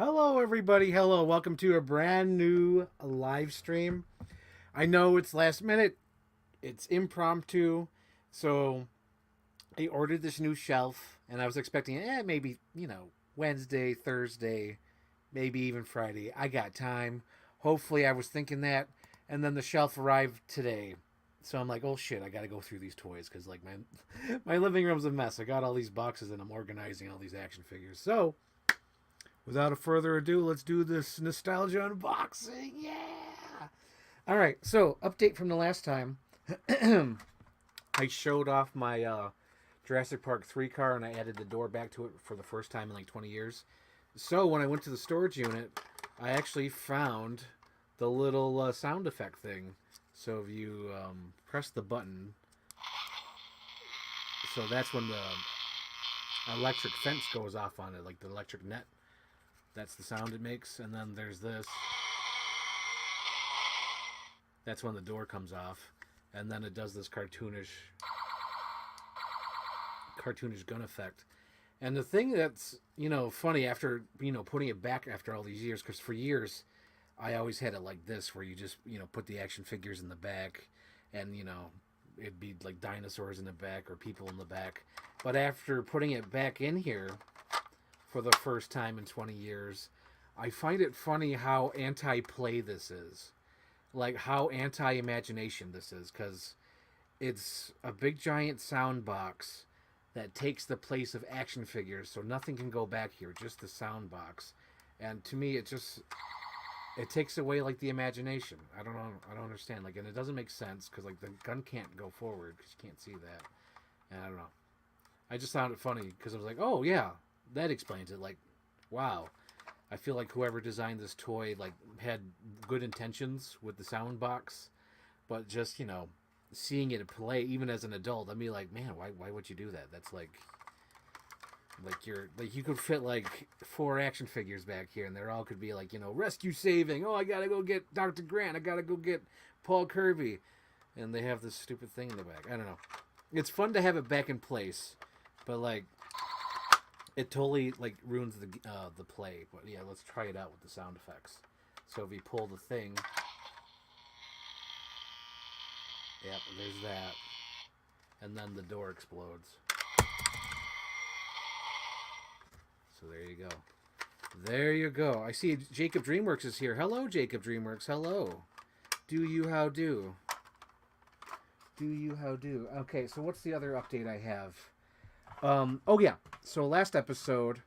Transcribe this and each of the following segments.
Hello, everybody. Hello. Welcome to a brand new live stream. I know it's last minute, it's impromptu. So I ordered this new shelf and I was expecting, maybe, Wednesday, Thursday, maybe even Friday. I got time. Hopefully, I was thinking that. And then the shelf arrived today. So I'm like, oh shit, I got to go through these toys because like my living room's a mess. I got all these boxes and I'm organizing all these action figures. So without a further ado, let's do this nostalgia unboxing. Yeah. All right. So, update from the last time. I showed off my Jurassic Park 3 car and I added the door back to it for the first time in like 20 years. So, when I went to the storage unit, I actually found the little sound effect thing. So, if you press the button, so that's when the electric fence goes off on it, like the electric net. That's the sound it makes. And then there's this. That's when the door comes off. And then it does this cartoonish gun effect. And the thing that's, funny after, putting it back after all these years, because for years I always had it like this, where you just, put the action figures in the back and, it'd be like dinosaurs in the back or people in the back. But after putting it back in here for the first time in 20 years, I find it funny how anti-play this is. Like how anti-imagination this is, because it's a big giant sound box that takes the place of action figures, so nothing can go back here, just the sound box. And to me, it takes away like the imagination. I don't know. I don't understand. Like, and it doesn't make sense because like the gun can't go forward because you can't see that. And I don't know. I just found it funny because I was like, oh yeah, that explains it. Like, wow. I feel like whoever designed this toy like had good intentions with the sound box, but just seeing it play even as an adult, I'd be like, man, why would you do that? That's like you're like you could fit like 4 action figures back here, and they all could be like rescue saving. Oh, I gotta go get Dr. Grant. I gotta go get Paul Kirby, and they have this stupid thing in the back. I don't know. It's fun to have it back in place, but like it totally like ruins the play. But yeah, let's try it out with the sound effects. So if you pull the thing, yep, there's that, and then the door explodes. So there you go. There you go. I see Jacob DreamWorks is here. Hello, Jacob DreamWorks. Hello. Do you how do? Do you how do? Okay, so what's the other update I have? Oh yeah. So last episode,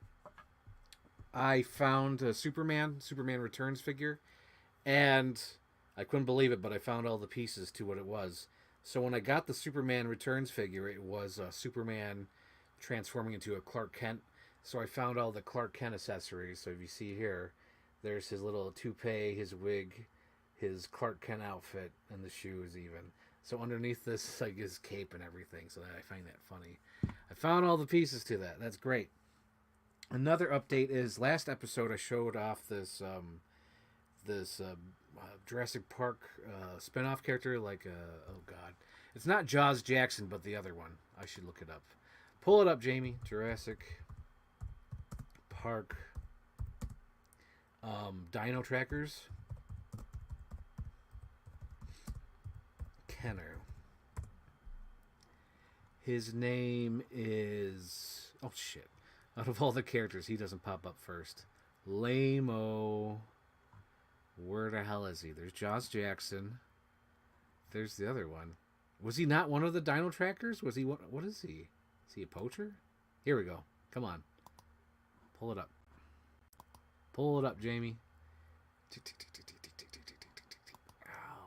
I found a Superman Returns figure, and I couldn't believe it, but I found all the pieces to what it was. So when I got the Superman Returns figure, it was Superman transforming into a Clark Kent. So I found all the Clark Kent accessories. So if you see here, there's his little toupee, his wig, his Clark Kent outfit, and the shoes even. So underneath this, like his cape and everything. So I find that funny. I found all the pieces to that. That's great. Another update is last episode I showed off this Jurassic Park spinoff character. Like oh god, it's not Jaws Jackson, but the other one. I should look it up. Pull it up, Jamie. Jurassic Park Dino Trackers. Kenner. His name is oh shit. Out of all the characters, he doesn't pop up first. Lamo. Where the hell is he? There's Josh Jackson. There's the other one. Was he not one of the Dino Trackers? Was he? What is he? Is he a poacher? Here we go. Come on. Pull it up. Pull it up, Jamie. Oh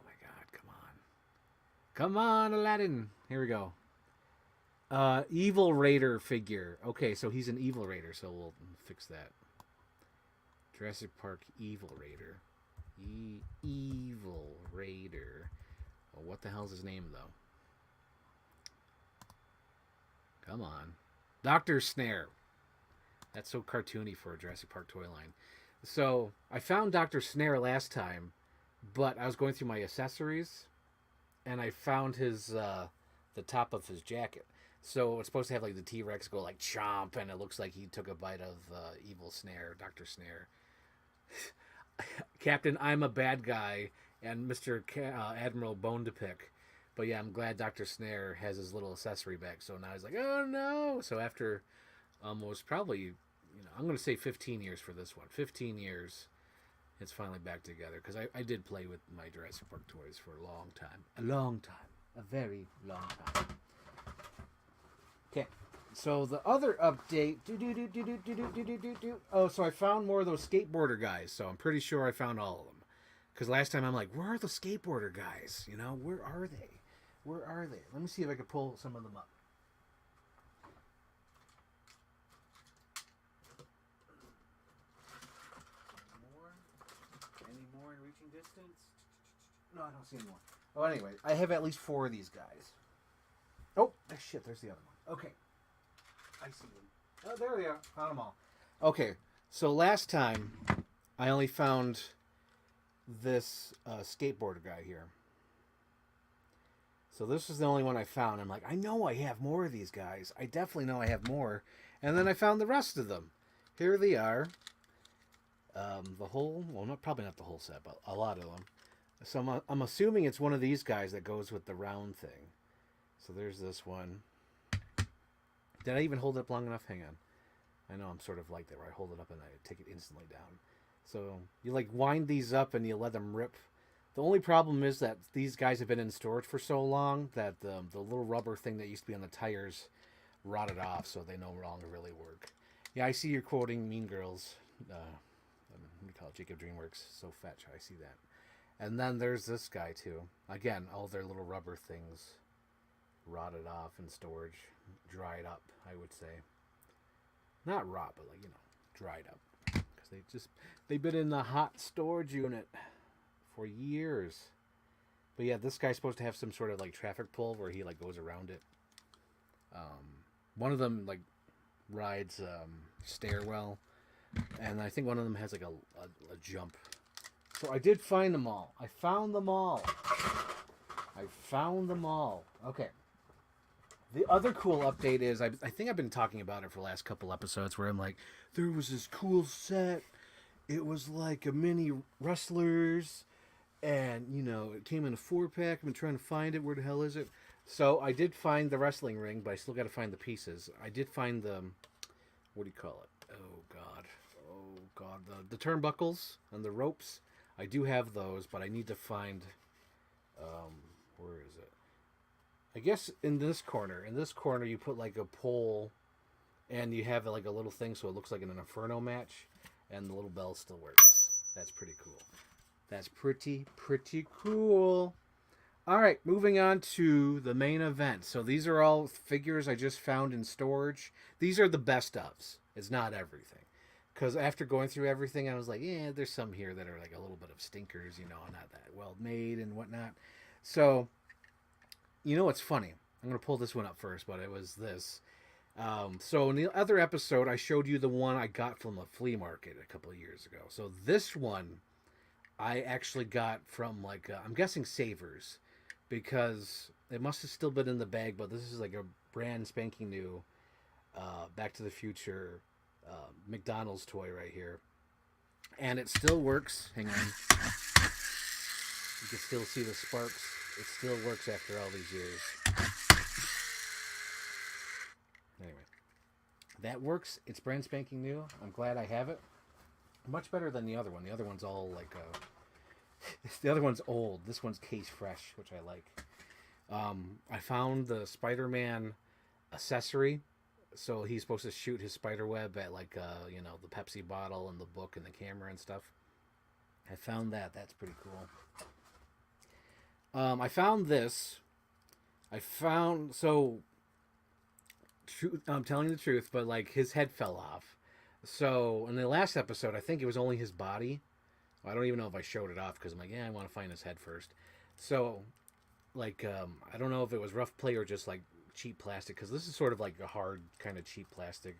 my god, come on. Come on, Aladdin. Here we go. Evil Raider figure. Okay, so he's an Evil Raider, so we'll fix that. Jurassic Park Evil Raider. Evil Raider. Oh, what the hell's his name, though? Come on. Dr. Snare. That's so cartoony for a Jurassic Park toy line. So, I found Dr. Snare last time, but I was going through my accessories, and I found the top of his jacket. So, it's supposed to have, like, the T-Rex go, like, chomp, and it looks like he took a bite of Evil Snare, Dr. Snare. Captain, I'm a bad guy, and Admiral Bone to pick. But yeah, I'm glad Doctor Snare has his little accessory back. So now he's like, oh no. So after almost probably, I'm going to say 15 years for this one. 15 years, it's finally back together because I did play with my Jurassic Park toys for a long time. A long time. A very long time. Okay. So the other update. Oh, so I found more of those skateboarder guys. So I'm pretty sure I found all of them. Because last time I'm like, where are the skateboarder guys? Where are they? Where are they? Let me see if I can pull some of them up. Any more in reaching distance? No, I don't see any more. Oh, anyway, I have at least 4 of these guys. Oh, shit, there's the other one. Okay. I see them. Oh, there they are. Found them all. Okay, so last time I only found this skateboarder guy here. So this is the only one I found. I'm like, I know I have more of these guys. I definitely know I have more. And then I found the rest of them. Here they are. Probably not the whole set, but a lot of them. So I'm assuming it's one of these guys that goes with the round thing. So there's this one. Did I even hold it up long enough? Hang on. I know I'm sort of like that where I hold it up and I take it instantly down. So you like wind these up and you let them rip. The only problem is that these guys have been in storage for so long that the little rubber thing that used to be on the tires rotted off, so they no longer really work. Yeah, I see you're quoting Mean Girls. We call it Jacob DreamWorks. So fetch, I see that. And then there's this guy too. Again, all their little rubber things rotted off in storage, dried up, I would say. Not rot, but dried up, because they've been in the hot storage unit for years. But yeah, this guy's supposed to have some sort of like traffic pull where he like goes around it. One of them like rides stairwell, and I think one of them has like a jump. So I did find them all. I found them all. Okay. The other cool update is I think I've been talking about it for the last couple episodes where I'm like, there was this cool set. It was like a mini Wrestlers, and it came in a 4-pack. I've been trying to find it. Where the hell is it? So I did find the wrestling ring, but I still got to find the pieces. I did find the, what do you call it? Oh God, the turnbuckles and the ropes. I do have those, but I need to find, where is it? I guess in this corner you put like a pole, and you have like a little thing so it looks like an Inferno match, and the little bell still works. That's pretty cool. That's pretty cool. All right, moving on to the main event. So these are all figures I just found in storage. These are the best ofs. It's not everything. Because after going through everything, I was like, yeah, there's some here that are like a little bit of stinkers, not that well made and whatnot. So, what's funny? I'm going to pull this one up first, but it was this. So in the other episode, I showed you the one I got from a flea market a couple of years ago. So this one I actually got from I'm guessing Savers, because it must have still been in the bag, but this is like a brand spanking new Back to the Future McDonald's toy right here. And it still works. Hang on. You can still see the sparks. It still works after all these years. Anyway, that works. It's brand spanking new. I'm glad I have it. Much better than the other one. The other one's all like the other one's old. This one's case fresh, which I like. I found the Spider-Man accessory. So he's supposed to shoot his spider web at the Pepsi bottle and the book and the camera and stuff. I found that. That's pretty cool. I found this. I'm telling the truth, but his head fell off. So in the last episode, I think it was only his body. I don't even know if I showed it off because I'm like, I want to find his head first. So, I don't know if it was rough play or just cheap plastic, because this is sort of like a hard kind of cheap plastic.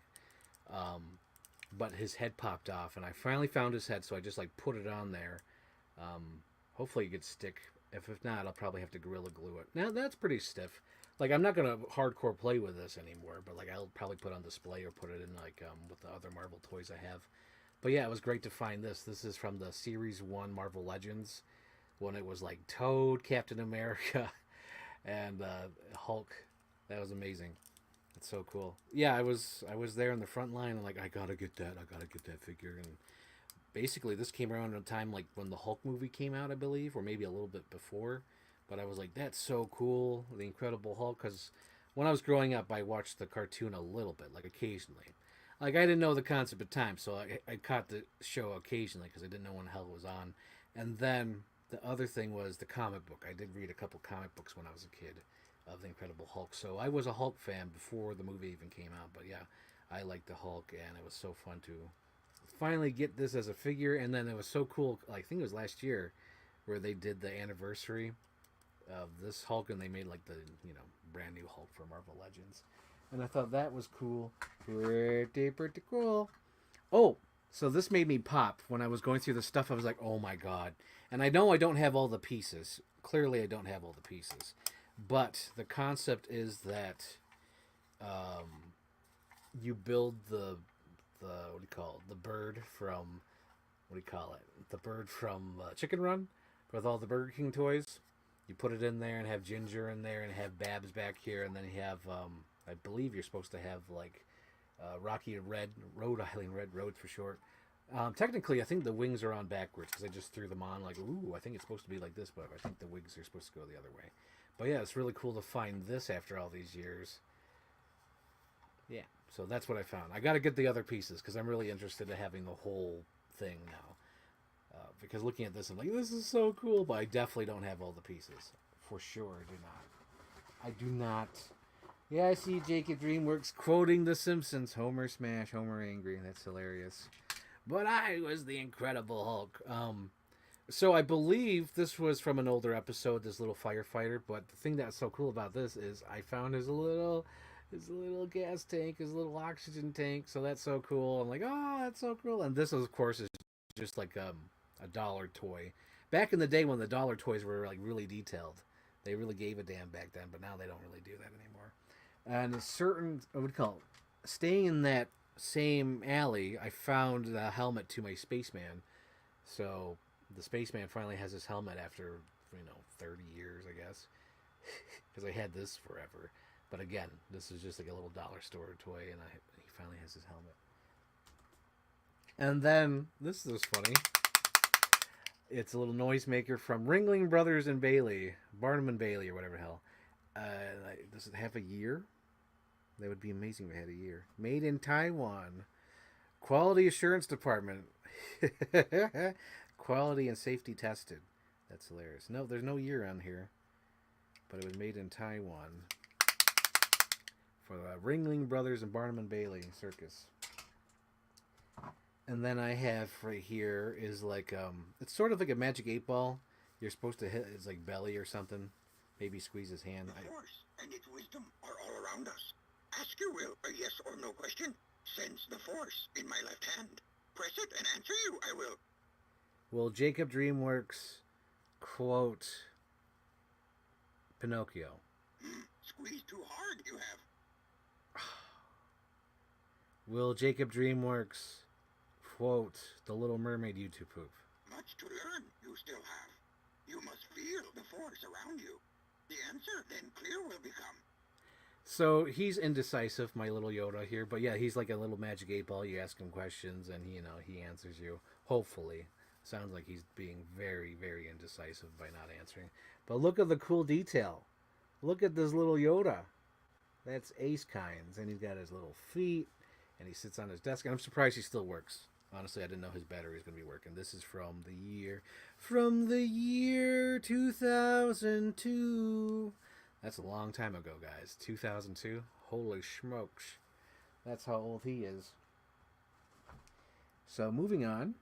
But his head popped off, and I finally found his head, so I just put it on there. Hopefully it could stick. If not, I'll probably have to Gorilla Glue it. Now that's pretty stiff. I'm not gonna hardcore play with this anymore, but I'll probably put it on display or put it in with the other Marvel toys I have. But yeah, it was great to find this. This is from the Series 1 Marvel Legends when it was like Toad, Captain America, and Hulk. That was amazing. It's so cool. Yeah, I was there in the front line and like I gotta get that. I gotta get that figure. And basically, this came around at a time like when the Hulk movie came out, I believe, or maybe a little bit before. But I was like, that's so cool, the Incredible Hulk. Because when I was growing up, I watched the cartoon a little bit, like occasionally. Like I didn't know the concept at the time, so I caught the show occasionally because I didn't know when the hell it was on. And then the other thing was the comic book. I did read a couple comic books when I was a kid of the Incredible Hulk. So I was a Hulk fan before the movie even came out. But yeah, I liked the Hulk, and it was so fun to finally get this as a figure. And then it was so cool. Like, I think it was last year where they did the anniversary of this Hulk, and they made like the brand new Hulk for Marvel Legends, and I thought that was cool, pretty cool. Oh, so this made me pop when I was going through the stuff. I was like, oh my god! And I know I don't have all the pieces. Clearly, I don't have all the pieces, but the concept is that you build the what do you call it? The bird from what do you call it? The bird from Chicken Run with all the Burger King toys. You put it in there and have Ginger in there and have Babs back here, and then you have I believe you're supposed to have like Rocky Red, Rhode Island Red, Road for short. Technically, I think the wings are on backwards because I just threw them on like, ooh, I think it's supposed to be like this, but I think the wings are supposed to go the other way. But yeah, it's really cool to find this after all these years. Yeah, so that's what I found. I got to get the other pieces because I'm really interested in having the whole thing now. Because looking at this, I'm like, this is so cool, but I definitely don't have all the pieces. For sure, I do not. I do not. Yeah, I see Jacob DreamWorks quoting The Simpsons. Homer smash, Homer angry. That's hilarious. But I was the Incredible Hulk. So I believe this was from an older episode, this little firefighter. But the thing that's so cool about this is I found his little gas tank, his little oxygen tank. So that's so cool. I'm like, oh, that's so cool. And this, of course, is just like a dollar toy. Back in the day when the dollar toys were like really detailed, they really gave a damn back then. But now they don't really do that anymore. And a certain, I would call it, staying in that same alley, I found the helmet to my spaceman. So the spaceman finally has his helmet after 30 years, I guess, because I had this forever. But again, this is just like a little dollar store toy, and he finally has his helmet. And then this is funny. It's a little noisemaker from Ringling Brothers and Bailey, Barnum and Bailey, or whatever the hell. Does it have a year? That would be amazing if it had a year. Made in Taiwan. Quality Assurance Department. Quality and safety tested. That's hilarious. No, there's no year on here. But it was made in Taiwan. For the Ringling Brothers and Barnum and Bailey Circus. And then I have right here is like, it's sort of like a magic 8-ball. You're supposed to hit his like belly or something. Maybe squeeze his hand. The Force and its wisdom are all around us. Ask your will a yes or no question. Sense the Force in my left hand. Press it and answer you, I will. Will Jacob DreamWorks quote Pinocchio? Squeeze too hard, you have. Will Jacob DreamWorks quote The Little Mermaid YouTube poop? Much to learn you still have. You must feel the Force around you. The answer then clear will become. So he's indecisive, my little Yoda here, but yeah, he's like a little magic 8-ball. You ask him questions, and he answers you. Hopefully, sounds like he's being very, very indecisive by not answering. But look at the cool detail. Look at this little Yoda. That's Ace Kynes, and he's got his little feet, and he sits on his desk. And I'm surprised he still works. Honestly, I didn't know his battery was going to be working. This is from the year 2002. That's a long time ago, guys. 2002? Holy smokes. That's how old he is. So, moving on.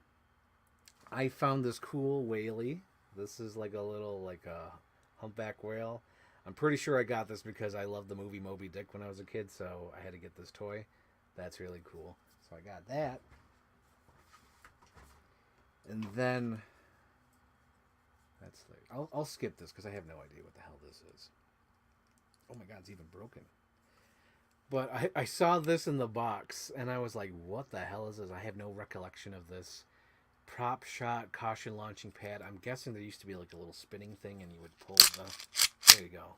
I found this cool whaley. This is like a little, like a humpback whale. I'm pretty sure I got this because I loved the movie Moby Dick when I was a kid, so I had to get this toy. That's really cool. So I got that. And then... I'll skip this because I have no idea what the hell this is. Oh my god, it's even broken. But I saw this in the box and I was like, what the hell is this? I have no recollection of this. Prop shot caution launching pad. I'm guessing there used to be like a little spinning thing and you would pull the. There you go.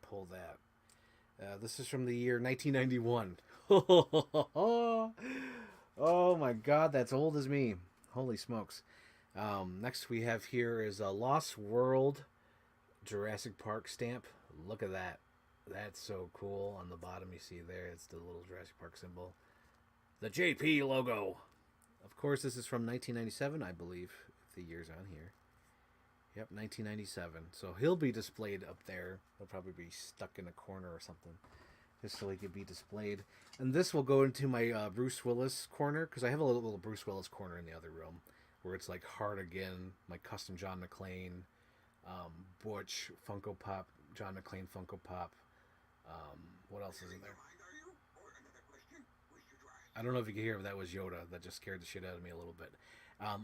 Pull that. This is from the year 1991. Oh my god, that's old as me. Holy smokes. Next we have here is a Lost World Jurassic Park stamp. Look at that. That's so cool. On the bottom you see there, it's the little Jurassic Park symbol. The JP logo. Of course, this is from 1997, I believe, if the year's on here. Yep, 1997. So he'll be displayed up there. He'll probably be stuck in a corner or something, just so he could be displayed. And this will go into my Bruce Willis corner, because I have a little Bruce Willis corner in the other room, where it's like Hard Again, my custom John McClane, Butch, Funko Pop, John McClane Funko Pop. What else is in there? I don't know if you can hear, but that was Yoda. That just scared the shit out of me a little bit.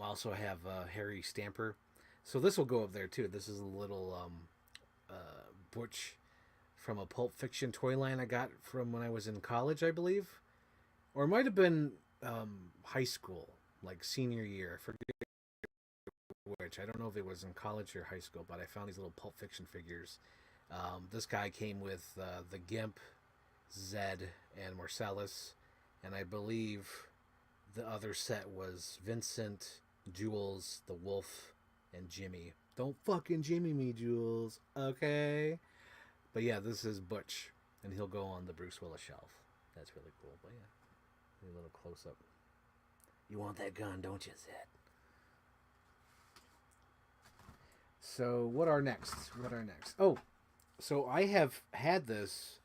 Also have Harry Stamper. So this will go up there too. This is a little Butch from a Pulp Fiction toy line I got from when I was in college, I believe. Or it might have been high school, like senior year. I forget which. I don't know if it was in college or high school, but I found these little Pulp Fiction figures. This guy came with the Gimp, Zed, and Marcellus. And I believe the other set was Vincent, Jules, the Wolf, and Jimmy. Don't fucking Jimmy me, Jules. Okay? But yeah, this is Butch. And he'll go on the Bruce Willis shelf. That's really cool. But yeah, a little close up. You want that gun, don't you, Zed? So what are next? Oh, so I have had this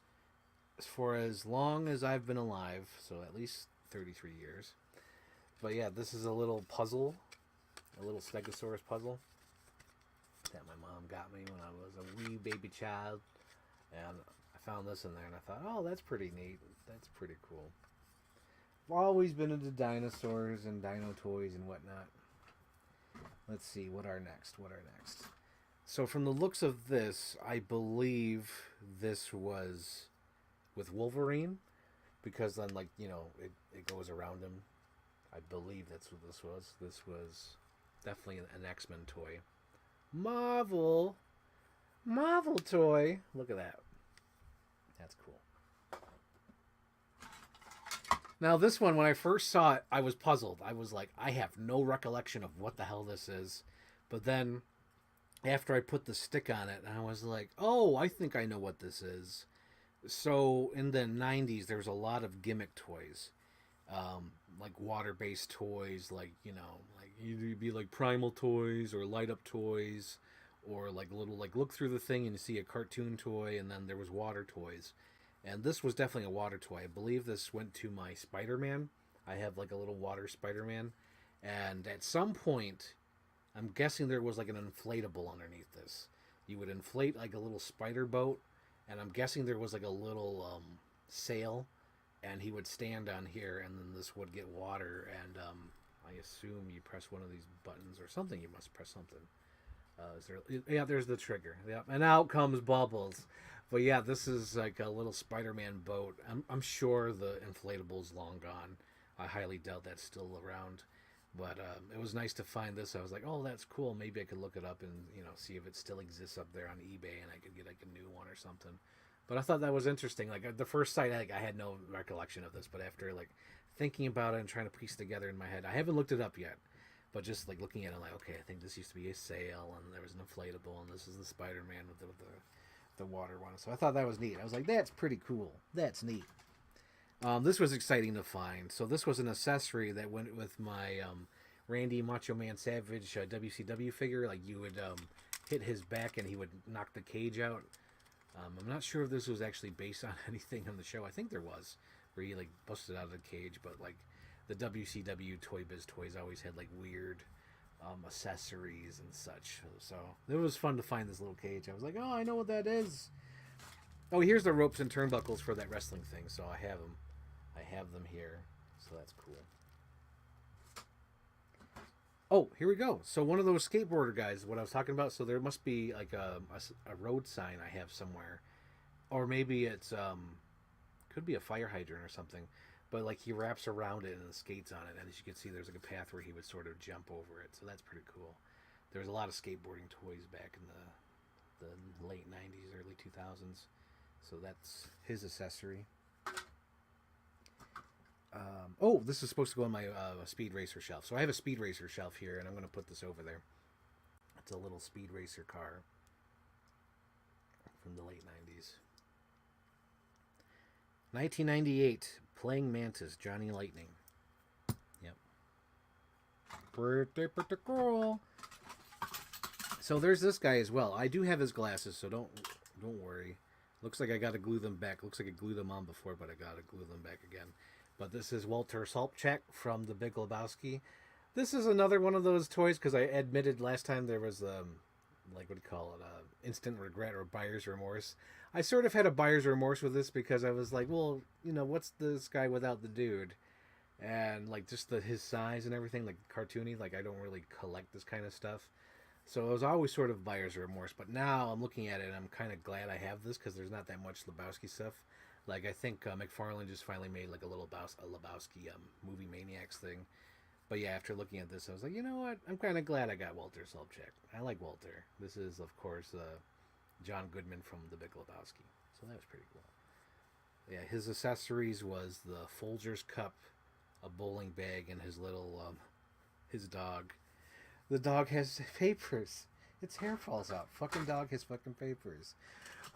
for as long as I've been alive, so at least 33 years. But yeah, this is a little puzzle, a little Stegosaurus puzzle that my mom got me when I was a wee baby child. And I found this in there and I thought, oh, that's pretty neat. That's pretty cool. I've always been into dinosaurs and dino toys and whatnot. Let's see, what are next? So from the looks of this, I believe this was with Wolverine, because then, like, you know, it goes around him. I believe that's what this was. This was definitely an X-Men toy. Marvel toy. Look at that. That's cool. Now this one, when I first saw it, I was puzzled. I was like, I have no recollection of what the hell this is. But then, after I put the stick on it, I was like, oh, I think I know what this is. So in the 90s, there was a lot of gimmick toys, like water-based toys, like, you know, like you'd be like Primal toys or light-up toys, or like little, like, look through the thing and you see a cartoon toy, and then there was water toys. And this was definitely a water toy. I believe this went to my Spider-Man. I have like a little water Spider-Man. And at some point, I'm guessing there was like an inflatable underneath this. You would inflate like a little spider boat, and I'm guessing there was like a little sail, and he would stand on here, and then this would get water, and I assume you press one of these buttons or something. You must press something. Is there? Yeah, there's the trigger. Yep, and out comes Bubbles. But yeah, this is like a little Spider-Man boat. I'm sure the inflatable's long gone. I highly doubt that's still around. But it was nice to find this. I was like, oh, that's cool. Maybe I could look it up and, you know, see if it still exists up there on eBay, and I could get like a new one or something. But I thought that was interesting. Like at the first sight, I had no recollection of this, but after like thinking about it and trying to piece it together in my head, I haven't looked it up yet. But just like looking at it, I'm like, okay, I think this used to be a sail, and there was an inflatable, and this is the Spider-Man with the water one. So I thought that was neat. I was like, that's pretty cool. That's neat. This was exciting to find. So this was an accessory that went with my Randy Macho Man Savage WCW figure. Like you would hit his back and he would knock the cage out. I'm not sure if this was actually based on anything on the show. I think there was, where he like busted out of the cage. But like the WCW Toy Biz toys always had like weird accessories and such. So it was fun to find this little cage. I was like, oh, I know what that is. Oh, here's the ropes and turnbuckles for that wrestling thing. So I have them. I have them here. So that's cool. Oh, here we go. So one of those skateboarder guys, what I was talking about. So there must be like a road sign I have somewhere. Or maybe it's, could be a fire hydrant or something, but like he wraps around it and skates on it, and as you can see, there's like a path where he would sort of jump over it. So that's pretty cool. There's a lot of skateboarding toys back in the late '90s, early 2000s. So that's his accessory. Oh, this is supposed to go on my Speed Racer shelf. So I have a Speed Racer shelf here, and I'm going to put this over there. It's a little Speed Racer car from the late 90s. 1998, Playing Mantis, Johnny Lightning. Yep. Pretty cool. So there's this guy as well. I do have his glasses, so don't worry. Looks like I got to glue them back. Looks like I glued them on before, but I got to glue them back again. But this is Walter Sobchak from The Big Lebowski. This is another one of those toys, because I admitted last time there was, like, what do you call it, instant regret or buyer's remorse. I sort of had a buyer's remorse with this because I was like, well, you know, what's this guy without the dude? And, like, just his size and everything, like, cartoony, like, I don't really collect this kind of stuff. So it was always sort of buyer's remorse. But now I'm looking at it and I'm kind of glad I have this because there's not that much Lebowski stuff. Like, I think McFarlane just finally made, like, a Lebowski Movie Maniacs thing. But yeah, after looking at this, I was like, you know what? I'm kind of glad I got Walter Sobchak. I like Walter. This is, of course, John Goodman from The Big Lebowski. So that was pretty cool. Yeah, his accessories was the Folgers cup, a bowling bag, and his little, his dog. The dog has papers. Its hair falls out. Fucking dog has fucking papers.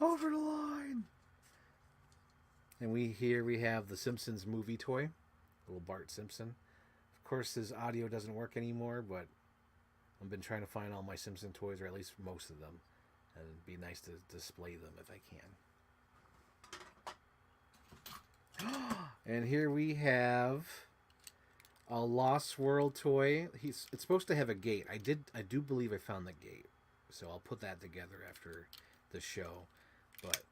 Over the line! And we have the Simpsons movie toy. Little Bart Simpson. Of course, his audio doesn't work anymore, but I've been trying to find all my Simpson toys, or at least most of them. And it'd be nice to display them if I can. And here we have a Lost World toy. It's supposed to have a gate. I do believe I found the gate. So I'll put that together after the show. But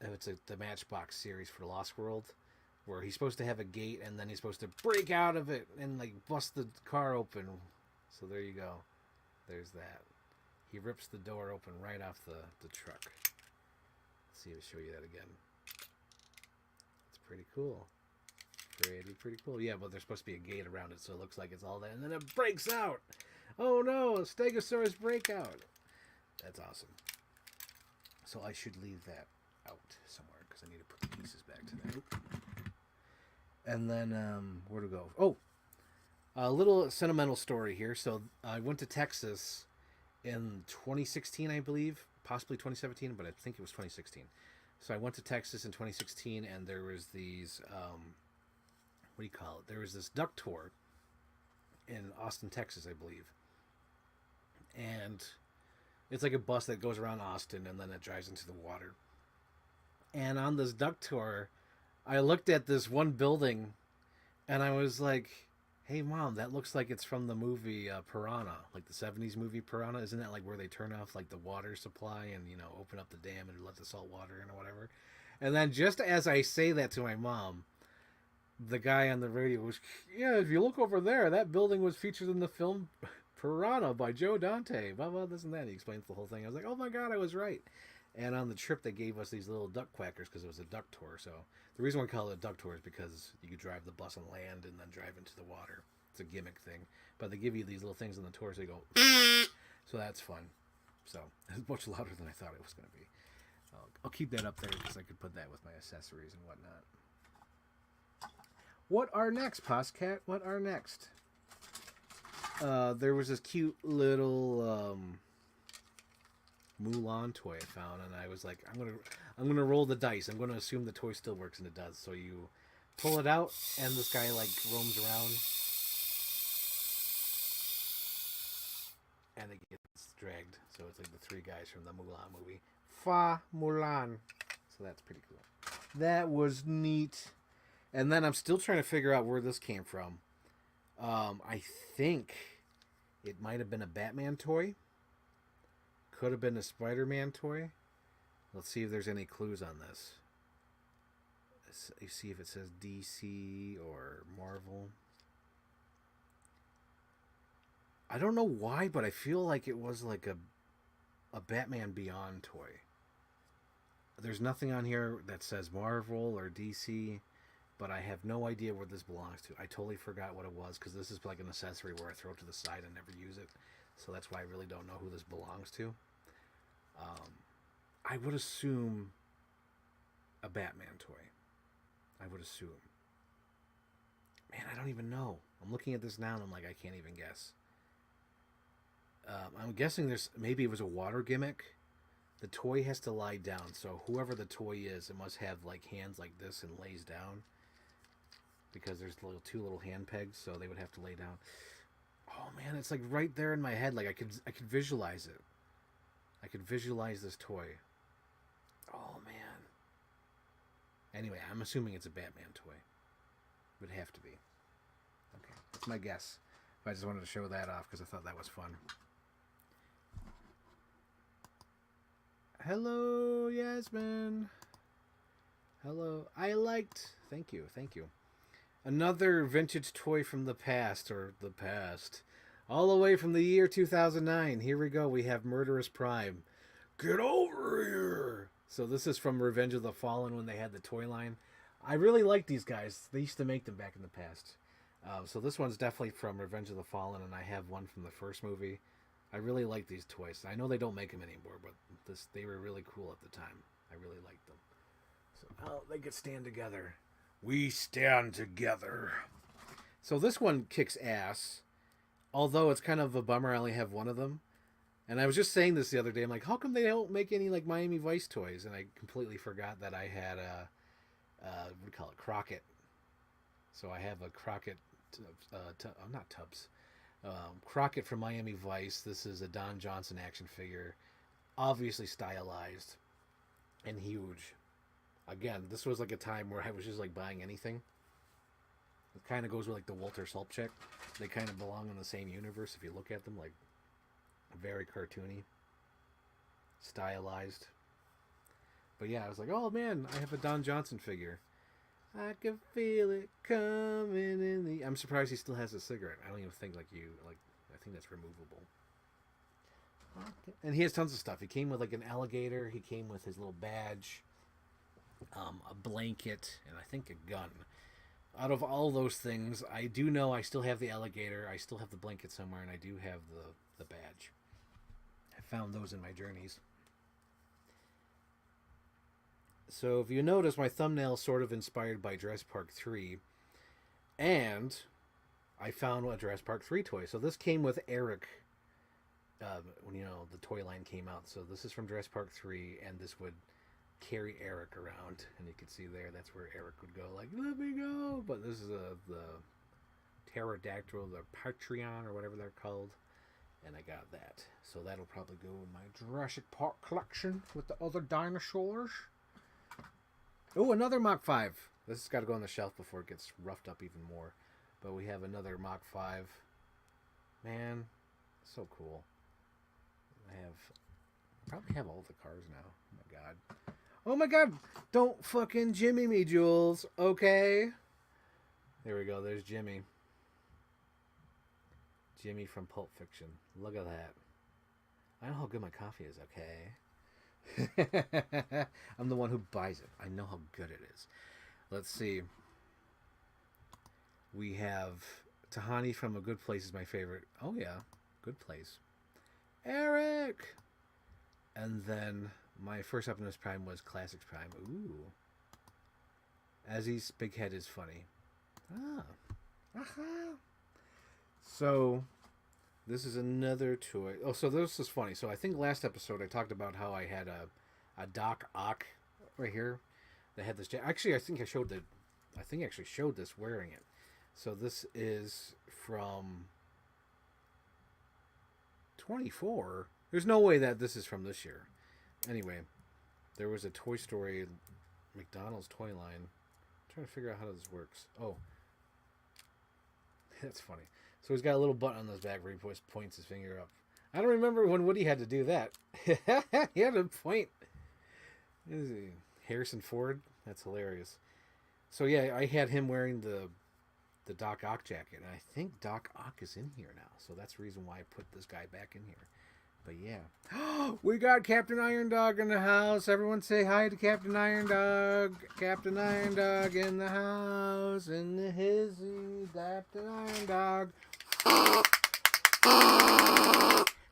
it's the Matchbox series for Lost World, where he's supposed to have a gate and then he's supposed to break out of it and like bust the car open. So there you go. There's that. He rips the door open right off the truck. Let's see, I'll show you that again. It's pretty cool. Pretty cool. Yeah, but there's supposed to be a gate around it, so it looks like it's all that. And then it breaks out. Oh no, a Stegosaurus breakout. That's awesome. So I should leave that out somewhere because I need to put the pieces back to that. And then, where to go? Oh, a little sentimental story here. So I went to Texas in 2016, I believe. Possibly 2017, but I think it was 2016. So I went to Texas in 2016, and there was these... what do you call it? There was this duck tour in Austin, Texas, I believe. And it's like a bus that goes around Austin and then it drives into the water. And on this duck tour, I looked at this one building and I was like, hey, Mom, that looks like it's from the movie Piranha, like the 70s movie Piranha. Isn't that like where they turn off like the water supply and, you know, open up the dam and let the salt water in or whatever? And then just as I say that to my mom, the guy on the radio was, yeah, if you look over there, that building was featured in the film Piranha by Joe Dante. Blah, blah, this and that. He explains the whole thing. I was like, oh my God, I was right. And on the trip, they gave us these little duck quackers because it was a duck tour. So the reason we call it a duck tour is because you could drive the bus on land and then drive into the water. It's a gimmick thing. But they give you these little things on the tour, so you go, so that's fun. So it's much louder than I thought it was going to be. I'll keep that up there because I could put that with my accessories and whatnot. What are next, Postcat? What are next? There was this cute little Mulan toy I found, and I was like, I'm gonna roll the dice. I'm gonna assume the toy still works, and it does. So you pull it out, and this guy like roams around, and it gets dragged. So it's like the three guys from the Mulan movie. Fa Mulan. So that's pretty cool. That was neat. And then I'm still trying to figure out where this came from. I think it might have been a Batman toy. Could have been a Spider-Man toy. Let's see if there's any clues on this. Let's see if it says DC or Marvel. I don't know why, but I feel like it was like a Batman Beyond toy. There's nothing on here that says Marvel or DC, but I have no idea where this belongs to. I totally forgot what it was because this is like an accessory where I throw it to the side and never use it. So that's why I really don't know who this belongs to. I would assume a Batman toy. I would assume. Man, I don't even know. I'm looking at this now and I'm like, I can't even guess. I'm guessing maybe it was a water gimmick. The toy has to lie down, so whoever the toy is, it must have like hands like this and lays down. Because there's two little hand pegs, so they would have to lay down. Oh man, it's like right there in my head. Like I could visualize it. I could visualize this toy. Oh man. Anyway, I'm assuming it's a Batman toy. Would have to be. Okay, that's my guess. But I just wanted to show that off because I thought that was fun. Hello, Yasmin. Hello. Thank you. Another vintage toy from the past, all the way from the year 2009. Here we go. We have Murderous Prime. Get over here. So this is from Revenge of the Fallen when they had the toy line. I really like these guys. They used to make them back in the past. So this one's definitely from Revenge of the Fallen, and I have one from the first movie. I really like these toys. I know they don't make them anymore, but they were really cool at the time. I really liked them. So they could stand together. We stand together. So this one kicks ass. Although it's kind of a bummer I only have one of them. And I was just saying this the other day. I'm like, how come they don't make any like Miami Vice toys? And I completely forgot that I had what do you call it? Crockett. So I have a Crockett, not Tubbs. Crockett from Miami Vice. This is a Don Johnson action figure. Obviously stylized and huge. Again, this was like a time where I was just like buying anything. It kind of goes with like the Walter Sobchak. They kind of belong in the same universe if you look at them, like very cartoony, stylized. But yeah, I was like, oh man, I have a Don Johnson figure. I can feel it coming in the... I'm surprised he still has a cigarette. I don't even think I think that's removable. And he has tons of stuff. He came with like an alligator. He came with his little badge, a blanket, and I think a gun. Out of all those things, I do know I still have the alligator. I still have the blanket somewhere, and I do have the badge. I found those in my journeys. So if you notice, my thumbnail is sort of inspired by Jurassic Park 3. And I found a Jurassic Park 3 toy. So this came with Eric when, the toy line came out. So this is from Jurassic Park 3, and this would carry Eric around. And you can see there, that's where Eric would go, like, let me go. But this is the pterodactyl, the Patreon, or whatever they're called. And I got that. So that'll probably go in my Jurassic Park collection with the other dinosaurs. Oh, another Mach 5. This has got to go on the shelf before it gets roughed up even more. But we have another Mach 5. Man, so cool. I probably have all the cars now. Oh my god. Oh my god! Don't fucking Jimmy me, Jules. Okay? There we go. There's Jimmy. Jimmy from Pulp Fiction. Look at that. I know how good my coffee is, okay? I'm the one who buys it. I know how good it is. Let's see. We have Tahani from A Good Place is my favorite. Oh yeah, Good Place. Eric! And then my first Optimus Prime was Classics Prime. Ooh. Azzy's big head is funny. Ah. Aha. So, this is another toy. Oh, so this is funny. So I think last episode I talked about how I had a Doc Ock right here. They had this. Actually, I think I actually showed this wearing it. So this is from 24. There's no way that this is from this year. Anyway, there was a Toy Story McDonald's toy line. I'm trying to figure out how this works. Oh, that's funny. So he's got a little button on his back where he points his finger up. I don't remember when Woody had to do that. He had to point. Is he Harrison Ford? That's hilarious. So yeah, I had him wearing the Doc Ock jacket, and I think Doc Ock is in here now. So that's the reason why I put this guy back in here. But yeah. We got Captain Iron Dog in the house. Everyone say hi to Captain Iron Dog. Captain Iron Dog in the house. In the hizzy. Captain Iron Dog.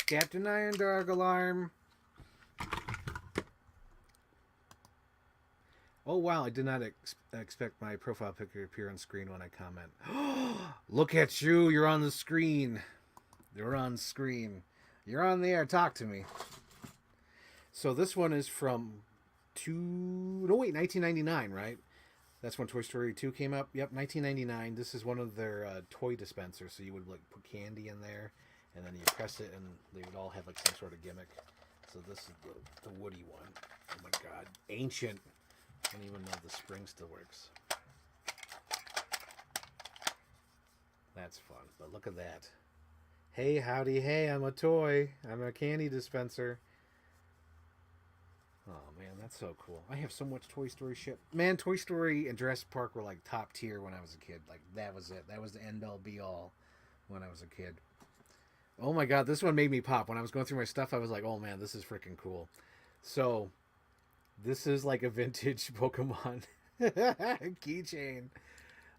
Captain Iron Dog alarm. Oh wow, I did not expect my profile picture to appear on screen when I comment. Look at you, you're on the screen. You're on screen. You're on the air, talk to me. So this one is from 1999, right? That's when Toy Story 2 came up. Yep, 1999. This is one of their toy dispensers. So you would like put candy in there, and then you press it, and they would all have like some sort of gimmick. So this is the Woody one. Oh my God, ancient. I don't even know if the spring still works. That's fun, but look at that. Hey, howdy, hey, I'm a toy. I'm a candy dispenser. Oh man, that's so cool. I have so much Toy Story shit. Man, Toy Story and Jurassic Park were like top tier when I was a kid. Like that was it. That was the end all be all when I was a kid. Oh my God, this one made me pop. When I was going through my stuff, I was like, oh man, this is freaking cool. So this is like a vintage Pokemon keychain.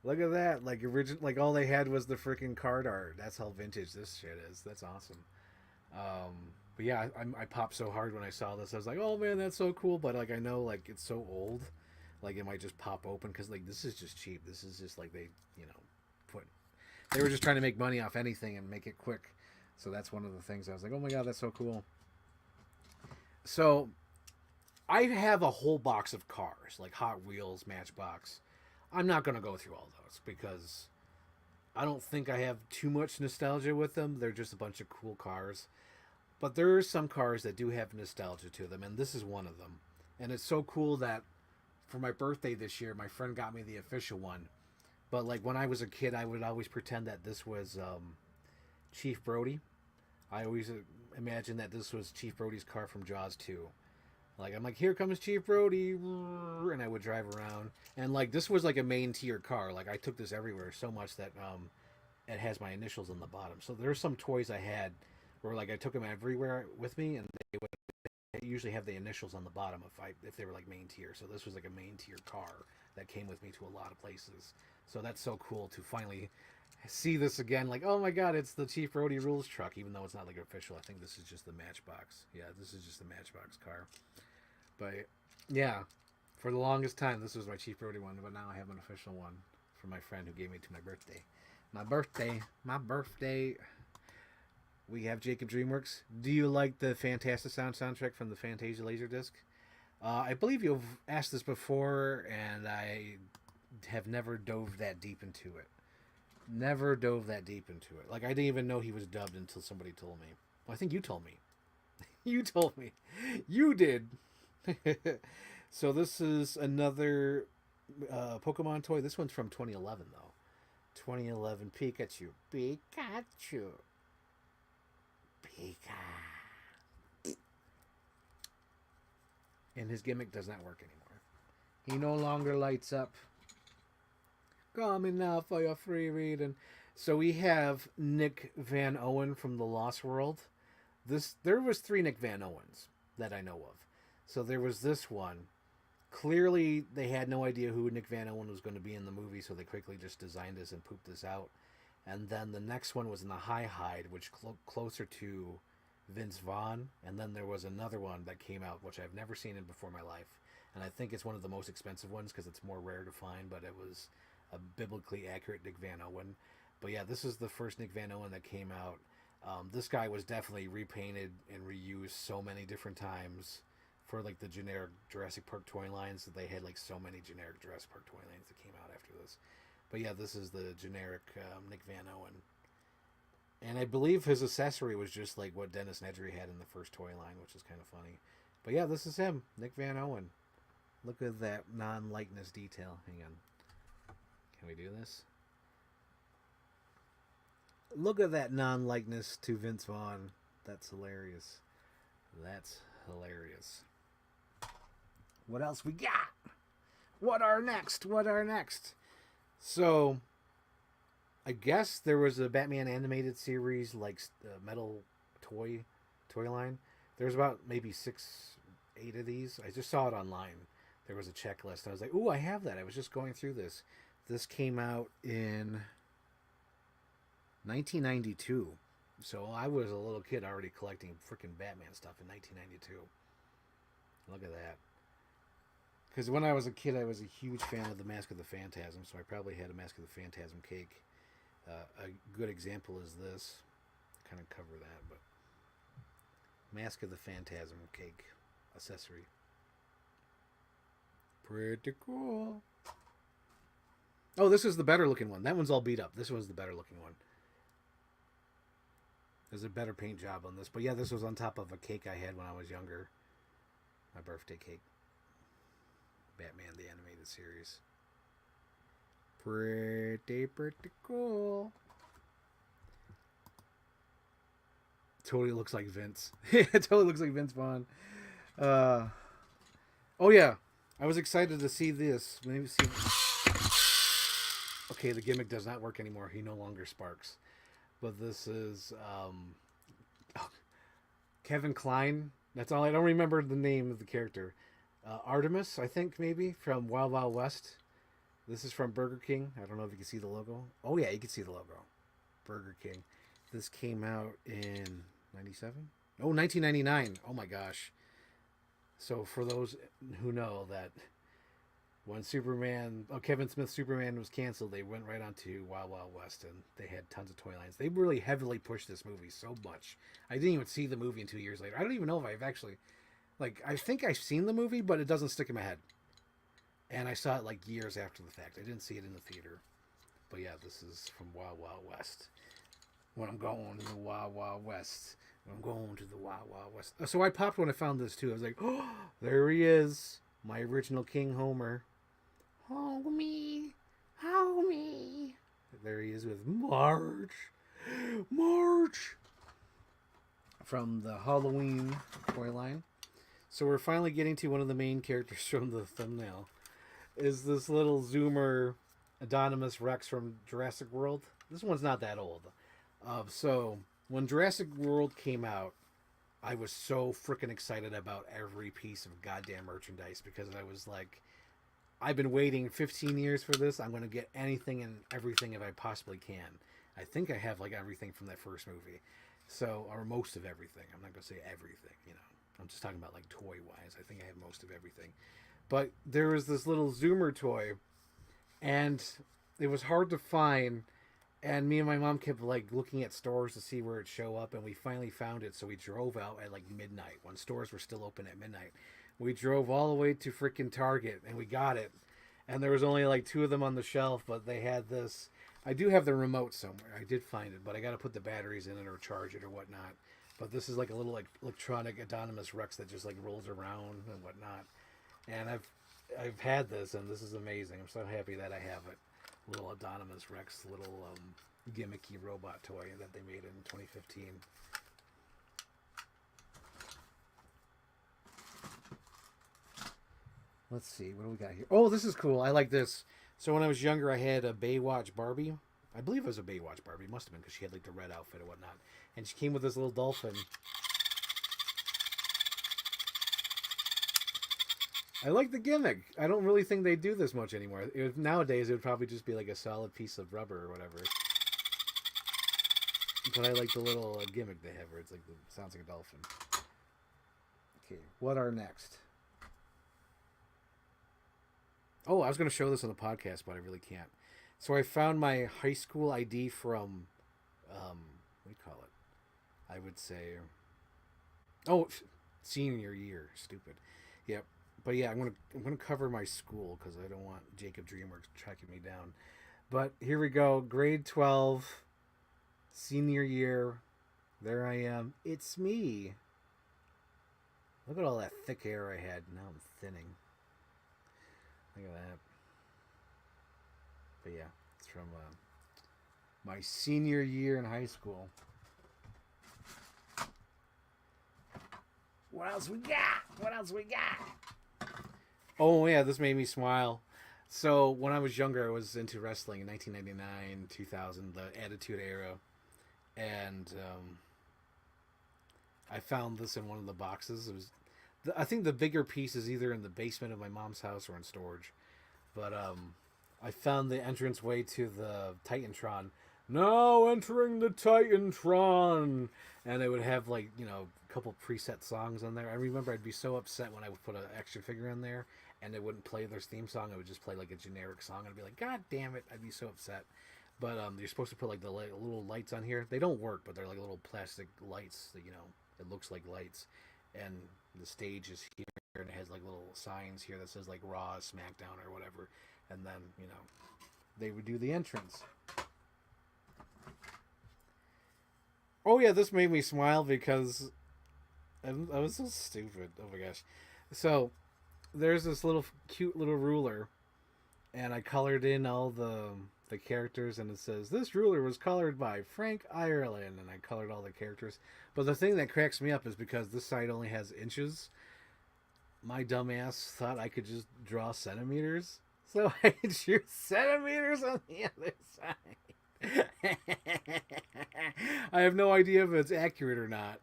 Look at that. Like original, like all they had was the freaking card art. That's how vintage this shit is. That's awesome. But yeah, I popped so hard when I saw this. I was like, oh man, that's so cool. But like I know like it's so old, like it might just pop open because like this is just cheap. This is just like they they were just trying to make money off anything and make it quick. So that's one of the things I was like, oh my God, that's so cool. So I have a whole box of cars, like Hot Wheels, Matchbox. I'm not going to go through all those because I don't think I have too much nostalgia with them. They're just a bunch of cool cars. But there are some cars that do have nostalgia to them, and this is one of them. And it's so cool that for my birthday this year, my friend got me the official one. But like when I was a kid, I would always pretend that this was Chief Brody. I always imagined that this was Chief Brody's car from Jaws 2. Like I'm like, here comes Chief Brody, and I would drive around, and like this was like a main tier car. Like I took this everywhere so much that it has my initials on the bottom. So there's some toys I had where like I took them everywhere with me, and they would usually have the initials on the bottom if they were like main tier. So this was like a main tier car that came with me to a lot of places. So that's so cool to finally see this again. Like, oh my God, it's the Chief Brody Rules truck, even though it's not like official. I think this is just the Matchbox. Yeah, this is just the Matchbox car. But yeah, for the longest time, this was my Chief Brody one, but now I have an official one from my friend who gave me to my birthday. My birthday. We have Jacob DreamWorks. Do you like the Fantastic Sound soundtrack from the Fantasia Laserdisc? I believe you've asked this before, and I have never dove that deep into it. Never dove that deep into it. Like, I didn't even know he was dubbed until somebody told me. Well, I think you told me. You told me. You did. So this is another Pokemon toy. This one's from 2011, though. 2011 Pikachu. Pikachu. Pika. And his gimmick does not work anymore. He no longer lights up. Coming now for your free reading. So we have Nick Van Owen from The Lost World. There was 3 Nick Van Owens that I know of. So there was this one. Clearly, they had no idea who Nick Van Owen was going to be in the movie, so they quickly just designed this and pooped this out. And then the next one was in the High Hide, which closer to Vince Vaughn. And then there was another one that came out, which I've never seen in before in my life. And I think it's one of the most expensive ones because it's more rare to find, but it was a biblically accurate Nick Van Owen. But yeah, this is the first Nick Van Owen that came out. This guy was definitely repainted and reused so many different times for like the generic Jurassic Park toy lines. That they had like so many generic Jurassic Park toy lines that came out after this. But yeah, this is the generic Nick Van Owen. And I believe his accessory was just like what Dennis Nedry had in the first toy line, which is kind of funny. But yeah, this is him, Nick Van Owen. Look at that non-likeness detail. Hang on. Can we do this? Look at that non-likeness to Vince Vaughn. That's hilarious. That's hilarious. What else we got? What are next? So, I guess there was a Batman animated series like Metal Toy toy line. There's about maybe 8 of these. I just saw it online. There was a checklist. I was like, ooh, I have that. I was just going through this. This came out in 1992. So I was a little kid already collecting freaking Batman stuff in 1992. Look at that. Because when I was a kid, I was a huge fan of the Mask of the Phantasm, so I probably had a Mask of the Phantasm cake. A good example is this. Kind of cover that, but Mask of the Phantasm cake accessory. Pretty cool. Oh, this is the better looking one. That one's all beat up. This one's the better looking one. There's a better paint job on this. But yeah, this was on top of a cake I had when I was younger. My birthday cake. Batman the Animated Series. Pretty cool. Totally looks like Vince. It totally looks like Vince Vaughn. Oh yeah, I was excited to see this. Maybe see. Okay, the gimmick does not work anymore. He no longer sparks. But this is Kevin Kline. That's all. I don't remember the name of the character. Artemis, I think, maybe, from Wild Wild West. This is from Burger King. I don't know if you can see the logo. Oh, yeah, you can see the logo. Burger King. This came out in 97? Oh, 1999. Oh, my gosh. So for those who know that when Kevin Smith's Superman was canceled, they went right onto Wild Wild West, and they had tons of toy lines. They really heavily pushed this movie so much. I didn't even see the movie until years later. I don't even know if I've actually... I think I've seen the movie, but it doesn't stick in my head. And I saw it years after the fact. I didn't see it in the theater. But yeah, this is from Wild Wild West. When I'm going to the Wild Wild West. When I'm going to the Wild Wild West. So I popped when I found this too. I was like, oh, there he is. My original King Homer. Homie. Homie. There he is with Marge. Marge. From the Halloween toy line. So we're finally getting to one of the main characters from the thumbnail. Is this little zoomer Adonis Rex from Jurassic World. This one's not that old. So when Jurassic World came out, I was so freaking excited about every piece of goddamn merchandise because I was like, I've been waiting 15 years for this. I'm going to get anything and everything if I possibly can. I think I have everything from that first movie. So, or most of everything. I'm not going to say everything, I'm just talking about toy-wise. I think I have most of everything. But there was this little Zoomer toy, and it was hard to find. And me and my mom kept looking at stores to see where it'd show up, and we finally found it. So we drove out at midnight when stores were still open at midnight. We drove all the way to freaking Target, and we got it. And there was only 2 of them on the shelf, but they had this. I do have the remote somewhere. I did find it, but I got to put the batteries in it or charge it or whatnot. But this is a little electronic Adonis Rex that just rolls around and whatnot. And I've had this, and this is amazing. I'm so happy that I have it. Little Adonis Rex, little gimmicky robot toy that they made in 2015. Let's see, what do we got here? Oh, this is cool. I like this. So when I was younger, I had a Baywatch Barbie. I believe it was a Baywatch Barbie. It must have been because she had the red outfit or whatnot. And she came with this little dolphin. I like the gimmick. I don't really think they do this much anymore. Nowadays, it would probably just be a solid piece of rubber or whatever. But I like the little gimmick they have where it's sounds like a dolphin. Okay, what are next? Oh, I was going to show this on the podcast, but I really can't. So I found my high school ID from, what do you call it? I would say, senior year. Stupid. Yep. But yeah, I'm gonna cover my school because I don't want Jacob DreamWorks tracking me down. But here we go, grade 12, senior year. There I am. It's me. Look at all that thick hair I had. Now I'm thinning. Look at that. But yeah, it's from my senior year in high school. What else we got? What else we got? Oh yeah, this made me smile. So when I was younger, I was into wrestling in 1999, 2000, the Attitude Era, and I found this in one of the boxes. It was, I think the bigger piece is either in the basement of my mom's house or in storage. But I found the entrance way to the Titantron. Now entering the Titantron, and it would have like a couple preset songs on there. I remember I'd be so upset when I would put an action figure in there and it wouldn't play their theme song. It would just play like a generic song. I'd be like, God damn it! I'd be so upset. But you're supposed to put like the little lights on here. They don't work, but they're like little plastic lights that it looks like lights. And the stage is here, and it has like little signs here that says like Raw, SmackDown, or whatever. And then they would do the entrance. Oh yeah, this made me smile because I was so stupid. Oh my gosh! So there's this cute little ruler, and I colored in all the characters, and it says this ruler was colored by Frank Ireland, and I colored all the characters. But the thing that cracks me up is because this side only has inches, my dumbass thought I could just draw centimeters, so I drew centimeters on the other side. I have no idea if it's accurate or not.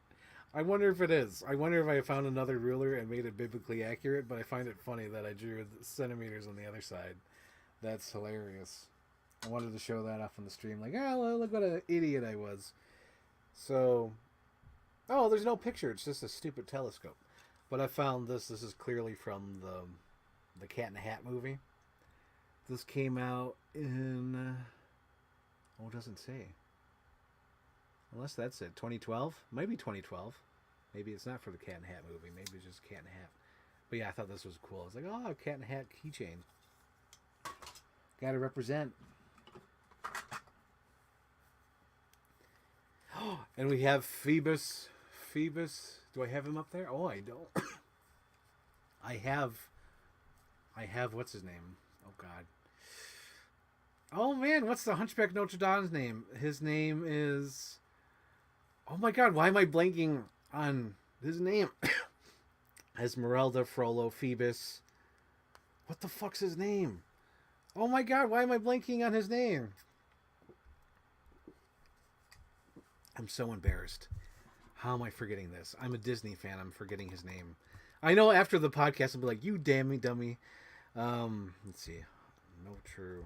I wonder if it is. I wonder if I found another ruler and made it biblically accurate, but I find it funny that I drew centimeters on the other side. That's hilarious. I wanted to show that off on the stream. Like, oh, look what an idiot I was. So, oh, there's no picture. It's just a stupid telescope. But I found this. This is clearly from the Cat in the Hat movie. This came out in... oh, it doesn't say. Unless that's it. 2012? Maybe 2012. Maybe it's not for the Cat in the Hat movie. Maybe it's just Cat in the Hat. But yeah, I thought this was cool. I was like, oh, Cat in the Hat keychain. Gotta represent. And we have Phoebus. Phoebus. Do I have him up there? Oh, I don't. I have, what's his name? Oh, God. Oh, man, what's the Hunchback Notre Dame's name? His name is... oh, my God, why am I blanking on his name? Esmeralda, Frollo, Phoebus. What the fuck's his name? Oh, my God, why am I blanking on his name? I'm so embarrassed. How am I forgetting this? I'm a Disney fan. I'm forgetting his name. I know after the podcast I'll be like, you damn me, dummy. Let's see. Notre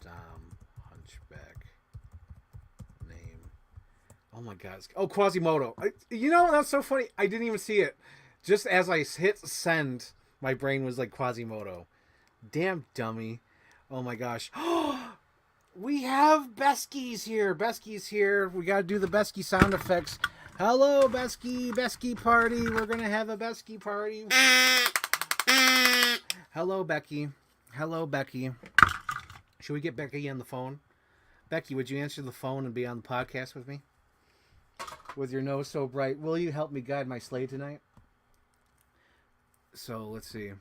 Dame Hunchback name. Oh my God. Oh, Quasimodo. That's so funny. I didn't even see it. Just as I hit send, my brain was like Quasimodo. Damn dummy. Oh my gosh. We have Beskies here. Beskies here. We got to do the Besky sound effects. Hello, Besky. Besky party. We're going to have a Besky party. Hello, Becky. Hello, Becky. Should we get Becky on the phone? Becky, would you answer the phone and be on the podcast with me? With your nose so bright. Will you help me guide my sleigh tonight? So, let's see.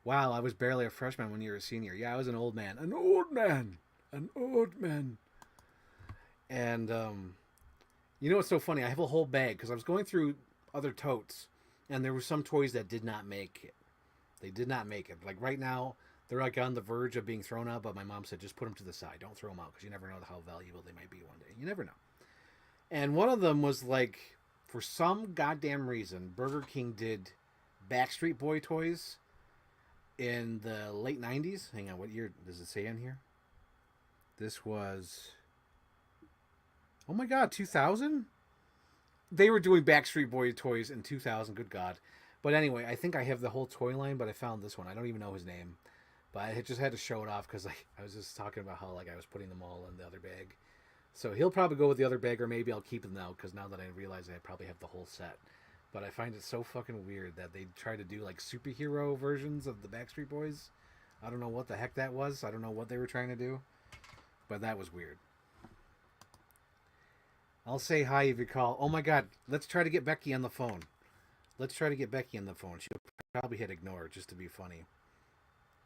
Wow, I was barely a freshman when you were a senior. Yeah, I was an old man. An old man. An old man. And, you know what's so funny? I have a whole bag because I was going through other totes and there were some toys that did not make it. They did not make it. Like right now, they're like on the verge of being thrown out, but my mom said just put them to the side. Don't throw them out because you never know how valuable they might be one day. You never know. And one of them was like, for some goddamn reason, Burger King did Backstreet Boy toys in the late 90s. Hang on, what year does it say in here? This was... oh my God, 2000? They were doing Backstreet Boy toys in 2000, good God. But anyway, I think I have the whole toy line, but I found this one. I don't even know his name. But I just had to show it off because I was just talking about how I was putting them all in the other bag. So he'll probably go with the other bag, or maybe I'll keep them now because now that I realize I probably have the whole set. But I find it so fucking weird that they try to do like superhero versions of the Backstreet Boys. I don't know what the heck that was. I don't know what they were trying to do. But that was weird. I'll say hi if you call. Oh my God, let's try to get Becky on the phone. Let's try to get Becky on the phone. She'll probably hit ignore just to be funny.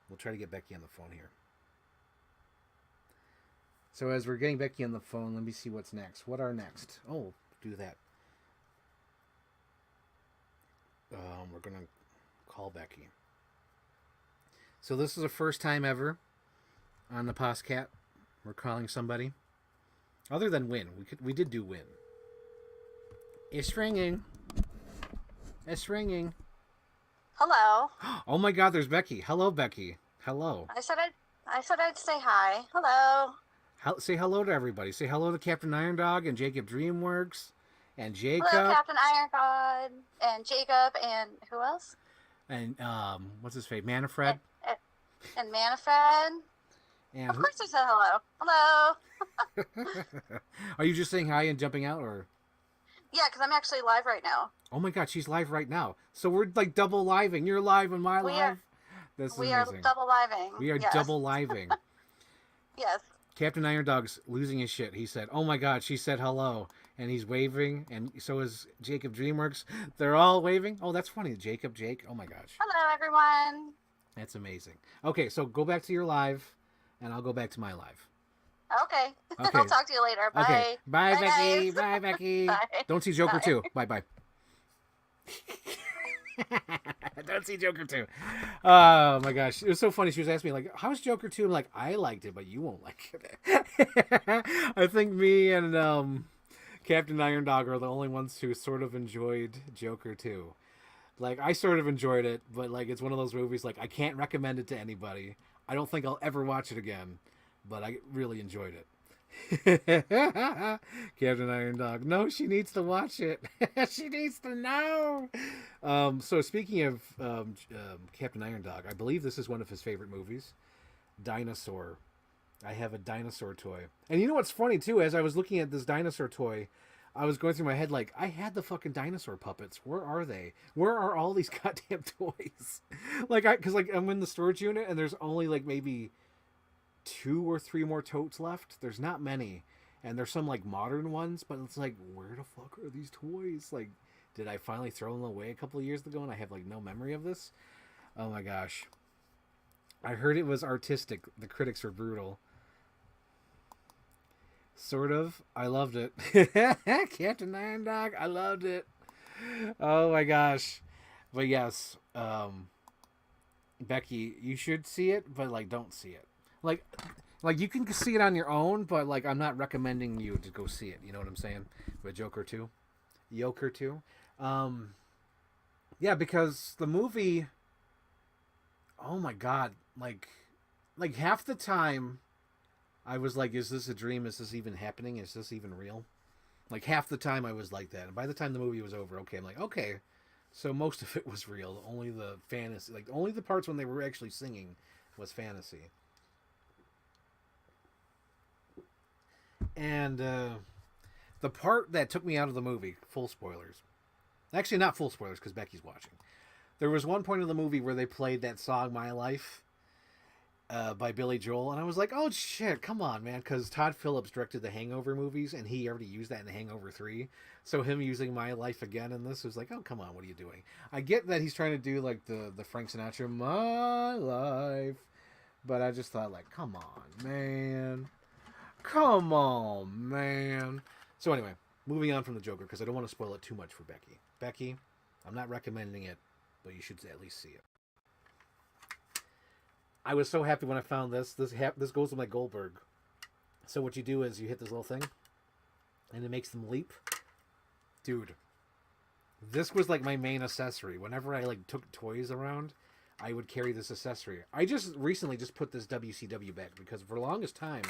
We'll try to get Becky on the phone here. So as we're getting Becky on the phone, let me see what's next. What are next? Oh, do that. We're going to call Becky. So this is the first time ever on the Postcat. We're calling somebody. Other than Win. We did do Win. It's ringing. It's ringing. Hello. Oh my God, there's Becky. Hello, Becky. Hello. I said I'd say hi. Hello. Say hello to everybody. Say hello to Captain Iron Dog and Jacob Dreamworks and Hello, Jacob Captain Iron God and Jacob and who else? and what's his face? Manfred. And Manfred. And Of course I said hello. Hello. Are you just saying hi and jumping out, or? Yeah, because I'm actually live right now. Oh my God, she's live right now. So we're like double living. You're live and my We live. are. This is We amazing. are double living. We are yes. double living. Yes. Captain Iron Dog's losing his shit. He said, "Oh my God," she said hello, and he's waving, and so is Jacob Dreamworks. They're all waving. Oh, that's funny. Jake. Oh my gosh, Hello, everyone. that's amazing. Okay, so go back to your live, and I'll go back to my live. Okay. Okay. I'll talk to you later. Bye. Okay, bye, Bye, Becky. guys. Bye, Becky. Bye. Don't see Joker Bye. 2. Bye. Don't see Joker 2. Oh my gosh. It was so funny. She was asking me, like, how's Joker 2? I'm like, I liked it, but you won't like it. I think me and Captain Iron Dog are the only ones who sort of enjoyed Joker 2. Like, I sort of enjoyed it, but like, it's one of those movies, like, I can't recommend it to anybody. I don't think I'll ever watch it again, but I really enjoyed it. Captain Iron Dog. No, she needs to watch it. She needs to know. So speaking of Captain Iron Dog, I believe this is one of his favorite movies, Dinosaur. I have a dinosaur toy. And you know what's funny too? As I was looking at this dinosaur toy, I was going through my head like, I had the fucking dinosaur puppets. Where are they? Where are all these goddamn toys? Because I'm in the storage unit and there's only like maybe 2 or 3 more totes left. There's not many, and there's some like modern ones, but it's like, where the fuck are these toys? Like, did I finally throw them away a couple of years ago and I have like no memory of this? Oh my gosh. I heard it was artistic. The critics were brutal. Sort of. I loved it. Captain Iron Dog, I loved it. Oh my gosh. But yes, Becky, you should see it, but like, don't see it. Like you can see it on your own, but like, I'm not recommending you to go see it. You know what I'm saying? With Joker 2. Yeah, because the movie, oh my God, like half the time I was like, is this a dream? Is this even happening? Is this even real? Like half the time I was like that. And by the time the movie was over, okay, I'm like, okay, so most of it was real. Only the fantasy, like only the parts when they were actually singing was fantasy. And the part that took me out of the movie, full spoilers. Actually, not full spoilers because Becky's watching. There was one point in the movie where they played that song "My Life" by Billy Joel, and I was like, "Oh shit, come on, man!" Because Todd Phillips directed the Hangover movies, and he already used that in Hangover 3. So him using "My Life" again in this was like, "Oh come on, what are you doing?" I get that he's trying to do like the Frank Sinatra "My Life," but I just thought like, "Come on, man." Come on, man. So anyway, moving on from the Joker, because I don't want to spoil it too much for Becky. Becky, I'm not recommending it, but you should at least see it. I was so happy when I found this. This goes with my Goldberg. So what you do is you hit this little thing, and it makes them leap. Dude, this was like my main accessory. Whenever I like took toys around, I would carry this accessory. I just recently just put this WCW back because for the longest time,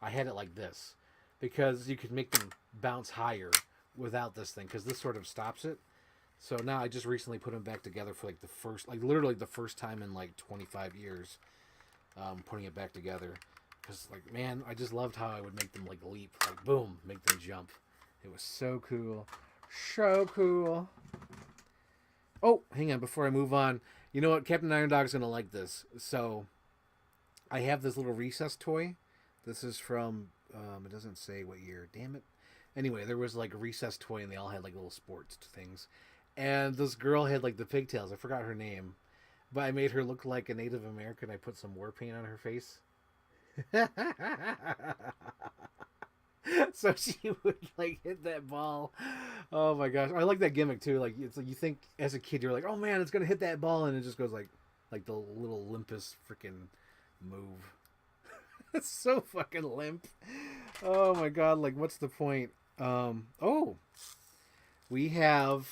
I had it like this because you could make them bounce higher without this thing because this sort of stops it. So now I just recently put them back together for like literally the first time in like 25 years, putting it back together. Because like, man, I just loved how I would make them like leap, like boom, make them jump. It was so cool. So cool. Oh, hang on, before I move on. You know what? Captain Iron Dog's going to like this. So I have this little recess toy. This is from, it doesn't say what year. Damn it. Anyway, there was like a recess toy and they all had like little sports things. And this girl had like the pigtails. I forgot her name. But I made her look like a Native American. I put some war paint on her face. So she would like hit that ball. Oh my gosh. I like that gimmick too. Like it's like you think as a kid you're like, oh man, it's gonna hit that ball, and it just goes like the little limpest freaking move. It's so fucking limp. Oh my god, like what's the point? Oh. we have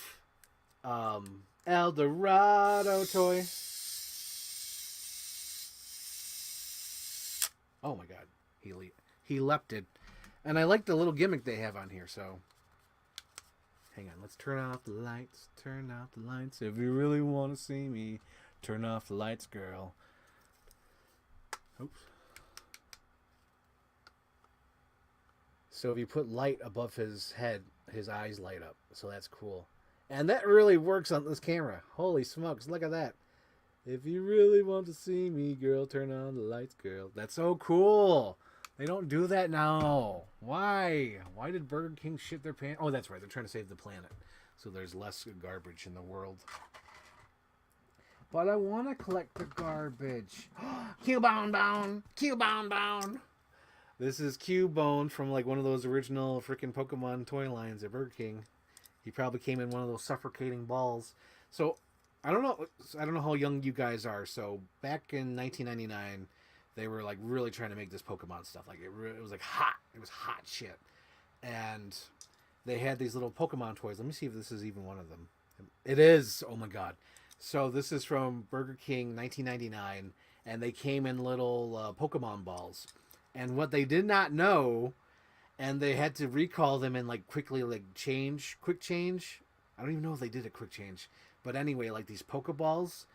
El Dorado toy. Oh my god, he leapt it, and I like the little gimmick they have on here. So, hang on, let's turn off the lights. Turn off the lights if you really want to see me. Turn off the lights, girl. Oops. So if you put light above his head, his eyes light up. So that's cool. And that really works on this camera. Holy smokes, look at that. If you really want to see me, girl, turn on the lights, girl. That's so cool. They don't do that now. Why? Why did Burger King shit their pants? Oh, that's right. They're trying to save the planet. So there's less garbage in the world. But I want to collect the garbage. Cubone. Cubone. This is Cubone from like one of those original freaking Pokemon toy lines at Burger King. He probably came in one of those suffocating balls. So I don't know how young you guys are. So back in 1999, they were like really trying to make this Pokemon stuff. Like it was like hot. It was hot shit. And they had these little Pokemon toys. Let me see if this is even one of them. It is. Oh my god. So this is from Burger King 1999, and they came in little Pokemon balls. And what they did not know, and they had to recall them and like quickly like quick change. I don't even know if they did a quick change. But anyway, like these Pokeballs,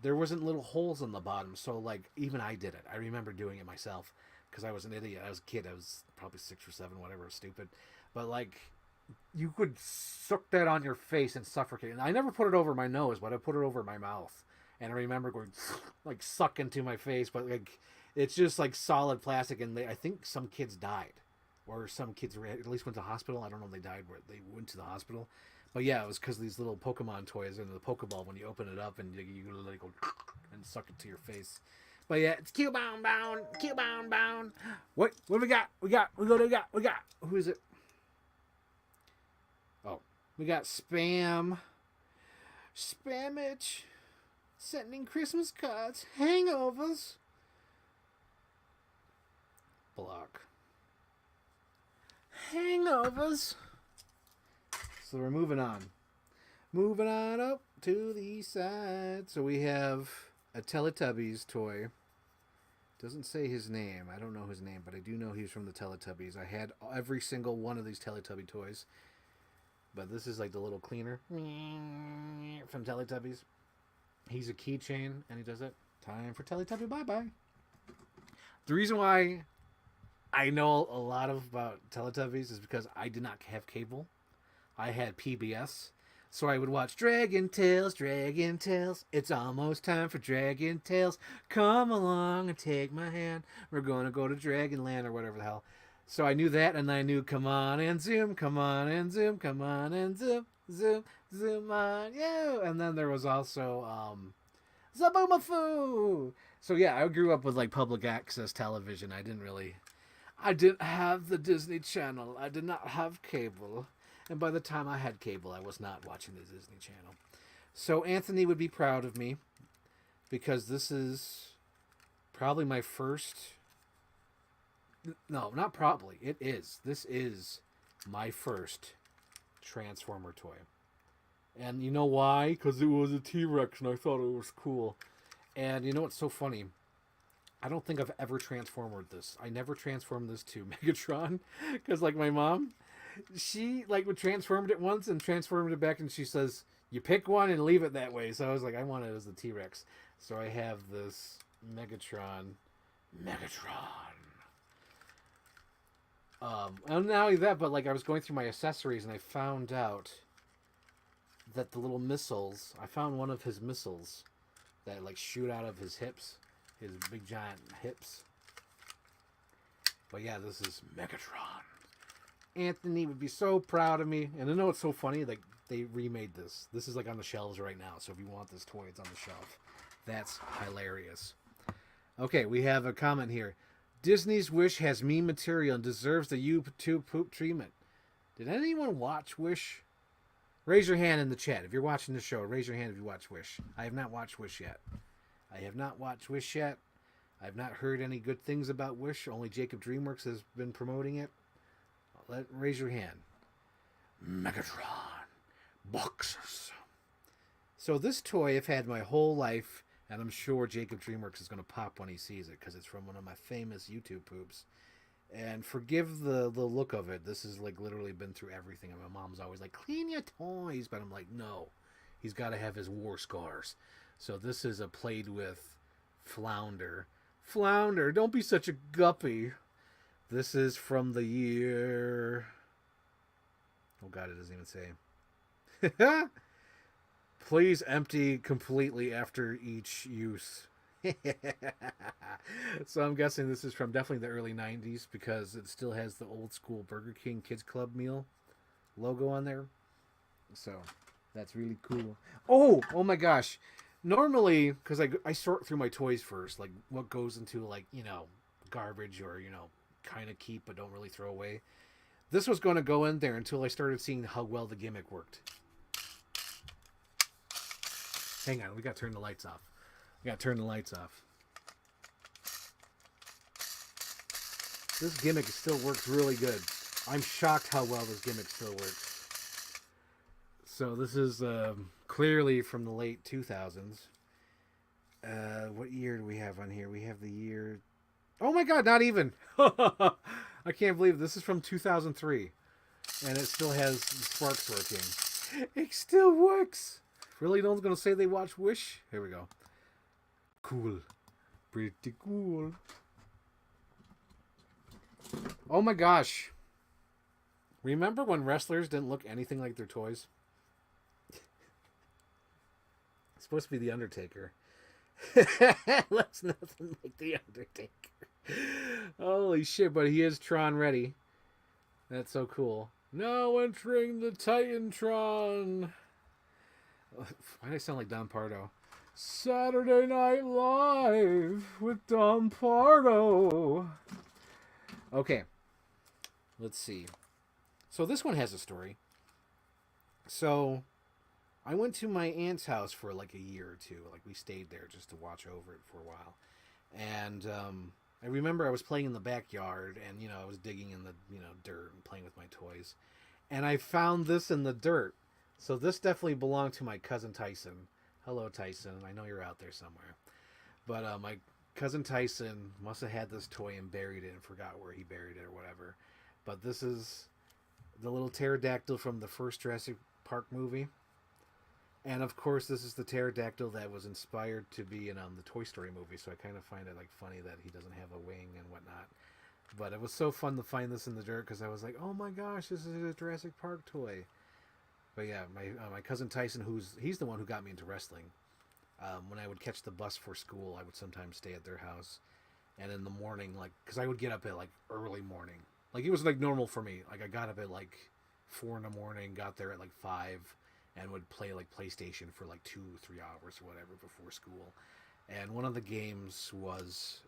there wasn't little holes on the bottom. So like even I did it. I remember doing it myself because I was an idiot. I was a kid. I was probably 6 or 7, whatever, stupid. But like you could suck that on your face and suffocate. And I never put it over my nose, but I put it over my mouth. And I remember going like suck into my face, but like it's just like solid plastic. And I think some kids died, or some kids at least went to the hospital. I don't know if they died, but they went to the hospital. But yeah, it was because these little Pokemon toys and the Pokeball, when you open it up and you like go and suck it to your face. But yeah, it's Cubone bound. What we got? We got. Who is it? Oh, we got Spam. Spamage. Sending Christmas cards. Hangovers. Block. Hangovers. So we're moving on. Moving on up to the east side. So we have a Teletubbies toy. Doesn't say his name. I don't know his name, but I do know he's from the Teletubbies. I had every single one of these Teletubby toys. But this is like the little cleaner from Teletubbies. He's a keychain, and he does it. Time for Teletubby bye-bye. The reason why I know a lot about Teletubbies is because I did not have cable. I had PBS. So I would watch Dragon Tales. It's almost time for Dragon Tales. Come along and take my hand. We're going to go to Dragonland or whatever the hell. So I knew that, and I knew come on and zoom, come on and zoom, come on and zoom, zoom on you. And then there was also Zaboomafoo. So yeah, I grew up with like public access television. I didn't have the Disney Channel. I did not have cable. And by the time I had cable, I was not watching the Disney Channel. So Anthony would be proud of me because this is probably my first... No, not probably. It is. This is my first Transformer toy. And you know why? Because it was a T-Rex and I thought it was cool. And you know what's so funny? I don't think I've ever transformed this. I never transformed this to Megatron. Because like my mom... She like transformed it once and transformed it back, and she says you pick one and leave it that way. So I was like, I want it as the T-Rex. So I have this Megatron. And not only that, but like I was going through my accessories and I found out that the little missiles. I found one of his missiles that like shoot out of his hips, his big giant hips. But yeah, this is Megatron. Anthony would be so proud of me. And I know it's so funny, like they remade this. This is like on the shelves right now. So if you want this toy, it's on the shelf. That's hilarious. Okay, we have a comment here. Disney's Wish has meme material and deserves the YouTube poop treatment. Did anyone watch Wish? Raise your hand in the chat. If you're watching the show, raise your hand if you watch Wish. I have not watched Wish yet. I've not heard any good things about Wish. Only Jacob DreamWorks has been promoting it. Raise your hand. Megatron. boxes. So this toy I've had my whole life, and I'm sure Jacob DreamWorks is going to pop when he sees it because it's from one of my famous YouTube poops. And forgive the look of it. This has like literally been through everything. And my mom's always like, clean your toys. But I'm like, no. He's got to have his war scars. So this is a played with Flounder. Flounder, don't be such a guppy. This is from the year... Oh god, it doesn't even say. Please empty completely after each use. So I'm guessing this is from definitely the early 90s because it still has the old school Burger King Kids Club meal logo on there. So that's really cool. Oh my gosh. Normally, because I sort through my toys first, like what goes into like, garbage or, kind of keep but don't really throw away. This was going to go in there until I started seeing how well the gimmick worked. Hang on, we got to turn the lights off. This gimmick still works really good. I'm shocked how well this gimmick still works. So this is clearly from the late 2000s. What year do we have on here? We have the year... Oh my god, not even! I can't believe this is from 2003. And it still has sparks working. It still works! Really? No one's going to say they watch Wish? Here we go. Cool. Pretty cool. Oh my gosh. Remember when wrestlers didn't look anything like their toys? It's supposed to be The Undertaker. Looks nothing like The Undertaker. Holy shit, but he is Tron ready. That's so cool. Now entering the Titantron. Why do I sound like Don Pardo? Saturday Night Live with Don Pardo. Okay. Let's see. So this one has a story. So I went to my aunt's house for like a year or two. Like we stayed there just to watch over it for a while. And I remember I was playing in the backyard and, I was digging in the, dirt and playing with my toys. And I found this in the dirt. So this definitely belonged to my cousin Tyson. Hello, Tyson. I know you're out there somewhere. But my cousin Tyson must have had this toy and buried it and forgot where he buried it or whatever. But this is the little pterodactyl from the first Jurassic Park movie. And of course, this is the pterodactyl that was inspired to be in the Toy Story movie. So I kind of find it like funny that he doesn't have a wing and whatnot. But it was so fun to find this in the dirt because I was like, oh my gosh, this is a Jurassic Park toy. But yeah, my cousin Tyson, he's the one who got me into wrestling. When I would catch the bus for school, I would sometimes stay at their house. And in the morning, because I would get up at early morning. It was normal for me. I got up at 4 in the morning, got there at 5, and would play PlayStation for 2-3 hours or whatever before school. And one of the games was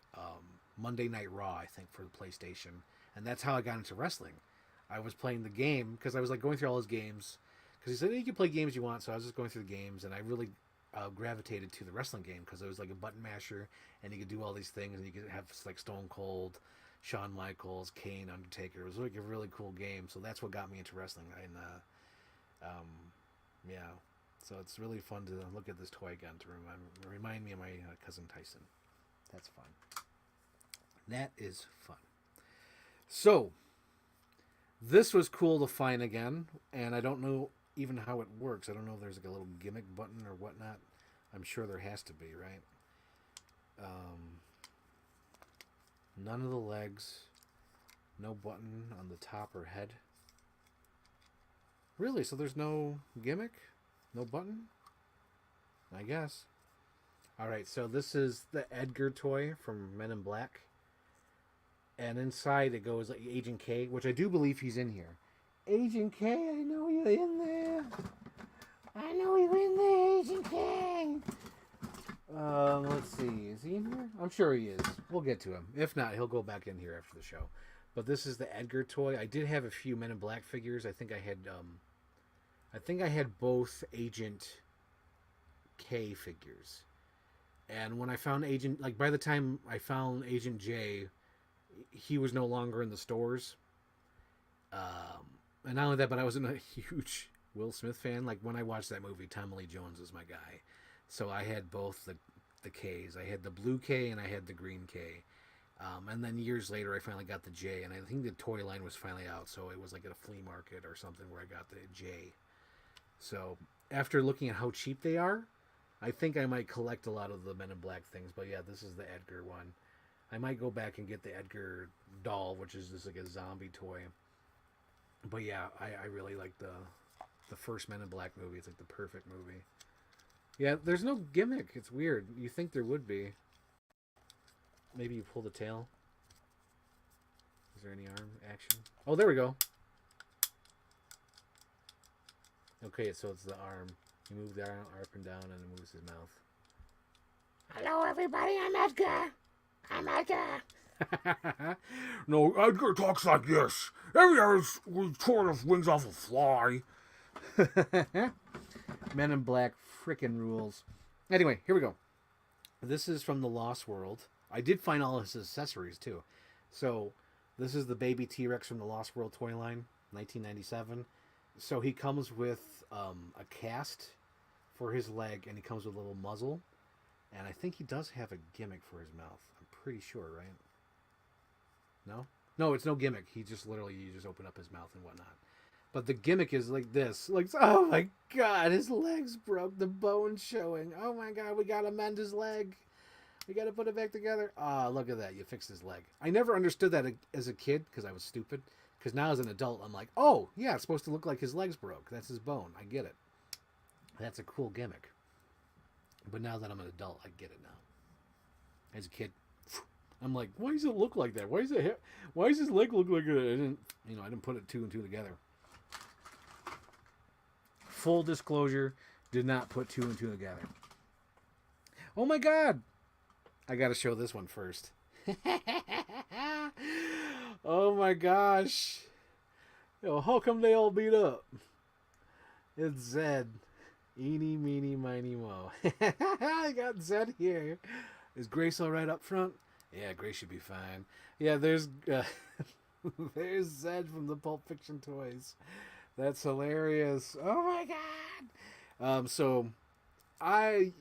Monday Night Raw, I think, for the PlayStation. And that's how I got into wrestling. I was playing the game because I was going through all his games. Because he said, you can play games you want, so I was just going through the games, and I really gravitated to the wrestling game, because it was like a button masher, and you could do all these things, and you could have Stone Cold, Shawn Michaels, Kane, Undertaker. It was a really cool game, so that's what got me into wrestling. And yeah, so it's really fun to look at this toy again to remind me of my cousin Tyson. That's fun. That is fun. So, this was cool to find again, and I don't know even how it works. I don't know if there's a little gimmick button or whatnot. I'm sure there has to be, right? None of the legs. No button on the top or head. Really? So there's no gimmick? No button? I guess. Alright, so this is the Edgar toy from Men in Black. And inside it goes Agent K, which I do believe he's in here. Agent K, I know you're in there. I know you're in there, Agent K. Let's see. Is he in here? I'm sure he is. We'll get to him. If not, he'll go back in here after the show. But this is the Edgar toy. I did have a few Men in Black figures. I think I had both Agent K figures. And when I found by the time I found Agent J, he was no longer in the stores. And not only that, but I was in a huge Will Smith fan. Like when I watched that movie, Tommy Lee Jones was my guy. So I had both the K's. I had the blue K and I had the green K. And then years later, I finally got the J, and I think the toy line was finally out, so it was like at a flea market or something where I got the J. So after looking at how cheap they are, I think I might collect a lot of the Men in Black things. But yeah, this is the Edgar one. I might go back and get the Edgar doll, which is just like a zombie toy. But yeah, I really like the first Men in Black movie. It's like the perfect movie. Yeah, there's no gimmick. It's weird. You think there would be. Maybe you pull the tail. Is there any arm action? Oh, there we go. Okay, so it's the arm. You move the arm up and down, and it moves his mouth. Hello, everybody. I'm Edgar. I'm Edgar. No, Edgar talks like this. Every hour we tore the wings off a fly. Men in Black frickin' rules. Anyway, here we go. This is from the Lost World. I did find all his accessories too. So this is the baby T-Rex from the Lost World toy line, 1997. So he comes with a cast for his leg, and he comes with a little muzzle. And I think he does have a gimmick for his mouth. I'm pretty sure, right? No? No, it's no gimmick. He just literally, you just open up his mouth and whatnot. But the gimmick is like this. Like, oh my God, his leg's broke. The bone's showing. Oh my God, we gotta mend his leg. We gotta put it back together. Ah, look at that. You fixed his leg. I never understood that as a kid because I was stupid. Because now as an adult, I'm like, oh, yeah, it's supposed to look like his leg's broke. That's his bone. I get it. That's a cool gimmick. But now that I'm an adult, I get it now. As a kid, I'm like, why does it look like that? Why does his leg look like that? I didn't put it two and two together. Full disclosure, did not put two and two together. Oh my God. I got to show this one first. Oh my gosh. Yo, how come they all beat up? It's Zed. Eeny, meeny, miny, mo. I got Zed here. Is Grace all right up front? Yeah, Grace should be fine. Yeah, there's there's Zed from the Pulp Fiction toys. That's hilarious. Oh my God. So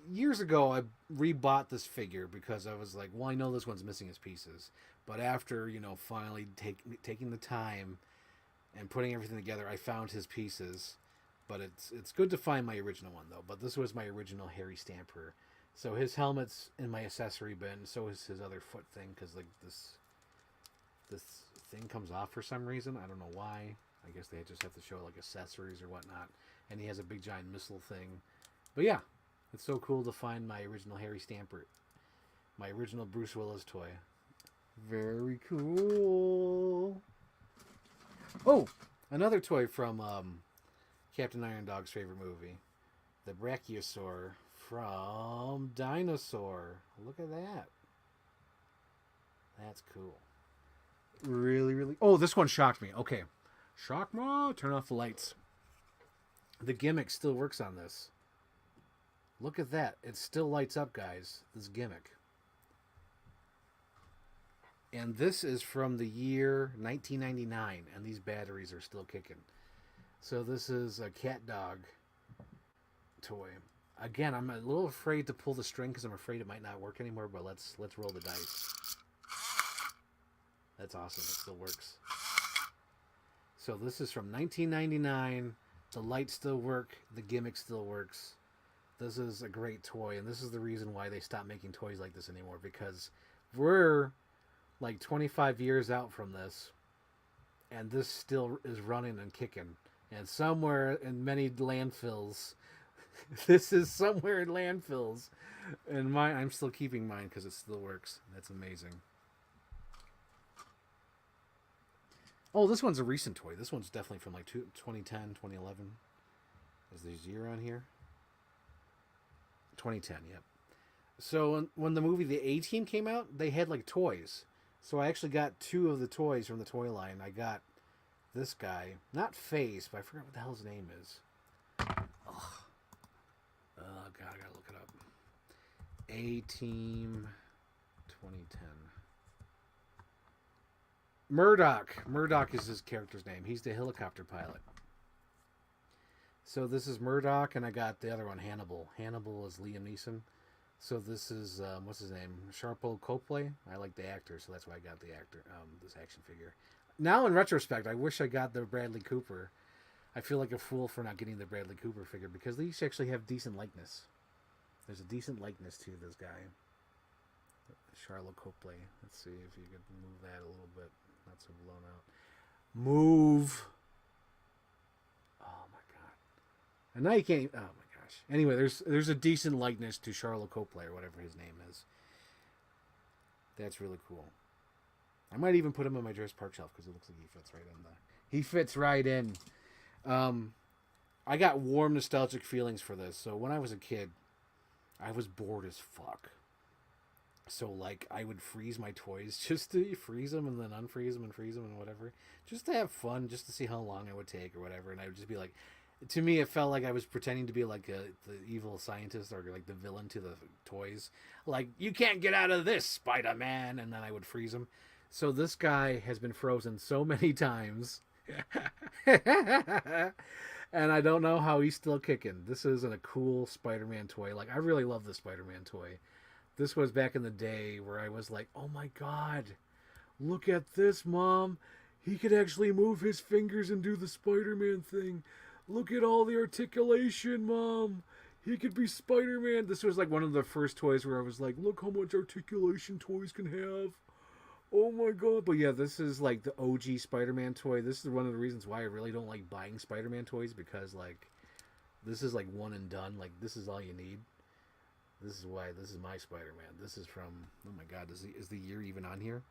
years ago I rebought this figure because I was like, well, I know this one's missing its pieces. But after, finally taking the time and putting everything together, I found his pieces. But it's good to find my original one, though. But this was my original Harry Stamper. So his helmet's in my accessory bin. So is his other foot thing, because like this thing comes off for some reason. I don't know why. I guess they just have to show like accessories or whatnot. And he has a big giant missile thing. But yeah, it's so cool to find my original Harry Stamper. My original Bruce Willis toy. Very cool. Oh, another toy from Captain Iron Dog's favorite movie. The Brachiosaur from Dinosaur. Look at that. That's cool. Really, really... Oh, this one shocked me. Okay. Shock me. Turn off the lights. The gimmick still works on this. Look at that. It still lights up, guys. This gimmick. And this is from the year 1999. And these batteries are still kicking. So this is a cat dog toy. Again, I'm a little afraid to pull the string because I'm afraid it might not work anymore. But let's roll the dice. That's awesome. It still works. So this is from 1999. The lights still work. The gimmick still works. This is a great toy. And this is the reason why they stopped making toys like this anymore. Because we're like 25 years out from this. And this still is running and kicking. And somewhere in many landfills, this is somewhere in landfills. And I'm still keeping mine because it still works. That's amazing. Oh, this one's a recent toy. This one's definitely from like 2010, 2011. Is the year on here? 2010, yep. So when the movie The A-Team came out, they had like toys. So I actually got two of the toys from the toy line. I got this guy, not Face, but I forgot what the hell his name is. Oh God, I gotta look it up. A-Team 2010. Murdoch. Murdoch is his character's name. He's the helicopter pilot. So this is Murdoch, and I got the other one, Hannibal. Hannibal is Liam Neeson. So this is what's his name, Sharpo Copley. I like the actor, so that's why I got the actor. This action figure. Now in retrospect, I wish I got the Bradley Cooper. I feel like a fool for not getting the Bradley Cooper figure because these actually have decent likeness. There's a decent likeness to this guy, Charlotte Copley. Let's see if you could move that a little bit. Not so blown out. Move. Oh my god. And now you can't. Oh my gosh. Anyway, there's a decent likeness to Charlotte Copley or whatever his name is. That's really cool. I might even put him on my Dress Park shelf because it looks like he fits right in there. He fits right in. I got warm nostalgic feelings for this. So when I was a kid, I was bored as fuck. So like I would freeze my toys just to freeze them and then unfreeze them and freeze them and whatever, just to have fun, just to see how long it would take or whatever. And I would just be like, to me, it felt like I was pretending to be like the evil scientist or like the villain to the toys. Like, you can't get out of this, Spider-Man, and then I would freeze him. So this guy has been frozen so many times. And I don't know how he's still kicking. This isn't a cool Spider-Man toy. Like, I really love this Spider-Man toy. This was back in the day where I was like, oh my god, look at this, Mom. He could actually move his fingers and do the Spider-Man thing. Look at all the articulation, Mom. He could be Spider-Man. This was like one of the first toys where I was like, look how much articulation toys can have. Oh my god. But yeah, this is like the OG Spider-Man toy. This is one of the reasons why I really don't like buying Spider-Man toys, because like this is like one and done. Like, this is all you need. This is why this is my Spider-Man. This is from, oh my god, is the year even on here?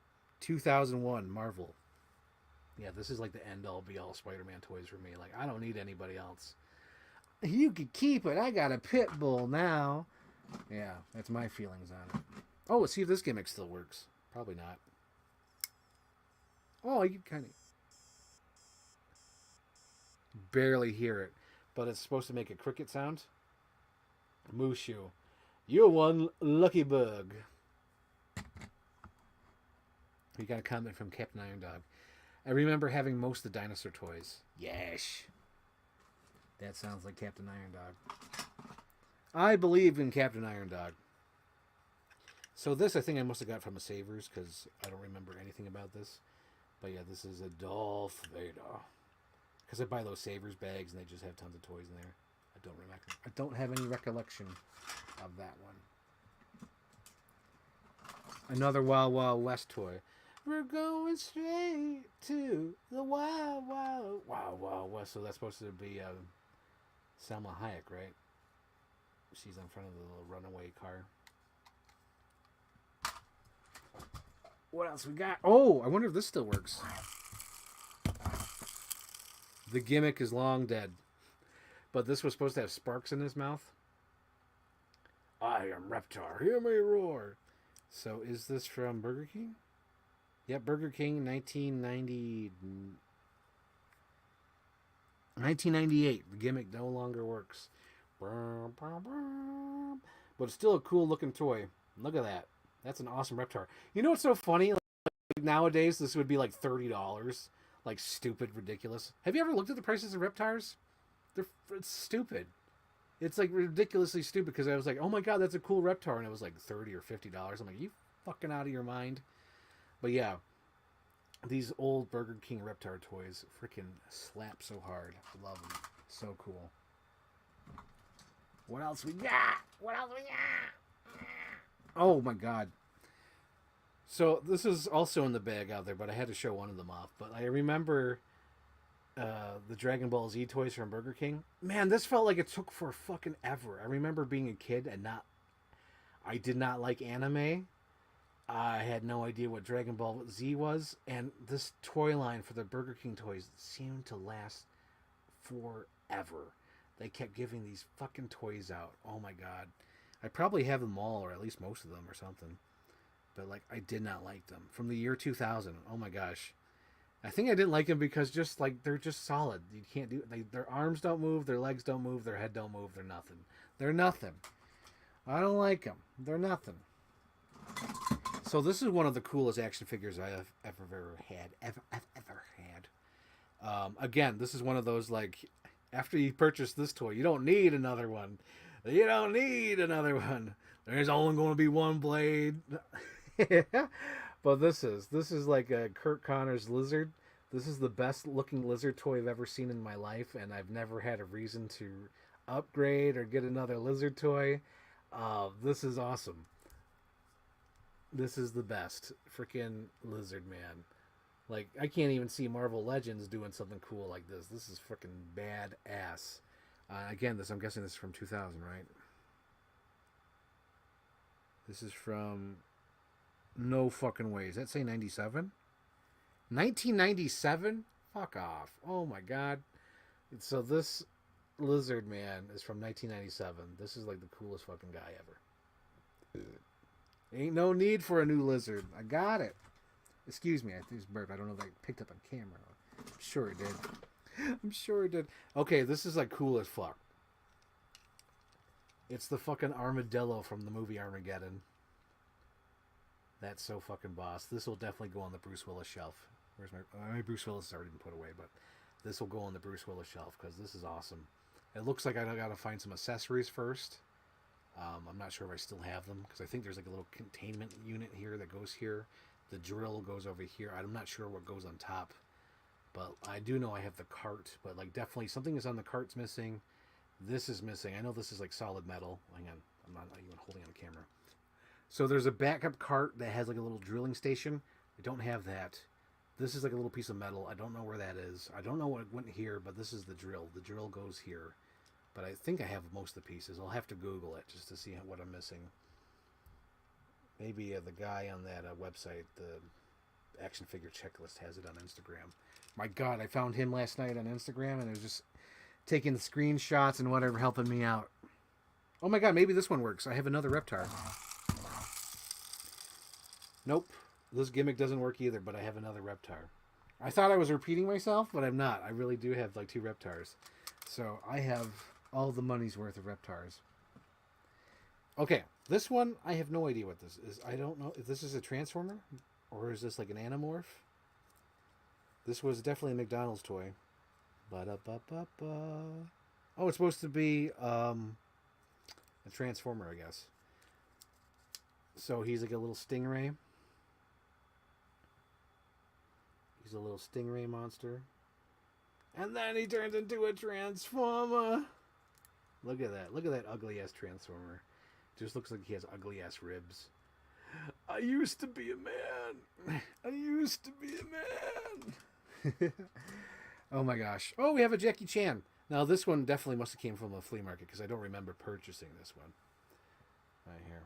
2001 Marvel. Yeah, this is like the end all be all Spider-Man toys for me. Like, I don't need anybody else. You could keep it. I got a pit bull now. Yeah, that's my feelings on it. Oh, let's see if this gimmick still works. Probably not. Oh, you kind of barely hear it, but it's supposed to make a cricket sound. Mushu, you're one lucky bug. We got a comment from Captain Iron Dog. I remember having most of the dinosaur toys. Yes. That sounds like Captain Iron Dog. I believe in Captain Iron Dog. So this I think I must have got from a Savers because I don't remember anything about this. But yeah, this is a Darth Vader. Because I buy those Savers bags and they just have tons of toys in there. I don't have any recollection of that one. Another Wild Wild West toy. We're going straight to the Wild Wild West. So that's supposed to be Salma Hayek, right? She's in front of the little runaway car. What else we got? Oh, I wonder if this still works. The gimmick is long dead. But this was supposed to have sparks in his mouth. I am Reptar. Hear me roar. So is this from Burger King? Yep, Burger King, 1998. The gimmick no longer works. But it's still a cool looking toy. Look at that. That's an awesome Reptar. You know what's so funny? Like, nowadays, this would be like $30. Like, stupid, ridiculous. Have you ever looked at the prices of Reptars? It's stupid. It's like ridiculously stupid because I was like, oh my god, that's a cool Reptar. And it was like $30 or $50. I'm like, you fucking out of your mind. But yeah, these old Burger King Reptar toys freaking slap so hard. I love them. So cool. What else we got? Oh my god. So this is also in the bag out there, but I had to show one of them off. But I remember the Dragon Ball Z toys from Burger King. Man, this felt like it took for fucking ever. I remember being a kid and I did not like anime. I had no idea what Dragon Ball Z was, and this toy line for the Burger King toys seemed to last forever. They kept giving these fucking toys out. Oh my god. I probably have them all, or at least most of them or something. But like, I did not like them. From the year 2000. Oh my gosh. I think I didn't like them because just like, they're just solid. You can't do their arms don't move, their legs don't move, their head don't move, they're nothing. They're nothing. I don't like them. They're nothing. So this is one of the coolest action figures I have ever had. Again, this is one of those like After you purchase this toy, you don't need another one. You don't need another one. There's only going to be one blade. But this is like a Kurt Connors lizard. This is the best looking lizard toy I've ever seen in my life, and I've never had a reason to upgrade or get another lizard toy. This is awesome. This is the best freaking lizard man. Like, I can't even see Marvel Legends doing something cool like this. This is freaking badass. Again, I'm guessing this is from 2000, right? This is from... No fucking way. Does that say 97? 1997? Fuck off. Oh my god. So this lizard man is from 1997. This is like the coolest fucking guy ever. Ain't no need for a new lizard. I got it. Excuse me, I just burped. I don't know if I picked up on camera. I'm sure it did. I'm sure it did. Okay, this is like cool as fuck. It's the fucking armadillo from the movie Armageddon. That's so fucking boss. This will definitely go on the Bruce Willis shelf. Where's my Bruce Willis has already been put away, but this will go on the Bruce Willis shelf because this is awesome. It looks like I gotta find some accessories first. I'm not sure if I still have them because I think there's like a little containment unit here that goes here. The drill goes over here. I'm not sure what goes on top, but I do know I have the cart. But like definitely something is on the cart's missing. This is missing. I know this is like solid metal. Hang on, I'm not even holding on camera. So there's a backup cart that has like a little drilling station. I don't have that. This is like a little piece of metal. I don't know where that is. I don't know what went here, but this is the drill. The drill goes here. But I think I have most of the pieces. I'll have to Google it just to see what I'm missing. Maybe the guy on that website, the action figure checklist, has it on Instagram. My God, I found him last night on Instagram, and it was just taking the screenshots and whatever, helping me out. Oh my God, maybe this one works. I have another Reptar. Nope, this gimmick doesn't work either, but I have another Reptar. I thought I was repeating myself, but I'm not. I really do have like 2 Reptars. So I have all the money's worth of Reptars. Okay, this one, I have no idea what this is. I don't know if this is a Transformer, or is this like an Animorph? This was definitely a McDonald's toy. Ba-da-ba-ba-ba. Oh, it's supposed to be a Transformer, I guess. So he's like a little stingray. He's a little stingray monster. And then he turns into a Transformer. Look at that. Look at that ugly-ass Transformer. Just looks like he has ugly-ass ribs. I used to be a man. I used to be a man. Oh my gosh. Oh, we have a Jackie Chan. Now, this one definitely must have came from a flea market because I don't remember purchasing this one. Right here.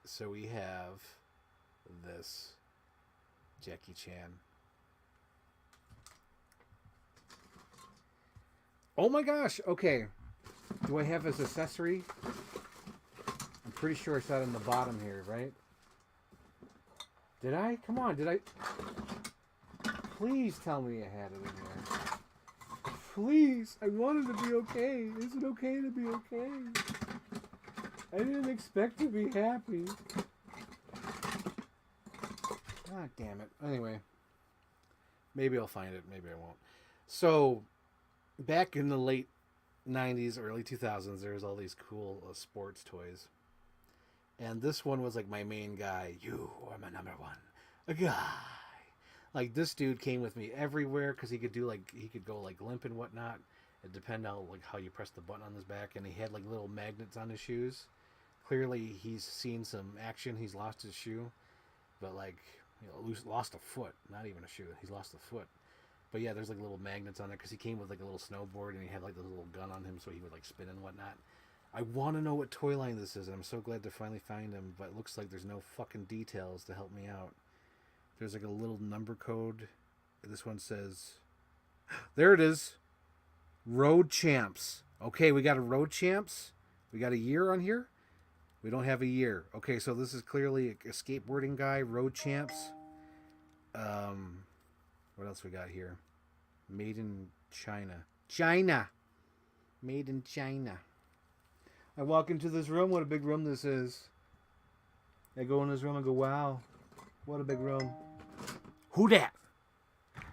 So we have this Jackie Chan. Oh my gosh. Okay. Do I have his accessory? I'm pretty sure I saw it on the bottom here, right? Did I? Come on, did I? Please tell me I had it in there. Please, I wanted to be okay. Is it okay to be okay? I didn't expect to be happy. God damn it. Anyway, maybe I'll find it, maybe I won't. So, back in the late 90s, early 2000s, there was all these cool sports toys. And this one was like my main guy. You are my number one. A guy. Like, this dude came with me everywhere because he could do like, he could go like limp and whatnot. It depended on like how you press the button on his back. And he had like little magnets on his shoes. Clearly he's seen some action. He's lost his shoe. But like, you know, lost a foot. Not even a shoe. He's lost a foot. But yeah, there's like little magnets on there because he came with like a little snowboard and he had like this little gun on him so he would like spin and whatnot. I want to know what toy line this is, and I'm so glad to finally find him, but it looks like there's no fucking details to help me out. There's like a little number code. This one says... There it is. Road Champs. Okay, we got a Road Champs. We got a year on here. We don't have a year. Okay, so this is clearly a skateboarding guy. Road Champs. What else we got here? Made in China. China! Made in China. I walk into this room. What a big room this is. I go in this room and go, wow. What a big room. Who dat?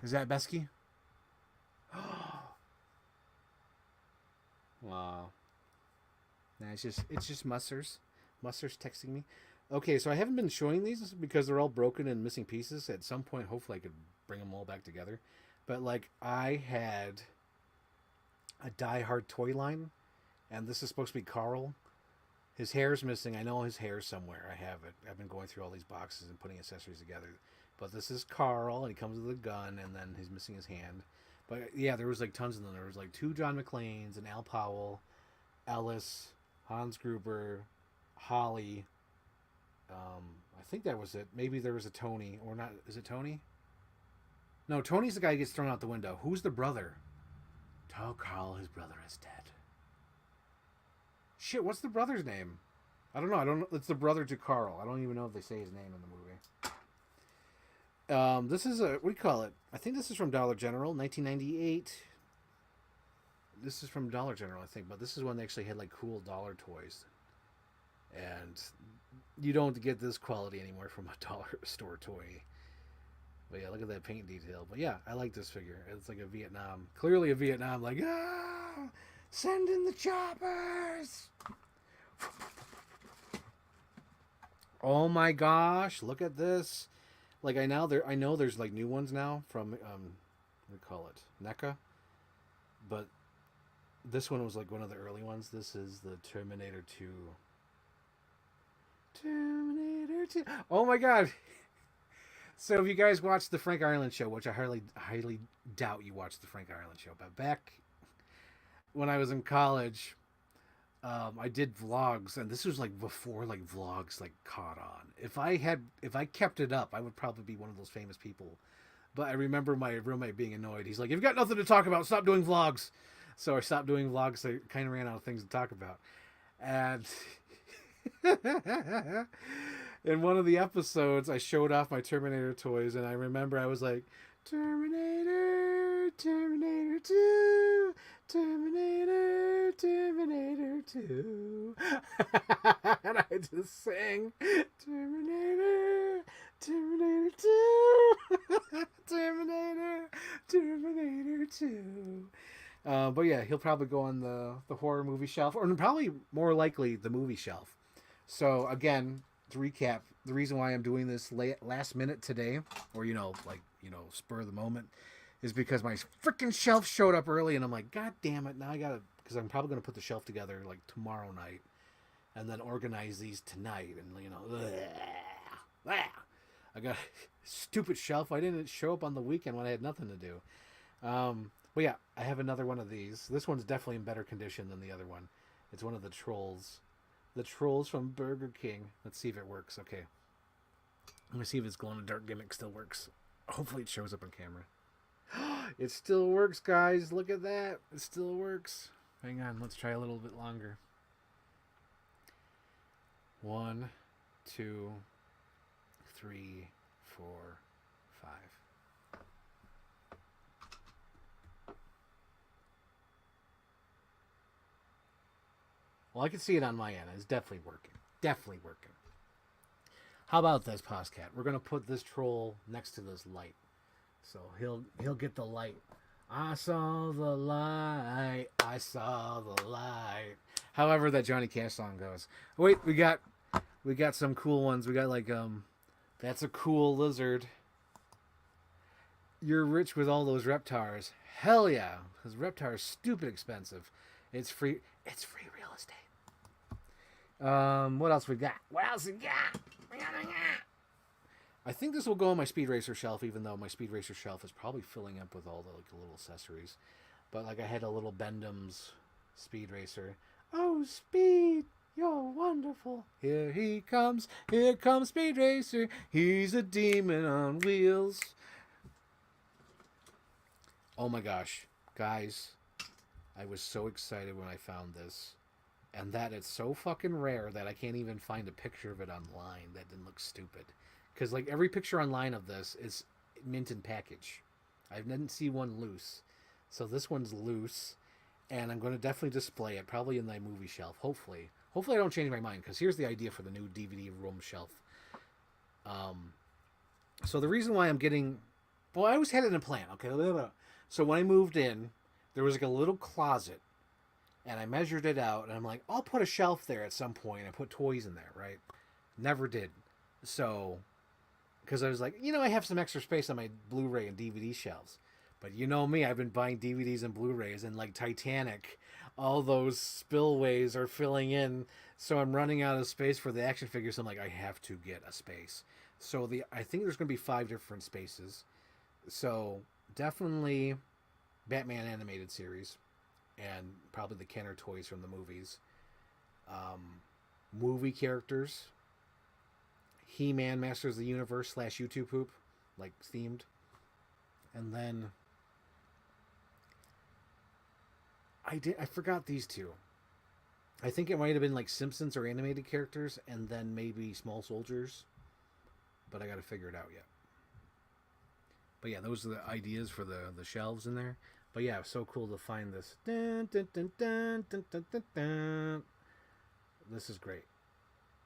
Is that Besky? Wow. Nah, it's just Musters. Musters texting me. Okay, so I haven't been showing these because they're all broken and missing pieces. At some point, hopefully, I could bring them all back together. But like, I had a Die Hard toy line, and this is supposed to be Carl. His hair's missing. I know his hair's somewhere. I have it. I've been going through all these boxes and putting accessories together. But this is Carl, and he comes with a gun, and then he's missing his hand. But yeah, there was like tons of them. There was like 2 John McClanes, and Al Powell, Ellis, Hans Gruber, Holly. I think that was it. Maybe there was a Tony, or not. Is it Tony? No, Tony's the guy who gets thrown out the window. Who's the brother? Tell Carl his brother is dead. Shit, what's the brother's name? I don't know. I don't know. It's the brother to Carl. I don't even know if they say his name in the movie. This is a, what do you call it? I think this is from Dollar General, 1998. This is from Dollar General, I think, but this is when they actually had like cool dollar toys. And you don't get this quality anymore from a dollar store toy. But yeah, look at that paint detail. But yeah, I like this figure. It's like a Vietnam, clearly a Vietnam, like, send in the choppers. Oh my gosh, look at this. Like I know there's like new ones now from what do you call it? NECA. But this one was like one of the early ones. This is the Terminator 2. Terminator 2. Oh my god. So if you guys watched the Frank Ireland show, which I highly doubt you watched the Frank Ireland show, but back when I was in college, I did vlogs, and this was like before like vlogs like caught on. If I kept it up, I would probably be one of those famous people. But I remember my roommate being annoyed. He's like, "You've got nothing to talk about. Stop doing vlogs." So I stopped doing vlogs. I kind of ran out of things to talk about. And in one of the episodes, I showed off my Terminator toys, and I remember I was like, Terminator, Terminator 2, Terminator, Terminator 2. And I just sang, Terminator, Terminator 2, Terminator, Terminator 2. But yeah, he'll probably go on the horror movie shelf, or probably more likely the movie shelf. So again, to recap, the reason why I'm doing this last minute today, or spur of the moment, is because my freaking shelf showed up early, and I'm like, God damn it! Now I gotta, because I'm probably gonna put the shelf together like tomorrow night, and then organize these tonight, and I got a stupid shelf. I didn't show up on the weekend when I had nothing to do. But yeah, I have another one of these. This one's definitely in better condition than the other one. It's one of the Trolls. The Trolls from Burger King. Let's see if it works. Okay. I'm going to see if its glow-in-the-dark gimmick still works. Hopefully it shows up on camera. It still works, guys. Look at that. It still works. Hang on. Let's try a little bit longer. 1, 2, 3, 4, 5. Well, I can see it on my end. It's definitely working. Definitely working. How about this, Postcat? We're going to put this troll next to this light. So he'll get the light. I saw the light. I saw the light. However that Johnny Cash song goes. Wait, we got some cool ones. We got like that's a cool lizard. You're rich with all those Reptars. Hell yeah. Because Reptar is stupid expensive. It's free real estate. What else we got? I think this will go on my Speed Racer shelf, even though my Speed Racer shelf is probably filling up with all the like little accessories. But like I had a little Bendham's Speed Racer. Oh, Speed, you're wonderful. Here comes Speed Racer. He's a demon on wheels. Oh my gosh, guys. I was so excited when I found this. And that it's so fucking rare that I can't even find a picture of it online that didn't look stupid. Because like every picture online of this is mint in package. I didn't see one loose. So this one's loose. And I'm going to definitely display it. Probably in my movie shelf. Hopefully. Hopefully I don't change my mind. Because here's the idea for the new DVD room shelf. So the reason why I'm getting... Well, I always had it in a plan. Okay. So when I moved in, there was like a little closet. And I measured it out, and I'm like, I'll put a shelf there at some point and put toys in there, right? Never did. So, because I was like, I have some extra space on my Blu-ray and DVD shelves. But you know me, I've been buying DVDs and Blu-rays, and like Titanic, all those spillways are filling in. So I'm running out of space for the action figures. So I'm like, I have to get a space. So I think there's going to be 5 different spaces. So definitely Batman animated series, and probably the Kenner toys from the movies. Movie characters. He-Man Masters of the Universe / YouTube Poop, like themed. And then I forgot these two. I think it might have been like Simpsons or animated characters, and then maybe Small Soldiers. But I got to figure it out yet. But yeah, those are the ideas for the shelves in there. But yeah, so cool to find this. Dun, dun, dun, dun, dun, dun, dun, dun. This is great.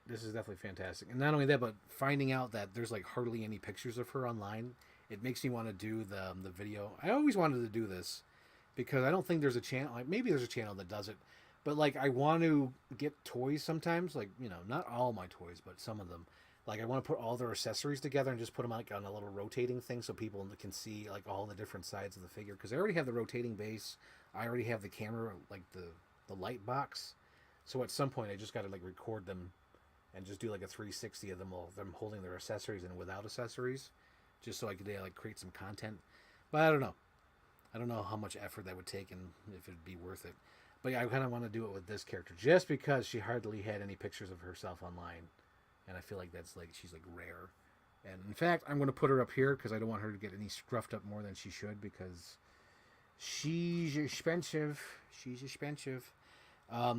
This is definitely fantastic. And not only that, but finding out that there's like hardly any pictures of her online, it makes me want to do the video. I always wanted to do this because I don't think there's a channel. Like, maybe there's a channel that does it. But like, I want to get toys sometimes. Like, not all my toys, but some of them. Like, I want to put all their accessories together and just put them like on a little rotating thing so people can see like all the different sides of the figure. Because I already have the rotating base. I already have the camera, like the light box. So at some point, I just got to like record them and just do like a 360 of them holding their accessories and without accessories, just so I could like create some content. But I don't know. I don't know how much effort that would take and if it'd be worth it. But yeah, I kind of want to do it with this character just because she hardly had any pictures of herself online. And I feel like that's like, she's like rare. And in fact, I'm going to put her up here because I don't want her to get any scruffed up more than she should because she's expensive. She's expensive.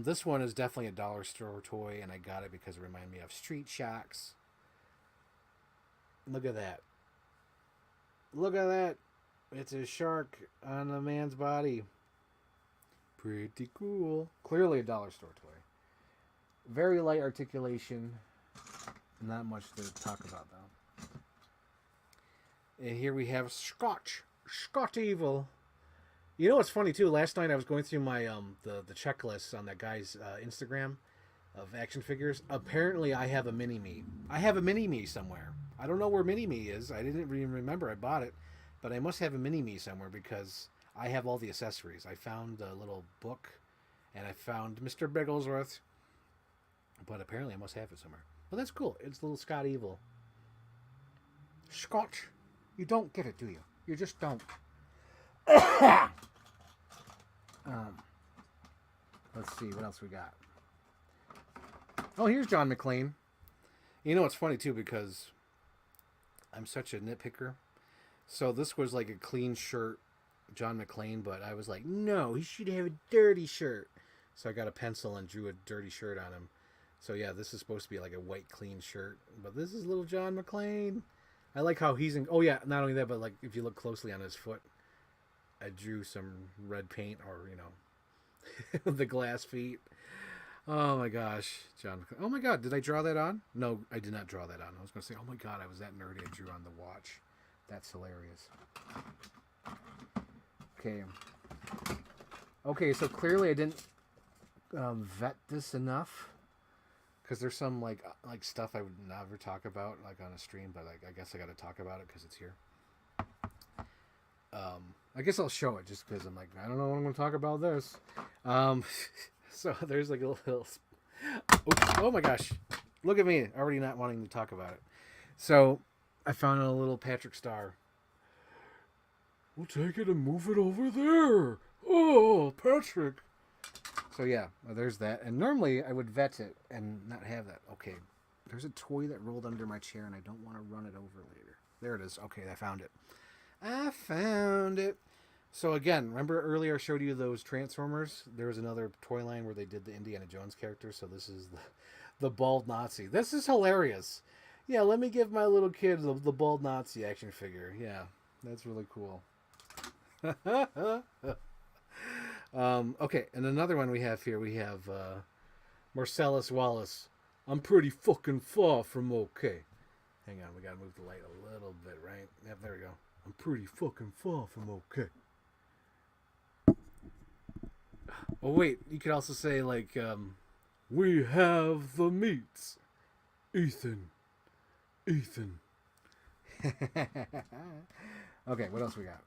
This one is definitely a dollar store toy, and I got it because it reminded me of Street Shocks. Look at that. Look at that. It's a shark on a man's body. Pretty cool. Clearly a dollar store toy. Very light articulation. Not much to talk about, though. And here we have Scott Evil. You know what's funny too? Last night I was going through my the checklist on that guy's Instagram of action figures. Apparently, I have a mini me. I have a mini me somewhere. I don't know where mini me is. I didn't even remember I bought it, but I must have a mini me somewhere because I have all the accessories. I found a little book, and I found Mr. Bigglesworth. But apparently, I must have it somewhere. Well, that's cool. It's little Scott Evil. Scott, you don't get it, do you? You just don't. Let's see what else we got. Oh, here's John McClane. You know, it's funny too because I'm such a nitpicker. So this was like a clean shirt, John McClane, but I was like, no, he should have a dirty shirt. So I got a pencil and drew a dirty shirt on him. So yeah, this is supposed to be like a white clean shirt, but this is little John McClane. I like how he's in. Oh yeah, not only that, but like if you look closely on his foot, I drew some red paint or the glass feet. Oh my gosh, John. Oh my god, did I draw that on? No, I did not draw that on. I was going to say, oh my god, I was that nerdy. I drew on the watch. That's hilarious. Okay, so clearly I didn't vet this enough. Because there's some like stuff I would never talk about like on a stream, but like I guess I got to talk about it because it's here. I guess I'll show it just because I'm like, I don't know what I'm going to talk about this. So there's like a little... Oops, oh my gosh. Look at me. Already not wanting to talk about it. So I found a little Patrick Star. We'll take it and move it over there. Oh, Patrick. So yeah, there's that. And normally I would vet it and not have that. Okay, there's a toy that rolled under my chair and I don't want to run it over later. There it is. Okay, I found it. I found it. So again, remember earlier I showed you those Transformers? There was another toy line where they did the Indiana Jones character. So this is the bald Nazi. This is hilarious. Yeah, let me give my little kid the bald Nazi action figure. Yeah, that's really cool. Okay, and another one we have here, we have Marcellus Wallace. I'm pretty fucking far from okay. Hang on, we gotta move the light a little bit, right? Yep, there we go. I'm pretty fucking far from okay. Oh wait, you could also say like, "We have the meats, Ethan, Ethan." Okay, what else we got?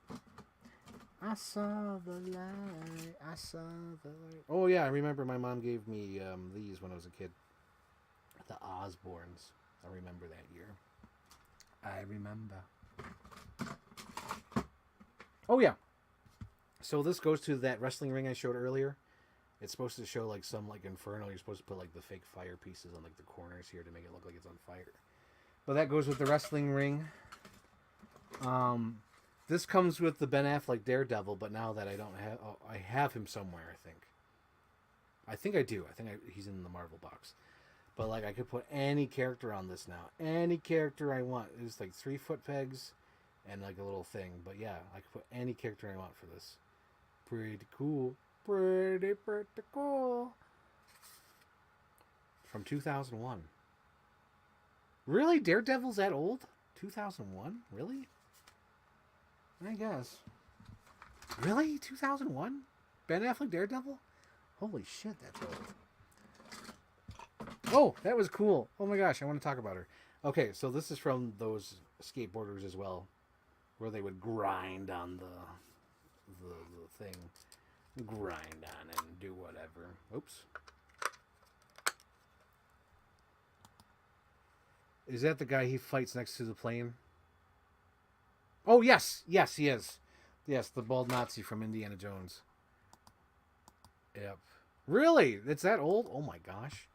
I saw the light. I saw the light. Oh yeah, I remember my mom gave me these when I was a kid. The Osbournes. I remember that year. I remember. Oh yeah. So this goes to that wrestling ring I showed earlier. It's supposed to show like some like inferno. You're supposed to put like the fake fire pieces on like the corners here to make it look like it's on fire. But that goes with the wrestling ring. This comes with the Ben Affleck Daredevil, but now that I don't have, I have him somewhere. I think I do. He's in the Marvel box. But like I could put any character on this now, any character I want. It's like 3 foot pegs, and like a little thing. But yeah, I could put any character I want for this. Pretty cool. Pretty cool. From 2001. Really? Daredevil's that old? 2001? Really? I guess. Really? 2001? Ben Affleck Daredevil? Holy shit, that's old. Oh, that was cool. Oh my gosh, I want to talk about her. Okay, so this is from those skateboarders as well, where they would grind on the thing. Grind on it and do whatever. Oops. Is that the guy he fights next to the plane? Oh, yes. Yes, he is. Yes, the bald Nazi from Indiana Jones. Yep. Really? It's that old? Oh, my gosh.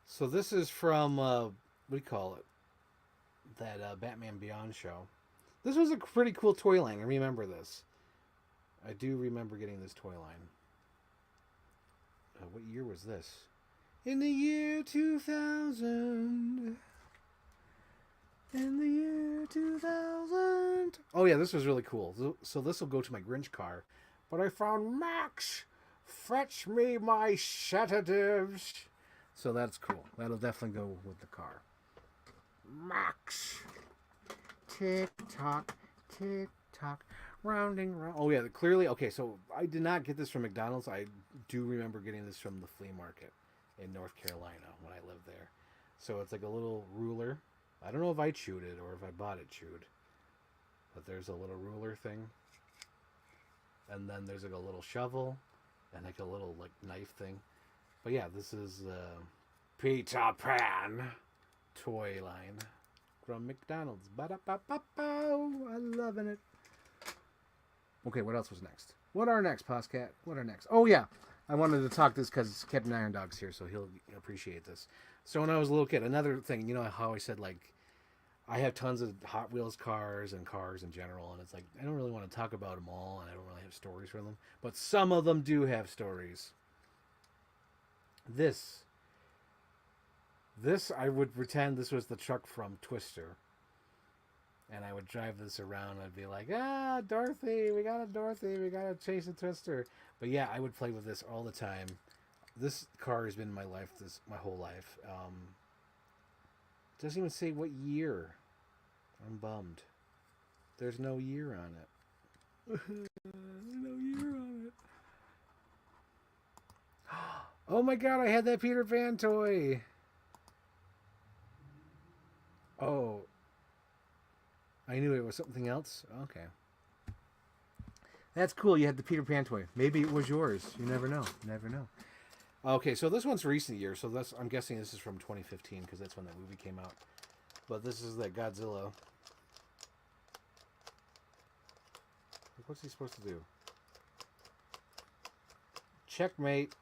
So this is from, what do you call it? That Batman Beyond show. This was a pretty cool toy line. I remember this. I do remember getting this toy line. What year was this? In the year 2000. In the year 2000. Oh yeah, this was really cool. So this will go to my Grinch car. But I found Max. Fetch me my sedatives. So that's cool. That'll definitely go with the car. Max. Tick tock, tick tock. Rounding round. Oh yeah, clearly. Okay, so I did not get this from McDonald's. I do remember getting this from the flea market in North Carolina when I lived there. So it's like a little ruler. I don't know if I chewed it or if I bought it chewed. But there's a little ruler thing. And then there's like a little shovel and like a little like knife thing. But yeah, this is Peter Pan toy line from McDonald's. Ba-da-ba-ba-bow. I'm loving it. Okay, what else was next? What are next, Poscat? What are next? Oh, yeah. I wanted to talk this because Captain Iron Dog's here, so he'll appreciate this. So when I was a little kid, another thing, you know how I said, like, I have tons of Hot Wheels cars and cars in general, and it's like, I don't really want to talk about them all, and I don't really have stories for them. But some of them do have stories. This, I would pretend this was the truck from Twister. And I would drive this around and I'd be like, Dorothy, we got to chase a Twister. But yeah, I would play with this all the time. This car has been in my life, my whole life. Doesn't even say what year. I'm bummed. There's no year on it. No year on it. Oh my god, I had that Peter Pan toy. Oh. I knew it was something else. Okay. That's cool. You had the Peter Pan toy. Maybe it was yours. You never know. Never know. Okay, so this one's recent year. So I'm guessing this is from 2015 because that's when that movie came out. But this is that Godzilla. What's he supposed to do? Checkmate.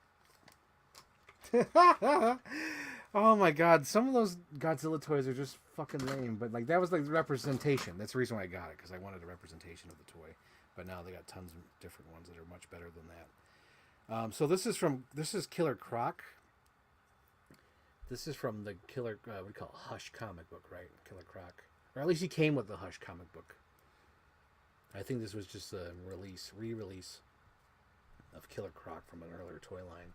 Oh my god, some of those Godzilla toys are just fucking lame. But like that was like the representation. That's the reason why I got it, because I wanted a representation of the toy. But now they got tons of different ones that are much better than that. So this is Killer Croc. This is from the Killer, what do you call it? Hush comic book, right? Killer Croc. Or at least he came with the Hush comic book. I think this was just a re-release of Killer Croc from an earlier toy line.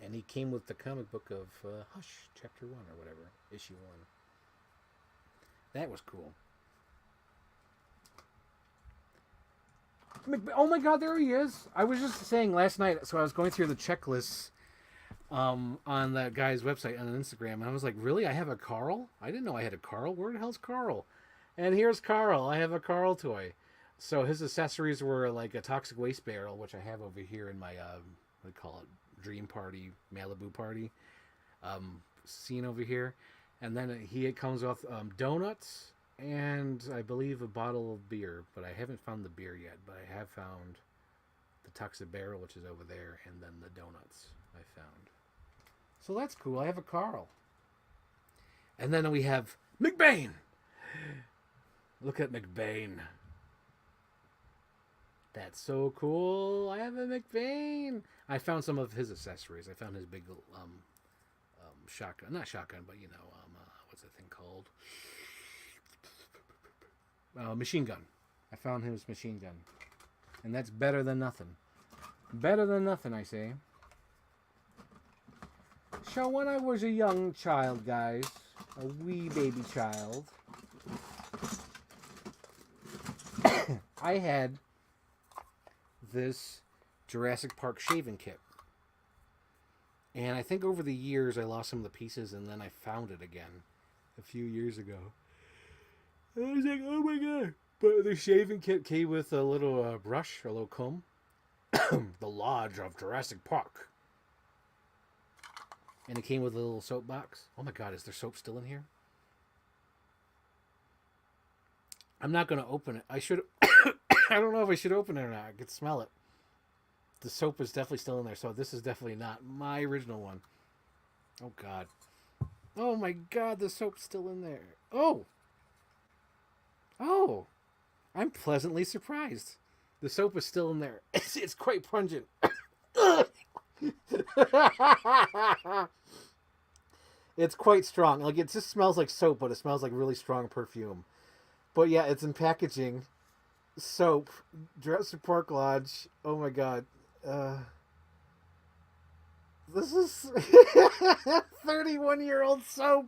And he came with the comic book of Hush, Chapter 1 or whatever, Issue 1. That was cool. Oh my God, there he is. I was just saying last night, so I was going through the checklists on that guy's website on Instagram, and I was like, really? I have a Carl? I didn't know I had a Carl. Where the hell's Carl? And here's Carl. I have a Carl toy. So his accessories were like a toxic waste barrel, which I have over here in my, what do you call it, Dream Party, Malibu Party scene over here. And then it comes with donuts and I believe a bottle of beer, but I haven't found the beer yet. But I have found the toxic barrel, which is over there, and then the donuts I found. So that's cool. I have a Carl. And then we have McBain. Look at McBain. That's so cool. I have a McBain. I found some of his accessories. I found his big shotgun. Not shotgun, but you know, what's that thing called? Machine gun. I found his machine gun. And that's better than nothing. Better than nothing, I say. So when I was a young child, guys, a wee baby child, I had this Jurassic Park shaving kit. And I think over the years I lost some of the pieces and then I found it again a few years ago. And I was like, oh my God. But the shaving kit came with a little brush, a little comb. The Lodge of Jurassic Park. And it came with a little soap box. Oh my God, is there soap still in here? I'm not going to open it. I should. I don't know if I should open it or not. I could smell it. The soap is definitely still in there, so this is definitely not my original one. Oh God. Oh my God, the soap's still in there. Oh. Oh. I'm pleasantly surprised. The soap is still in there. It's quite pungent. It's quite strong. Like, it just smells like soap, but it smells like really strong perfume. But yeah, it's in packaging. Soap. Jurassic Park Lodge. Oh my God. This is 31-year-old soap.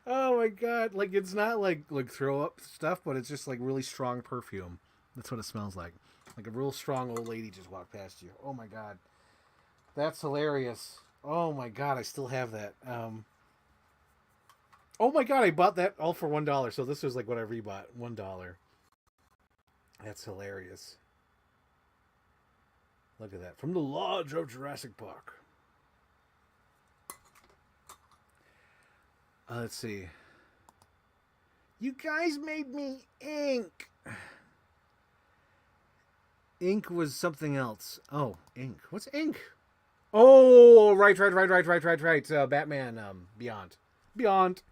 Oh my God. Like, it's not like throw up stuff, but it's just like really strong perfume. That's what it smells like. Like a real strong old lady just walked past you. Oh my God. That's hilarious. Oh my God, I still have that. Oh my God, I bought that all for $1. So this was like what I rebought, $1. That's hilarious. Look at that. From the Lodge of Jurassic Park. Let's see. You guys made me ink. Ink was something else. Oh, ink. What's ink? Oh, right. Batman Beyond. Beyond.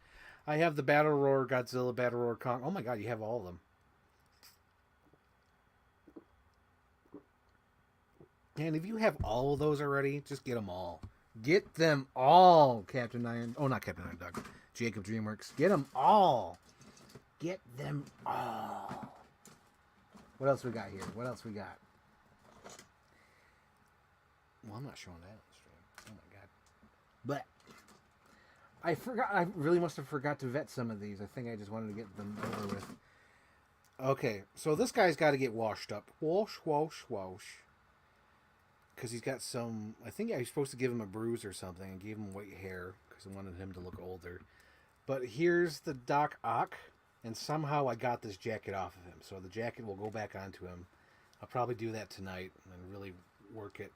I have the Battle Roar, Godzilla, Battle Roar, Kong. Oh my God, you have all of them. And if you have all of those already, just get them all. Get them all, Captain Iron. Oh, not Captain Iron Duck. Jacob DreamWorks. Get them all. Get them all. What else we got here? What else we got? Well, I'm not showing that on the stream. Oh my God. But I forgot. I really must have forgot to vet some of these. I think I just wanted to get them over with. Okay, so this guy's got to get washed up. Wash. Because he's got some... I think I was supposed to give him a bruise or something and gave him white hair because I wanted him to look older. But here's the Doc Ock. And somehow I got this jacket off of him. So the jacket will go back onto him. I'll probably do that tonight and really work it.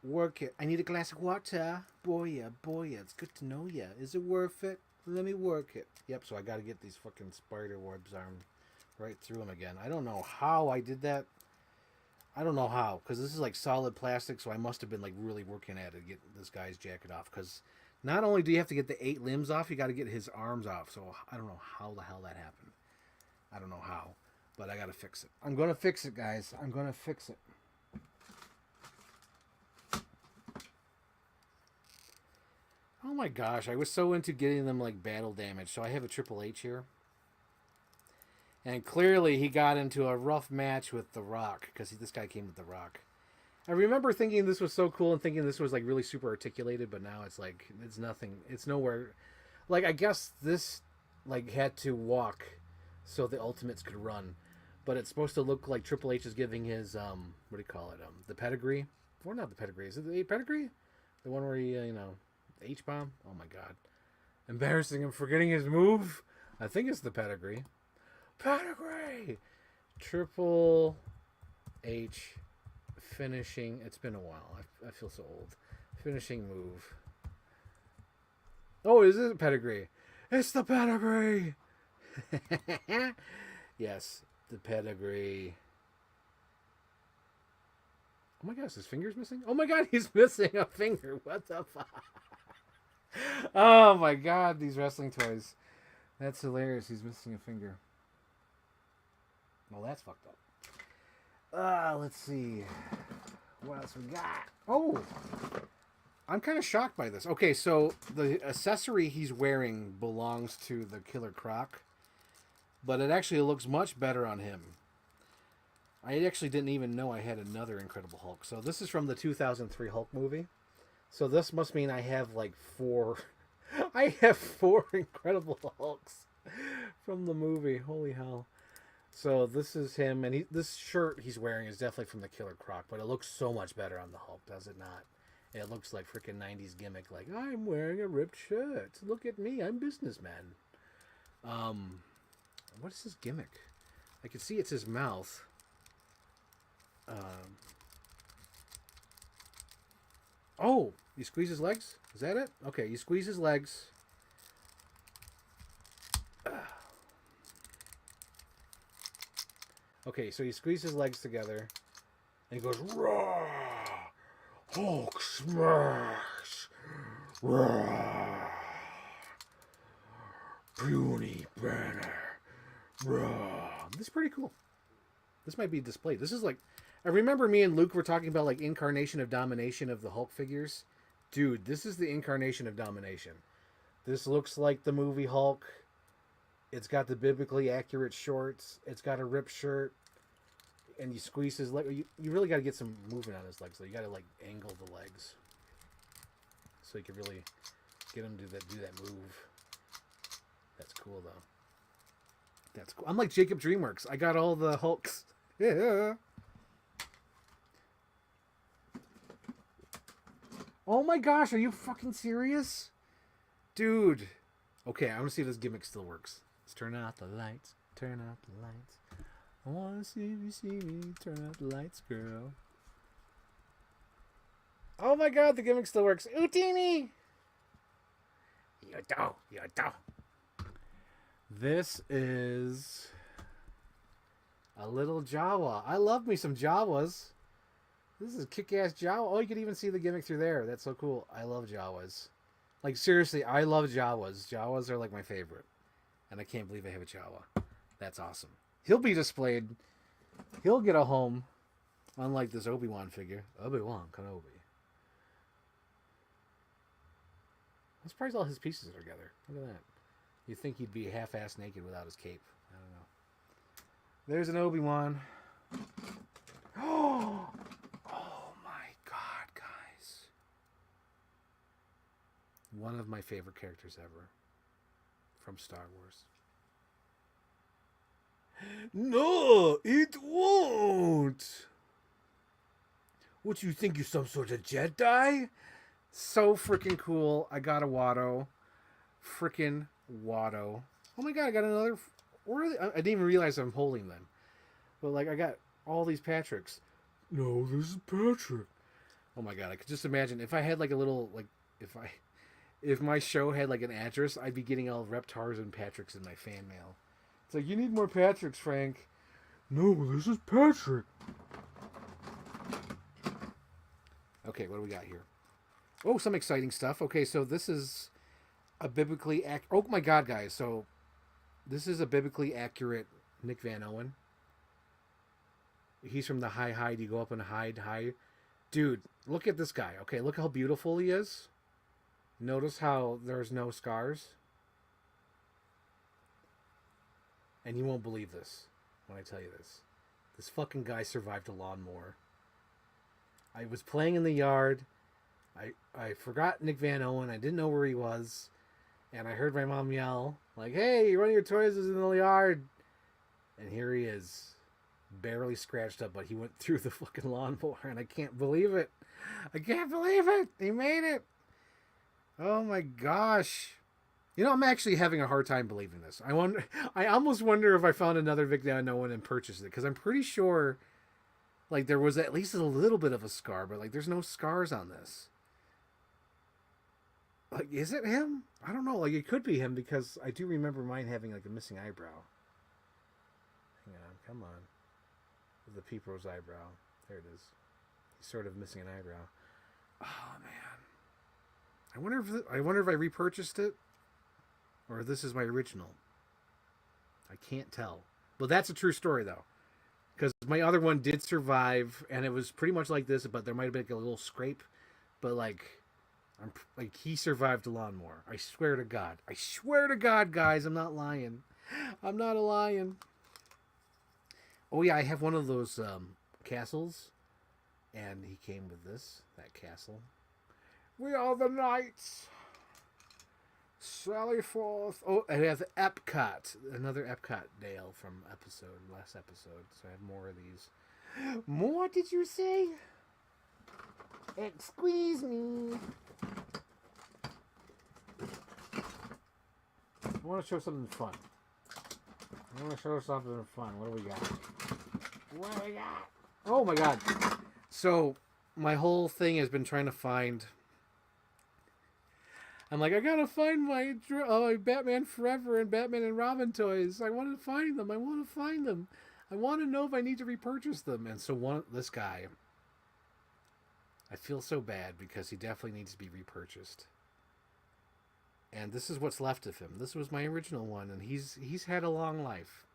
Work it. I need a glass of water. Boy, it's good to know ya. Is it worth it? Let me work it. Yep, so I got to get these fucking spider webs arm right through him again. I don't know how I did that. I don't know how. Because this is like solid plastic, so I must have been like really working at it to get this guy's jacket off. Because not only do you have to get the 8 limbs off, you got to get his arms off. So I don't know how the hell that happened. I don't know how. But I got to fix it. I'm going to fix it, guys. I'm going to fix it. Oh my gosh, I was so into getting them like battle damage. So I have a Triple H here. And clearly he got into a rough match with The Rock. Because this guy came with The Rock. I remember thinking this was so cool and thinking this was like really super articulated. But now it's like, it's nothing. It's nowhere. Like, I guess this like had to walk so the Ultimates could run. But it's supposed to look like Triple H is giving his what do you call it? The pedigree. Or not the pedigree. Is it the pedigree? The one where he the H bomb. Oh my god, embarrassing him for getting his move. I think it's the pedigree. Pedigree. Triple H finishing. It's been a while. I feel so old. Finishing move. Oh, is it pedigree? It's the pedigree. Yes, the pedigree. Oh my gosh, his finger's missing? Oh my god, he's missing a finger. What the fuck? Oh my god, these wrestling toys. That's hilarious. He's missing a finger. Well, that's fucked up. Let's see. What else we got? Oh! I'm kind of shocked by this. Okay, so the accessory he's wearing belongs to the Killer Croc, but it actually looks much better on him. I actually didn't even know I had another Incredible Hulk. So this is from the 2003 Hulk movie. So this must mean I have like 4... I have 4 Incredible Hulks from the movie. Holy hell. So this is him, and this shirt he's wearing is definitely from the Killer Croc, but it looks so much better on the Hulk, does it not? It looks like freaking 90s gimmick, like, I'm wearing a ripped shirt. Look at me, I'm businessman. What is his gimmick? I can see it's his mouth. Oh, you squeeze his legs? Is that it? Okay, you squeeze his legs. Okay, so you squeeze his legs together, and he goes, "Raw, Hulk smash, raw, puny banner, raw." This is pretty cool. This might be displayed. This is like, I remember me and Luke were talking about like Incarnation of Domination of the Hulk figures. Dude, this is the Incarnation of Domination. This looks like the movie Hulk. It's got the biblically accurate shorts. It's got a ripped shirt. And you squeeze his leg. You really got to get some movement on his legs. So you got to like angle the legs. So you can really get him to do that move. That's cool though. That's cool. I'm like Jacob DreamWorks. I got all the Hulks. Yeah. Oh my gosh, are you fucking serious? Dude. Okay, I want to see if this gimmick still works. Let's turn out the lights. Turn out the lights. I want to see me. Turn out the lights, girl. Oh my god, the gimmick still works. Utini! Yodo. This is a little Jawa. I love me some Jawas. This is kick-ass Jawa. Oh, you can even see the gimmick through there. That's so cool. I love Jawas. Like, seriously, I love Jawas. Jawas are, like, my favorite. And I can't believe I have a Jawa. That's awesome. He'll be displayed. He'll get a home. Unlike this Obi-Wan figure. Obi-Wan Kenobi. I'm surprised all his pieces are together. Look at that. You'd think he'd be half-ass naked without his cape. I don't know. There's an Obi-Wan. Oh my god, guys. One of my favorite characters ever. From Star Wars. No, it won't. What, you think you're some sort of Jedi? So freaking cool. I got a Watto. Freaking Watto. Oh my god, I got another. Really? I didn't even realize I'm holding them. But like, I got all these Patricks. No, this is Patrick. Oh my god, I could just imagine if I had like a little, like, if my show had like an address, I'd be getting all Reptars and Patricks in my fan mail. It's like, you need more Patricks, Frank. No, this is Patrick. Okay, what do we got here? Oh, some exciting stuff. Okay, so this is a biblically oh my god, guys. So this is a biblically accurate Nick Van Owen. He's from the hide. You go up and hide. Dude, look at this guy. Okay, look how beautiful he is. Notice how there's no scars. And you won't believe this when I tell you this. This fucking guy survived a lawnmower. I was playing in the yard. I forgot Nick Van Owen. I didn't know where he was. And I heard my mom yell, like, hey, one of your toys is in the yard. And here he is, barely scratched up, but he went through the fucking lawnmower, and I can't believe it. I can't believe it. He made it. Oh my gosh. You know, I'm actually having a hard time believing this. I almost wonder if I found another Victory Unknown and purchased it, because I'm pretty sure, like, there was at least a little bit of a scar, but like, there's no scars on this. Like, is it him? I don't know. Like, it could be him, because I do remember mine having like a missing eyebrow. Hang on, come on. The Peeprose eyebrow. There it is. He's sort of missing an eyebrow. Oh man. I wonder if I repurchased it, or if this is my original. I can't tell. But that's a true story though, because my other one did survive, and it was pretty much like this, but there might have been like a little scrape. But like, he survived the lawnmower. I swear to God. I swear to God, guys, I'm not lying. I'm not a lying. Oh yeah, I have one of those castles, and he came with that castle. We are the knights. Sally forth. Oh, I have Epcot, another Epcot Dale from last episode. So I have more of these. More, did you say? Squeeze me. I want to show something fun. What do we got? Oh my God. So my whole thing has been trying to find. I'm like, I gotta find my Batman Forever and Batman and Robin toys. I want to find them. I want to know if I need to repurchase them. And so this guy, I feel so bad because he definitely needs to be repurchased. And this is what's left of him. This was my original one, and he's had a long life.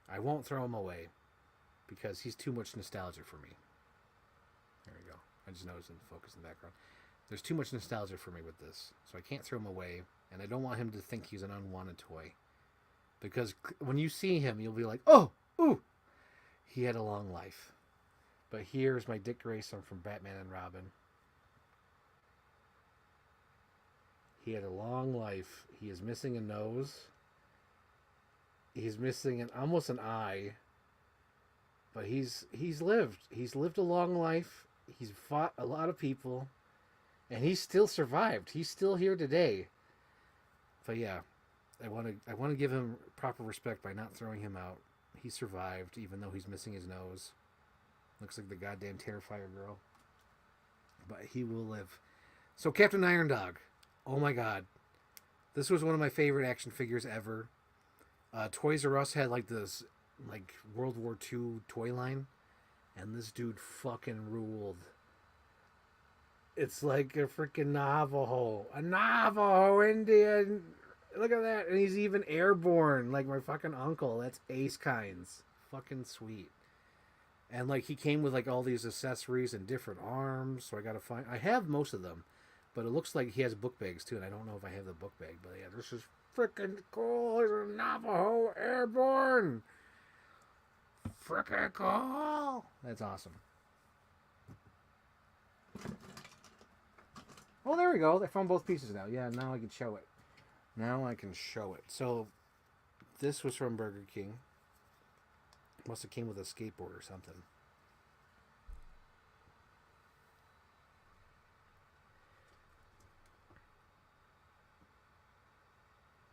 I won't throw him away because he's too much nostalgia for me. There we go. I just noticed in the focus in the background. There's too much nostalgia for me with this, so I can't throw him away, and I don't want him to think he's an unwanted toy. Because when you see him, you'll be like, oh, ooh, he had a long life. But here's my Dick Grayson from Batman and Robin. He had a long life. He is missing a nose. He's missing almost an eye. But he's lived. He's lived a long life. He's fought a lot of people. And he's still survived. He's still here today. But yeah, I want to give him proper respect by not throwing him out. He survived, even though he's missing his nose. Looks like the goddamn Terrifier girl. But he will live. So Captain Iron Dog. Oh my God. This was one of my favorite action figures ever. Toys R Us had like this like World War II toy line. And this dude fucking ruled. It's like a freaking Navajo. A Navajo Indian. Look at that. And he's even airborne like my fucking uncle. That's Ace Kynes. Fucking sweet. And like he came with like all these accessories and different arms. So I gotta find. I have most of them. But it looks like he has book bags too. And I don't know if I have the book bag. But yeah, this is freaking cool. He's a Navajo airborne. Freaking cool. That's awesome. Oh, there we go. I found both pieces now. Yeah, now I can show it. So, this was from Burger King. Must have came with a skateboard or something.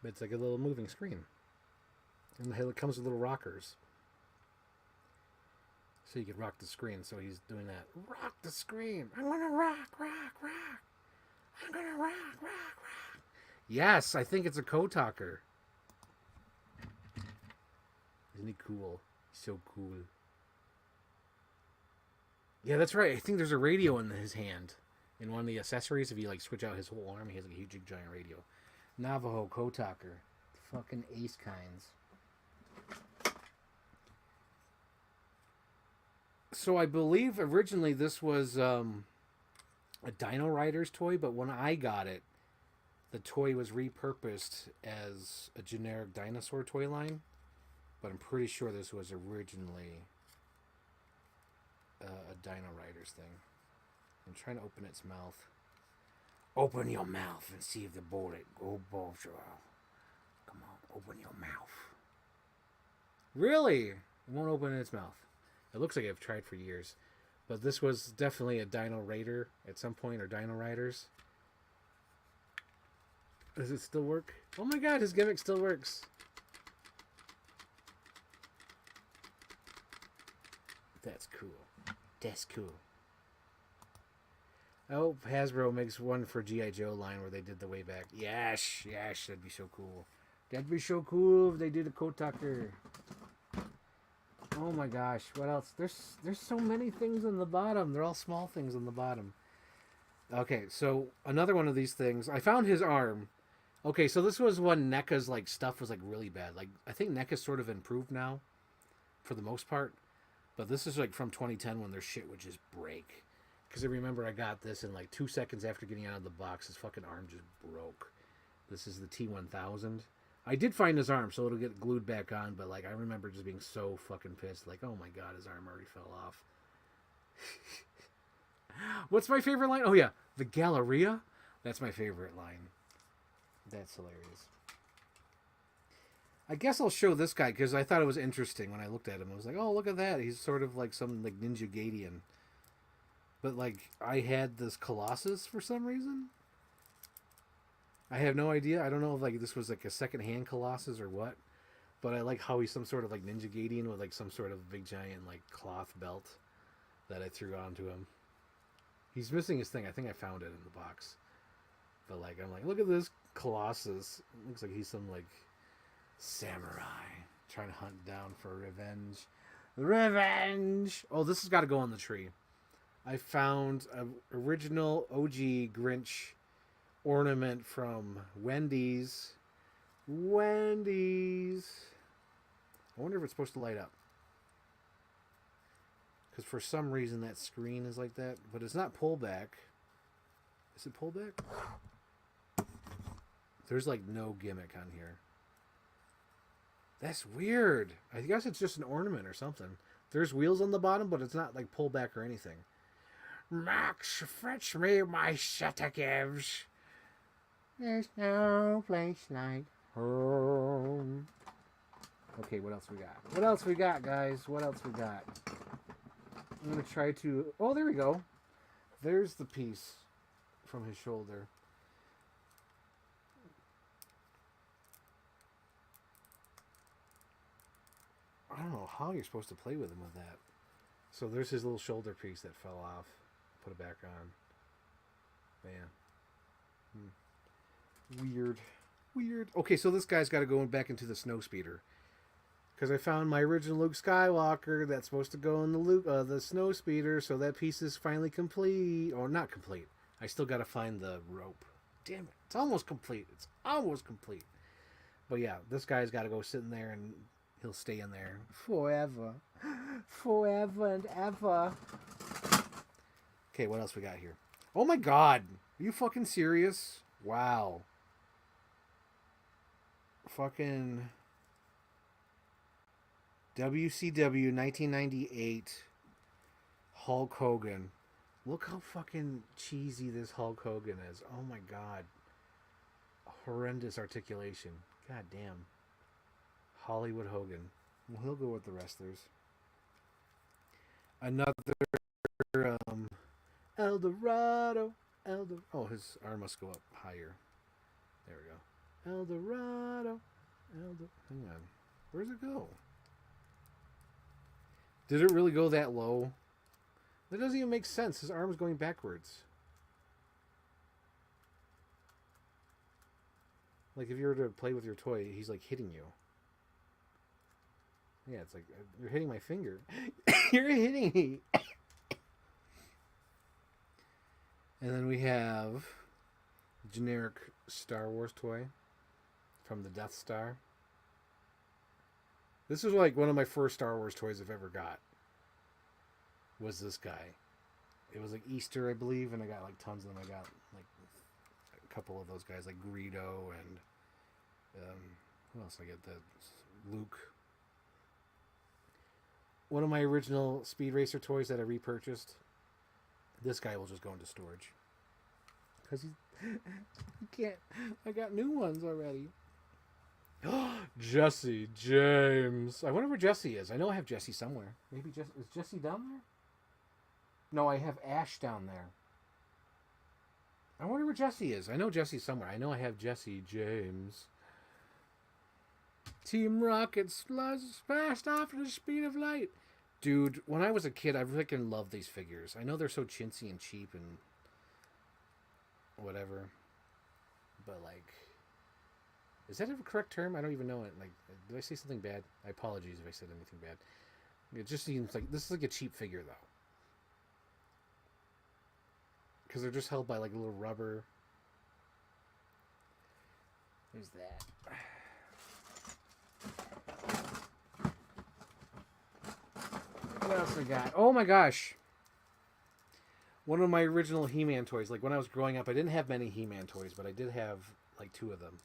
But it's like a little moving screen. And it comes with little rockers. So you could rock the screen. So he's doing that. Rock the screen. I'm gonna rock. I'm gonna rock. Yes, I think it's a Kotaker. Isn't he cool? He's so cool. Yeah, that's right. I think there's a radio in his hand. In one of the accessories, if you like switch out his whole arm, he has like a huge giant radio. Navajo Kotaker. Fucking Ace Kynes. So I believe originally this was a Dino Riders toy, but when I got it, the toy was repurposed as a generic dinosaur toy line. But I'm pretty sure this was originally a Dino Riders thing. I'm trying to open its mouth. Open your mouth and see if the bullet go both you out. Come on, open your mouth. Really? It won't open its mouth. It looks like I've tried for years. But this was definitely a Dino Raider at some point, or Dino Riders. Does it still work? Oh my god, his gimmick still works. That's cool. That's cool. I hope Hasbro makes one for G.I. Joe line where they did the way back. Yes, yes, that'd be so cool. That'd be so cool if they did a Coat Tucker. Oh my gosh, what else? There's so many things on the bottom. They're all small things on the bottom. Okay, so another one of these things. I found his arm. Okay, so this was when NECA's like stuff was like really bad. Like I think NECA's sort of improved now, for the most part. But this is like from 2010 when their shit would just break. Because I remember I got this and like 2 seconds after getting out of the box, his fucking arm just broke. This is the T1000. I did find his arm, so it'll get glued back on. But like I remember just being so fucking pissed. Like, oh my god, his arm already fell off. What's my favorite line? Oh yeah, the Galleria. That's my favorite line. That's hilarious. I guess I'll show this guy because I thought it was interesting when I looked at him. I was like, oh, look at that. He's sort of like some like Ninja Gaiden. But like I had this Colossus for some reason. I have no idea. I don't know if like this was like a second-hand Colossus or what. But I like how he's some sort of like Ninja Gaiden with like some sort of big giant like cloth belt that I threw onto him. He's missing his thing. I think I found it in the box. But like I'm like, look at this Colossus. It looks like he's some like samurai trying to hunt down for revenge. Revenge! Oh, this has got to go on the tree. I found an original OG Grinch ornament from Wendy's. Wendy's. I wonder if it's supposed to light up. Because for some reason that screen is like that. But it's not pullback. Is it pullback? There's like no gimmick on here. That's weird. I guess it's just an ornament or something. There's wheels on the bottom, but it's not like pullback or anything. Max, fetch me my sedatives. There's no place like home. Okay, what else we got? What else we got, guys? What else we got? I'm going to try to... Oh, there we go. There's the piece from his shoulder. I don't know how you're supposed to play with him with that. So there's his little shoulder piece that fell off. Put it back on. Man. Weird. Weird. Okay, so this guy's got to go back into the snow speeder. Because I found my original Luke Skywalker that's supposed to go in the snow speeder. So that piece is finally complete. Or not complete. I still got to find the rope. Damn it. It's almost complete. It's almost complete. But yeah, this guy's got to go sit in there and... he'll stay in there forever. Forever and ever. Okay, what else we got here? Oh my god. Are you fucking serious? Wow. Fucking WCW 1998 Hulk Hogan. Look how fucking cheesy this Hulk Hogan is. Oh my god. Horrendous articulation. God damn. Hollywood Hogan. Well, he'll go with the wrestlers. Another Eldorado. Oh, his arm must go up higher. There we go. Eldorado. Hang on. Where's it go? Did it really go that low? That doesn't even make sense. His arm's going backwards. Like if you were to play with your toy, he's like hitting you. Yeah, it's like, you're hitting my finger. You're hitting me. And then we have generic Star Wars toy from the Death Star. This was like one of my first Star Wars toys I've ever got. Was this guy. It was like Easter, I believe, and I got like tons of them. I got like a couple of those guys, like Greedo and who else did I get? Luke. One of my original Speed Racer toys that I repurchased. This guy will just go into storage. Because he can't. I got new ones already. Jesse James. I wonder where Jesse is. I know I have Jesse somewhere. Maybe is Jesse down there? No, I have Ash down there. I wonder where Jesse is. I know Jesse's somewhere. I know I have Jesse James. Team Rocket fast off at the speed of light. Dude, when I was a kid, I freaking loved these figures. I know they're so chintzy and cheap and whatever. But, like, is that a correct term? I don't even know it. Like, did I say something bad? I apologize if I said anything bad. It just seems like this is like a cheap figure, though. Because they're just held by, like, a little rubber. There's that. What else we got? Oh my gosh. One of my original He-Man toys. Like when I was growing up, I didn't have many He-Man toys, but I did have like 2 of them.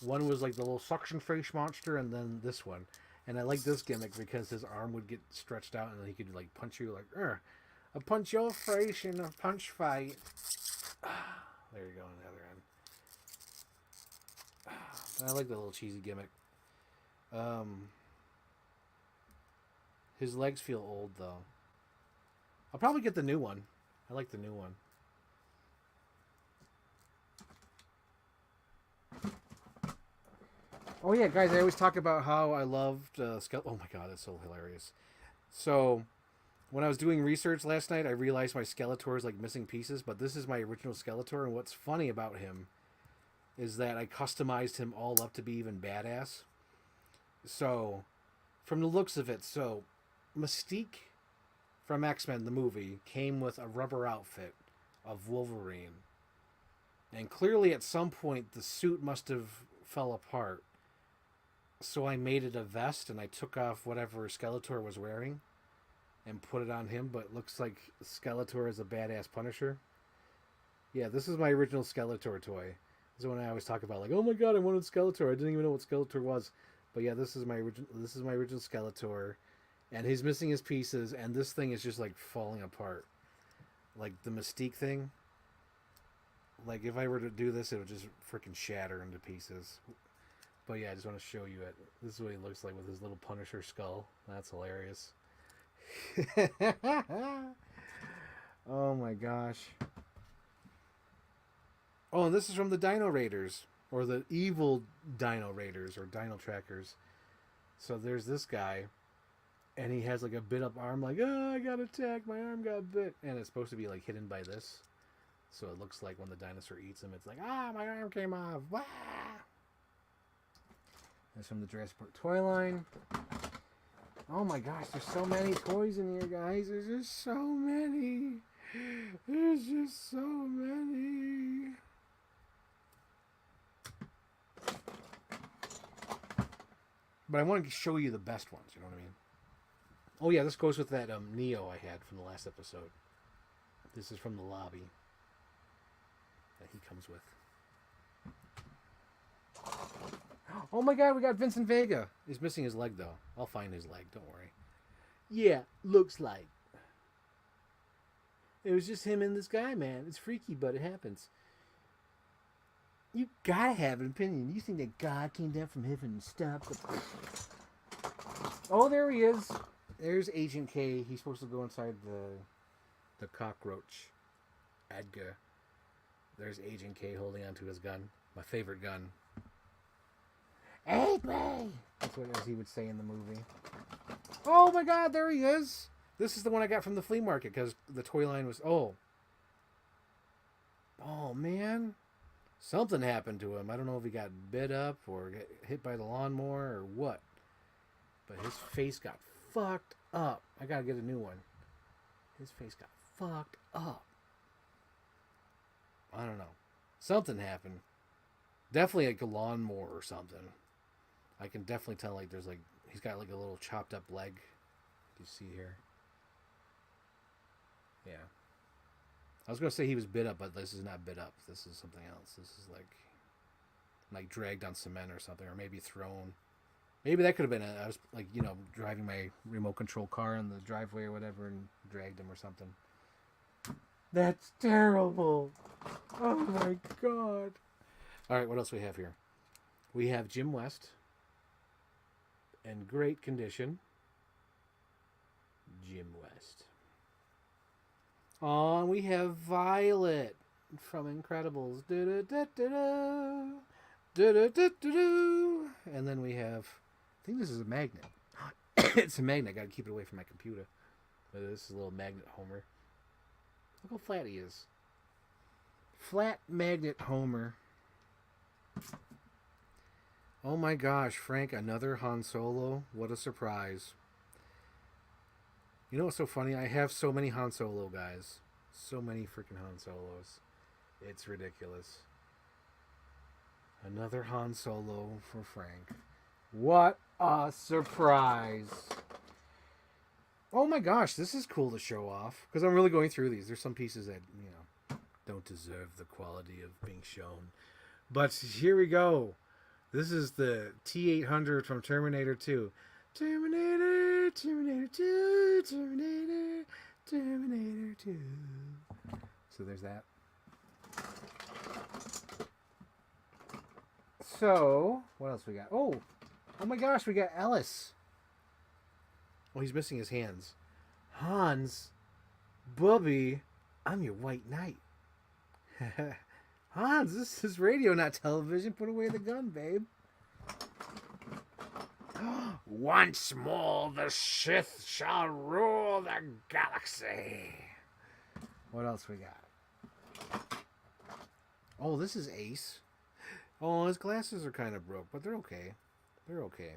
One was like the little suction face monster, and then this one. And I like this gimmick because his arm would get stretched out and then he could like punch you like, a punch your face in a punch fight. There you go on the other end. I like the little cheesy gimmick. His legs feel old, though. I'll probably get the new one. I like the new one. Oh, yeah, guys, I always talk about how I loved Skeletor. Oh, my God, that's so hilarious. So, when I was doing research last night, I realized my Skeletor is, like, missing pieces, but this is my original Skeletor, and what's funny about him is that I customized him all up to be even badass. So, from the looks of it, Mystique from X-Men, the movie, came with a rubber outfit of Wolverine. And clearly at some point the suit must have fell apart. So I made it a vest and I took off whatever Skeletor was wearing and put it on him, but it looks like Skeletor is a badass Punisher. Yeah, this is my original Skeletor toy. This is when I always talk about like, oh my god, I wanted Skeletor. I didn't even know what Skeletor was. But yeah, this is my original Skeletor. And he's missing his pieces, and this thing is just, like, falling apart. Like, the Mystique thing. Like, if I were to do this, it would just freaking shatter into pieces. But, yeah, I just want to show you it. This is what he looks like with his little Punisher skull. That's hilarious. Oh, my gosh. Oh, and this is from the Dino Raiders. Or the evil Dino Raiders, or Dino Trackers. So, there's this guy. And he has like a bit up arm, like, oh, I got attacked, my arm got bit. And it's supposed to be like hidden by this. So it looks like when the dinosaur eats him, it's like, my arm came off. Wah! That's from the Jurassic Park toy line. Oh my gosh, there's so many toys in here, guys. There's just so many. There's just so many. But I want to show you the best ones, you know what I mean? Oh yeah, this goes with that Neo I had from the last episode. This is from the lobby that he comes with. Oh my god, we got Vincent Vega. He's missing his leg though. I'll find his leg, don't worry. Yeah, looks like. It was just him and this guy, man. It's freaky, but it happens. You gotta have an opinion. You think that God came down from heaven and stopped the... Oh, there he is. There's Agent K. He's supposed to go inside the cockroach. Edgar. There's Agent K holding onto his gun. My favorite gun. Aid me! That's what as he would say in the movie. Oh my god, there he is! This is the one I got from the flea market because the toy line was... Oh, man. Something happened to him. I don't know if he got bit up or got hit by the lawnmower or what. But his face got fucked up. I gotta get a new one. His face got fucked up. I don't know. Something happened. Definitely like a lawnmower or something. I can definitely tell like there's like he's got like a little chopped up leg. Do you see here? Yeah. I was gonna say he was bit up, but this is not bit up. This is something else. This is like dragged on cement or something, or maybe thrown. Maybe that could have been it. I was like, driving my remote control car in the driveway or whatever and dragged him or something. That's terrible. Oh my god. All right, what else we have here? We have Jim West. in great condition. Jim West. Oh, and we have Violet from Incredibles. Do-do-do-do-do. Do-do-do-do-do. And then we have, I think this is a magnet. It's a magnet. I gotta keep it away from my computer. But this is a little magnet Homer. Look how flat he is. Flat magnet Homer. Oh my gosh, Frank, another Han Solo. What a surprise. You know what's so funny? I have so many Han Solo guys. So many freaking Han Solos. It's ridiculous. Another Han Solo for Frank. What a surprise. Oh my gosh, this is cool to show off. Because I'm really going through these. There's some pieces that, you know, don't deserve the quality of being shown. But here we go. This is the T-800 from Terminator 2. Terminator, Terminator 2, Terminator, Terminator 2. So there's that. So, what else we got? Oh my gosh, we got Ellis. Oh, he's missing his hands. Hans, Bubby, I'm your white knight. Hans, this is radio, not television. Put away the gun, babe. Once more, the Sith shall rule the galaxy. What else we got? Oh, this is Ace. Oh, his glasses are kind of broke, but they're okay. They're okay.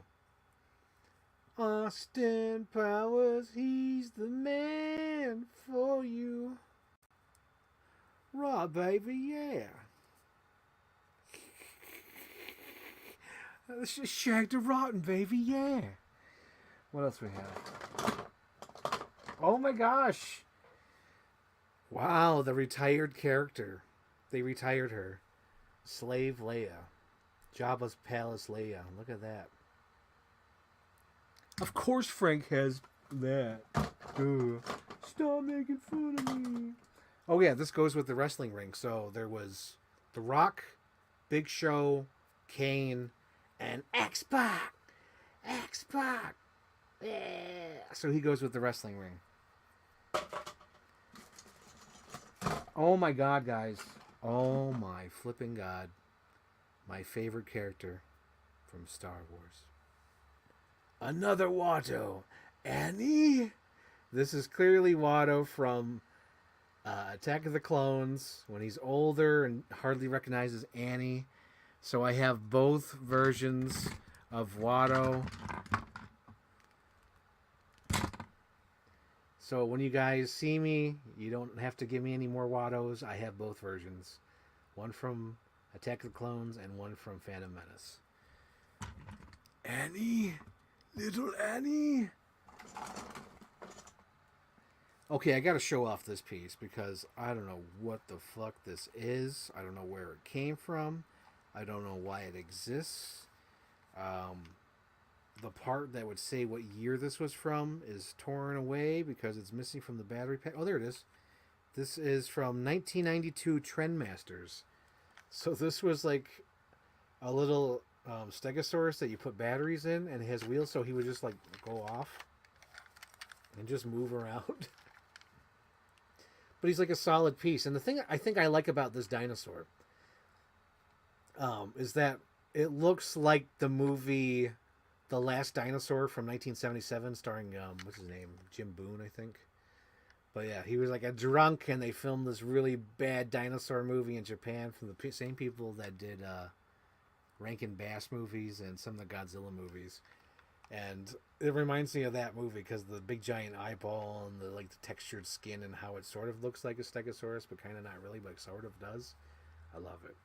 Austin Powers, he's the man for you. Raw, baby, yeah. Shag the Rotten, baby, yeah. What else we have? Oh my gosh. Wow, the retired character. They retired her. Slave Leia. Jabba's Palace Leia. Look at that. Of course Frank has that. Stop making fun of me. Oh yeah, this goes with the wrestling ring. So there was The Rock, Big Show, Kane, and X-Pac. X-Pac. Yeah. So he goes with the wrestling ring. Oh my god, guys. Oh my flipping god. My favorite character from Star Wars. Another Watto. Annie? This is clearly Watto from Attack of the Clones when he's older and hardly recognizes Annie. So I have both versions of Watto. So when you guys see me, you don't have to give me any more Wattos. I have both versions. One from Attack of the Clones and one from Phantom Menace. Annie? Little Annie? Okay, I gotta show off this piece because I don't know what the fuck this is. I don't know where it came from. I don't know why it exists. The part that would say what year this was from is torn away because it's missing from the battery pack. Oh, there it is. This is from 1992 Trendmasters. So this was like a little Stegosaurus that you put batteries in and it has wheels, so he would just like go off and just move around. But he's like a solid piece. And the thing I think I like about this dinosaur is that it looks like the movie The Last Dinosaur from 1977 starring, what's his name? Jim Boone, I think. But yeah, he was like a drunk and they filmed this really bad dinosaur movie in Japan from the same people that did Rankin Bass movies and some of the Godzilla movies. And it reminds me of that movie because the big giant eyeball and the like the textured skin and how it sort of looks like a Stegosaurus, but kind of not really, but sort of does. I love it.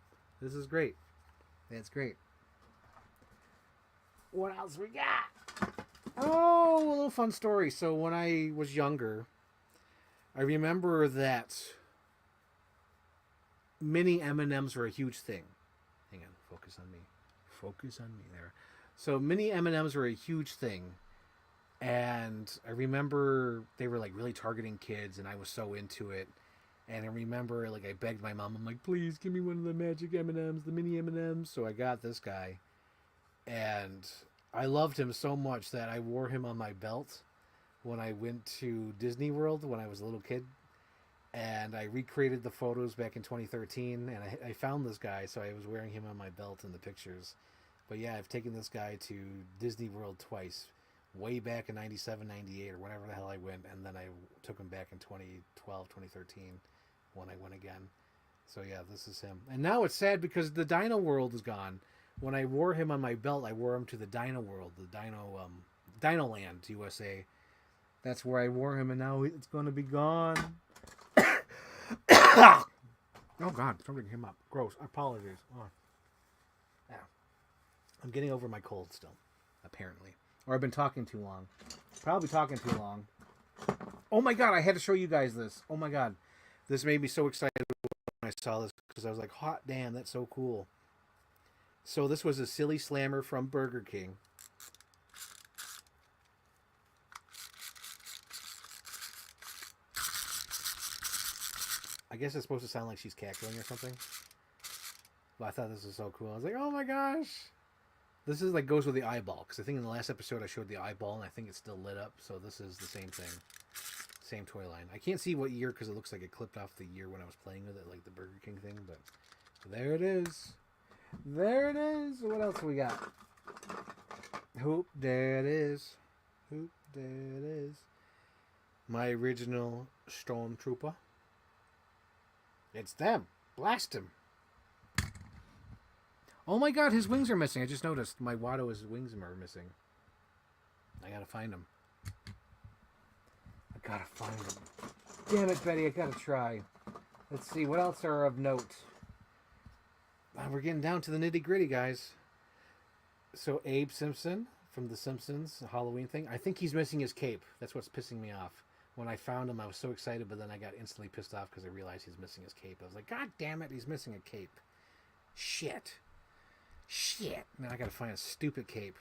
This is great. It's great. What else we got? Oh, a little fun story. So when I was younger, I remember that mini M&Ms were a huge thing. Hang on, focus on me. Focus on me there. So mini M&Ms were a huge thing. And I remember they were like really targeting kids and I was so into it. And I remember like I begged my mom, I'm like, please give me one of the magic M&Ms, the mini M&Ms. So I got this guy. And I loved him so much that I wore him on my belt when I went to Disney World when I was a little kid. And I recreated the photos back in 2013, and I found this guy, so I was wearing him on my belt in the pictures. But yeah, I've taken this guy to Disney World twice, way back in 97, 98, or whenever the hell I went, and then I took him back in 2012, 2013 when I went again. So yeah, this is him. And now it's sad because the Dino World is gone. When I wore him on my belt, I wore him to the Dino World, the Dino Land, USA. That's where I wore him, and now it's going to be gone. Oh God, something came up. Gross. Apologies. Oh. Yeah. I'm getting over my cold still, apparently. Or I've been talking too long. Probably talking too long. Oh my God, I had to show you guys this. Oh my God. This made me so excited when I saw this because I was like, hot damn, that's so cool. So this was a Silly Slammer from Burger King. I guess it's supposed to sound like she's cackling or something. But I thought this was so cool. I was like, oh my gosh. This is like goes with the eyeball. Because I think in the last episode I showed the eyeball and I think it's still lit up. So this is the same thing. Same toy line. I can't see what year because it looks like it clipped off the year when I was playing with it. Like the Burger King thing. But there it is. There it is. What else we got? Hoop, there it is. Hoop, there it is. My original Stormtrooper. It's them. Blast him. Oh my God, his wings are missing. I just noticed my Watto's wings are missing. I gotta find them. I gotta find them. Damn it, Betty, I gotta try. Let's see, what else are of note? We're getting down to the nitty gritty, guys. So Abe Simpson from The Simpsons, the Halloween thing. I think he's missing his cape. That's what's pissing me off. When I found him, I was so excited, but then I got instantly pissed off because I realized he's missing his cape. I was like, God damn it, he's missing a cape. Shit. Now I gotta find a stupid cape.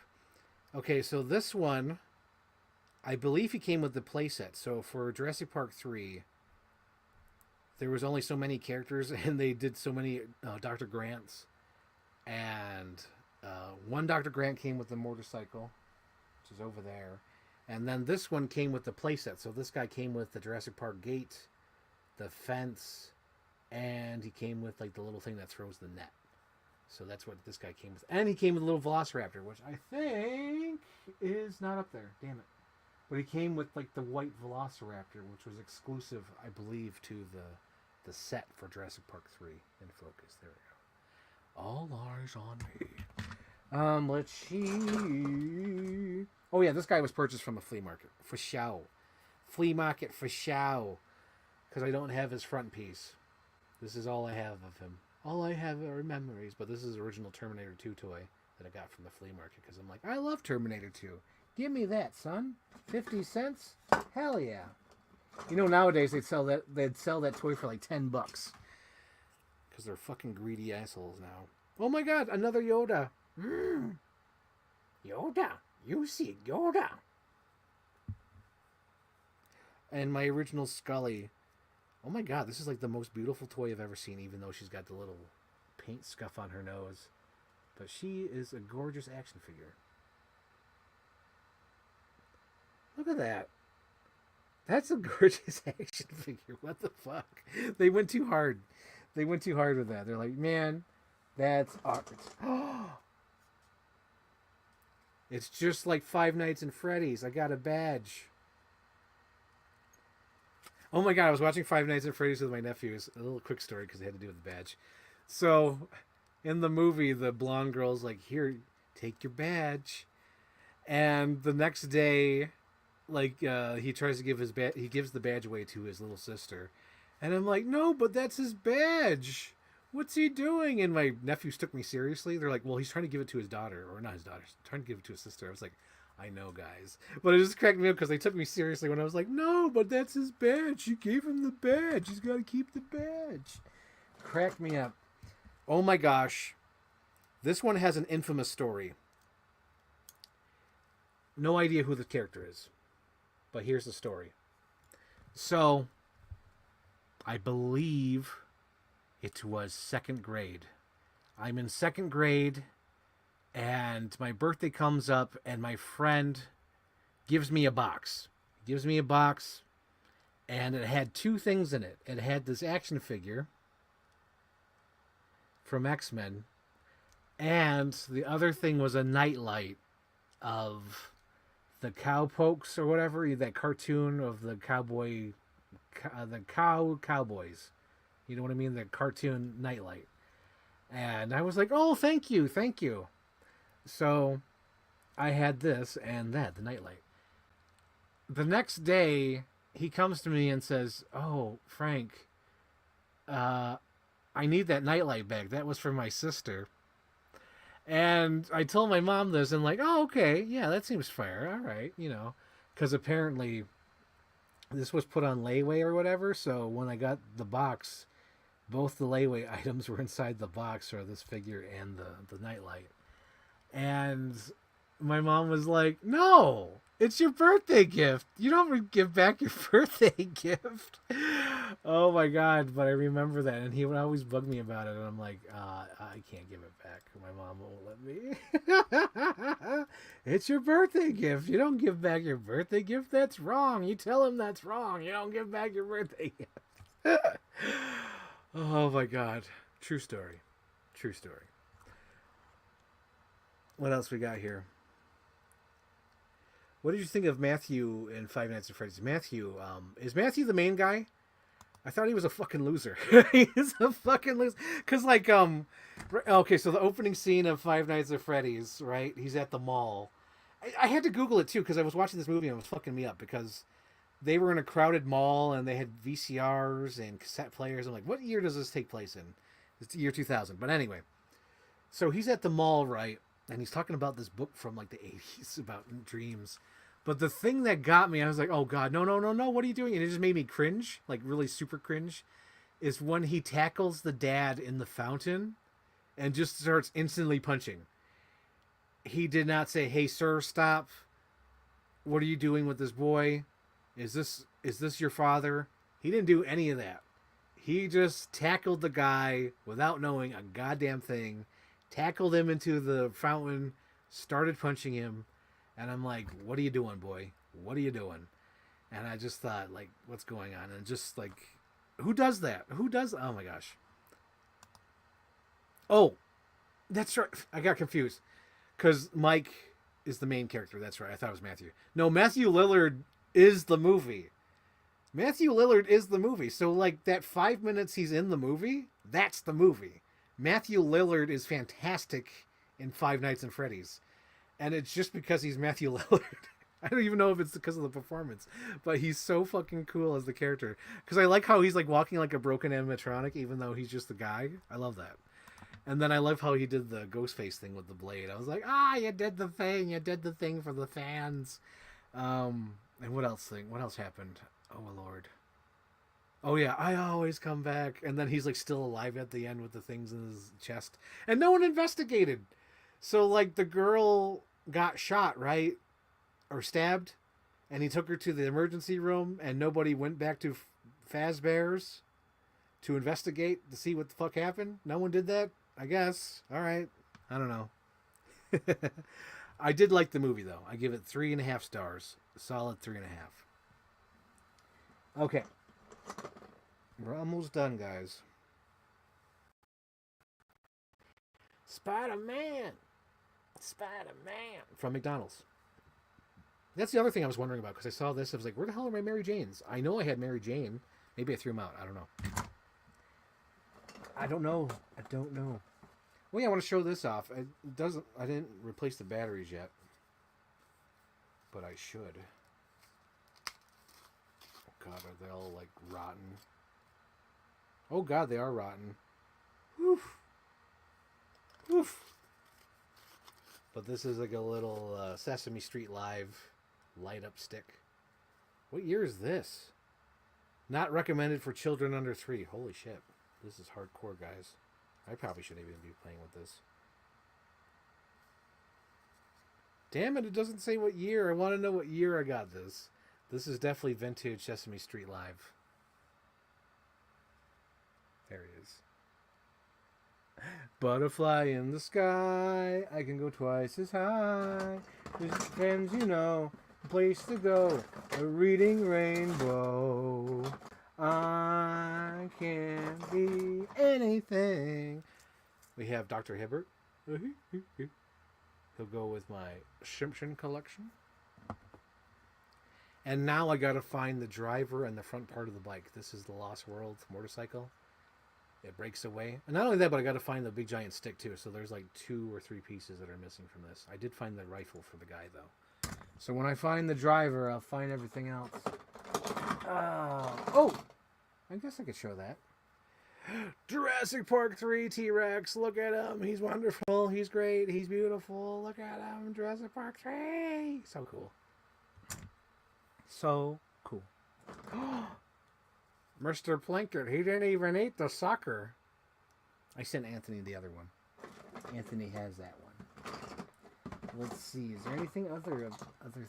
Okay, so this one, I believe he came with the playset. So for Jurassic Park 3, there was only so many characters, and they did so many Dr. Grants. And one Dr. Grant came with the motorcycle, which is over there. And then this one came with the playset. So this guy came with the Jurassic Park gate, the fence, and he came with like the little thing that throws the net. So that's what this guy came with. And he came with a little Velociraptor, which I think is not up there. Damn it. But he came with like the white Velociraptor, which was exclusive, I believe, to the set for Jurassic Park 3 in focus. There we go. All eyes on me. Let's see. Oh yeah, this guy was purchased from a flea market. For show. Flea market for show. Because I don't have his front piece. This is all I have of him. All I have are memories. But this is original Terminator 2 toy that I got from the flea market. Because I'm like, I love Terminator 2. Give me that, son. 50 cents? Hell yeah. You know, nowadays they'd sell that toy for like $10. Because they're fucking greedy assholes now. Oh my God, another Yoda. Yoda. You see Yoda. And my original Scully. Oh my God, this is like the most beautiful toy I've ever seen, even though she's got the little paint scuff on her nose. But she is a gorgeous action figure. Look at that. That's a gorgeous action figure. What the fuck? They went too hard. They went too hard with that. They're like, man, that's art. It's just like Five Nights at Freddy's. I got a badge. Oh my God, I was watching Five Nights at Freddy's with my nephews. A little quick story because they had to do with the badge. So, in the movie, the blonde girl's like, here, take your badge. And the next day, like, he tries to give his badge, he gives the badge away to his little sister. And I'm like, no, but that's his badge. What's he doing? And my nephews took me seriously. They're like, well, he's trying to give it to his daughter. Or not his daughter. He's trying to give it to his sister. I was like, I know, guys. But it just cracked me up because they took me seriously when I was like, no, but that's his badge. You gave him the badge. He's got to keep the badge. Cracked me up. Oh my gosh. This one has an infamous story. No idea who the character is. But here's the story. So, I believe it was second grade. I'm in second grade, And my birthday comes up, and my friend gives me a box. Gives me a box, and it had two things in it. It had this action figure from X-Men, and the other thing was a nightlight of the Cowpokes or whatever, that cartoon of the cowboys. You know what I mean? The cartoon nightlight. And I was like, oh, thank you, thank you. So I had this and that, the nightlight. The next day, he comes to me and says, oh, Frank, I need that nightlight back. That was for my sister. And I told my mom this, and like, oh, okay, yeah, that seems fair. All right, you know, because apparently this was put on layaway or whatever. So when I got the box, both the layaway items were inside the box, or this figure and the nightlight. And my mom was like, no, it's your birthday gift. You don't give back your birthday gift. Oh my God. But I remember that. And he would always bug me about it. And I'm like, I can't give it back. My mom won't let me. It's your birthday gift. You don't give back your birthday gift. That's wrong. You tell him that's wrong. You don't give back your birthday gift. Oh my God. True story. True story. What else we got here? What did you think of Matthew in Five Nights at Freddy's? Matthew, is Matthew the main guy? I thought he was a fucking loser. He's a fucking loser. Cause like, okay, so the opening scene of Five Nights at Freddy's, right? He's at the mall. I had to Google it too, because I was watching this movie and it was fucking me up, because they were in a crowded mall and they had VCRs and cassette players. I'm like, what year does this take place in? It's the year 2000. But anyway, so he's at the mall, right? And he's talking about this book from like the 80s about dreams. But the thing that got me, I was like, oh God, no, what are you doing? And it just made me cringe, like really super cringe, is when he tackles the dad in the fountain and just starts instantly punching. He did not say, hey, sir, stop. What are you doing with this boy? Is this your father? He didn't do any of that. He just tackled the guy without knowing a goddamn thing, tackled him into the fountain, started punching him. And I'm like, what are you doing, boy? What are you doing? And I just thought, like, what's going on? And just like, who does that? Oh my gosh. Oh, that's right. I got confused. Because Mike is the main character. That's right. I thought it was Matthew. No, Matthew Lillard is the movie. Matthew Lillard is the movie. So like that 5 minutes he's in the movie, that's the movie. Matthew Lillard is fantastic in Five Nights at Freddy's. And it's just because he's Matthew Lillard. I don't even know if it's because of the performance, but he's so fucking cool as the character. Because I like how he's like walking like a broken animatronic, even though he's just the guy. I love that. And then I love how he did the Ghostface thing with the blade. I was like, you did the thing. You did the thing for the fans. And what else happened? Oh, Lord. Oh, yeah, I always come back. And then he's like still alive at the end with the things in his chest. And no one investigated. So like the girl got shot, right? Or stabbed. And he took her to the emergency room and nobody went back to Fazbear's to investigate to see what the fuck happened. No one did that, I guess. All right. I don't know. I did like the movie though. I give it 3.5 stars. Solid 3.5. Okay. We're almost done, guys. Spider-Man from McDonald's. That's the other thing I was wondering about, because I saw this. I was like, where the hell are my Mary Janes? I know I had Mary Jane. Maybe I threw them out. I don't know. Well, yeah, I want to show this off. I didn't replace the batteries yet, but I should. Oh God, are they all like rotten? Oh God, they are rotten. Oof. But this is like a little Sesame Street Live light up stick. What year is this? Not recommended for children under 3. Holy shit. This is hardcore, guys. I probably shouldn't even be playing with this. Damn it, it doesn't say what year. I want to know what year I got this. This is definitely vintage Sesame Street Live. There he is. Butterfly in the sky, I can go twice as high. There's friends, you know, a place to go, a reading rainbow. I can be anything. We have Dr. Hibbert. He'll go with my Simpson collection. And now I gotta find the driver and the front part of the bike. This is the Lost World motorcycle. It breaks away. And not only that, but I gotta find the big giant stick too. So there's like 2 or 3 pieces that are missing from this. I did find the rifle for the guy though. So when I find the driver, I'll find everything else. Oh! I guess I could show that. Jurassic Park 3 T-Rex. Look at him. He's wonderful. He's great. He's beautiful. Look at him. Jurassic Park 3. So cool. So cool. Mr. Plinkett, he didn't even eat the sucker. I sent Anthony the other one. Anthony has that one. Let's see. Is there anything other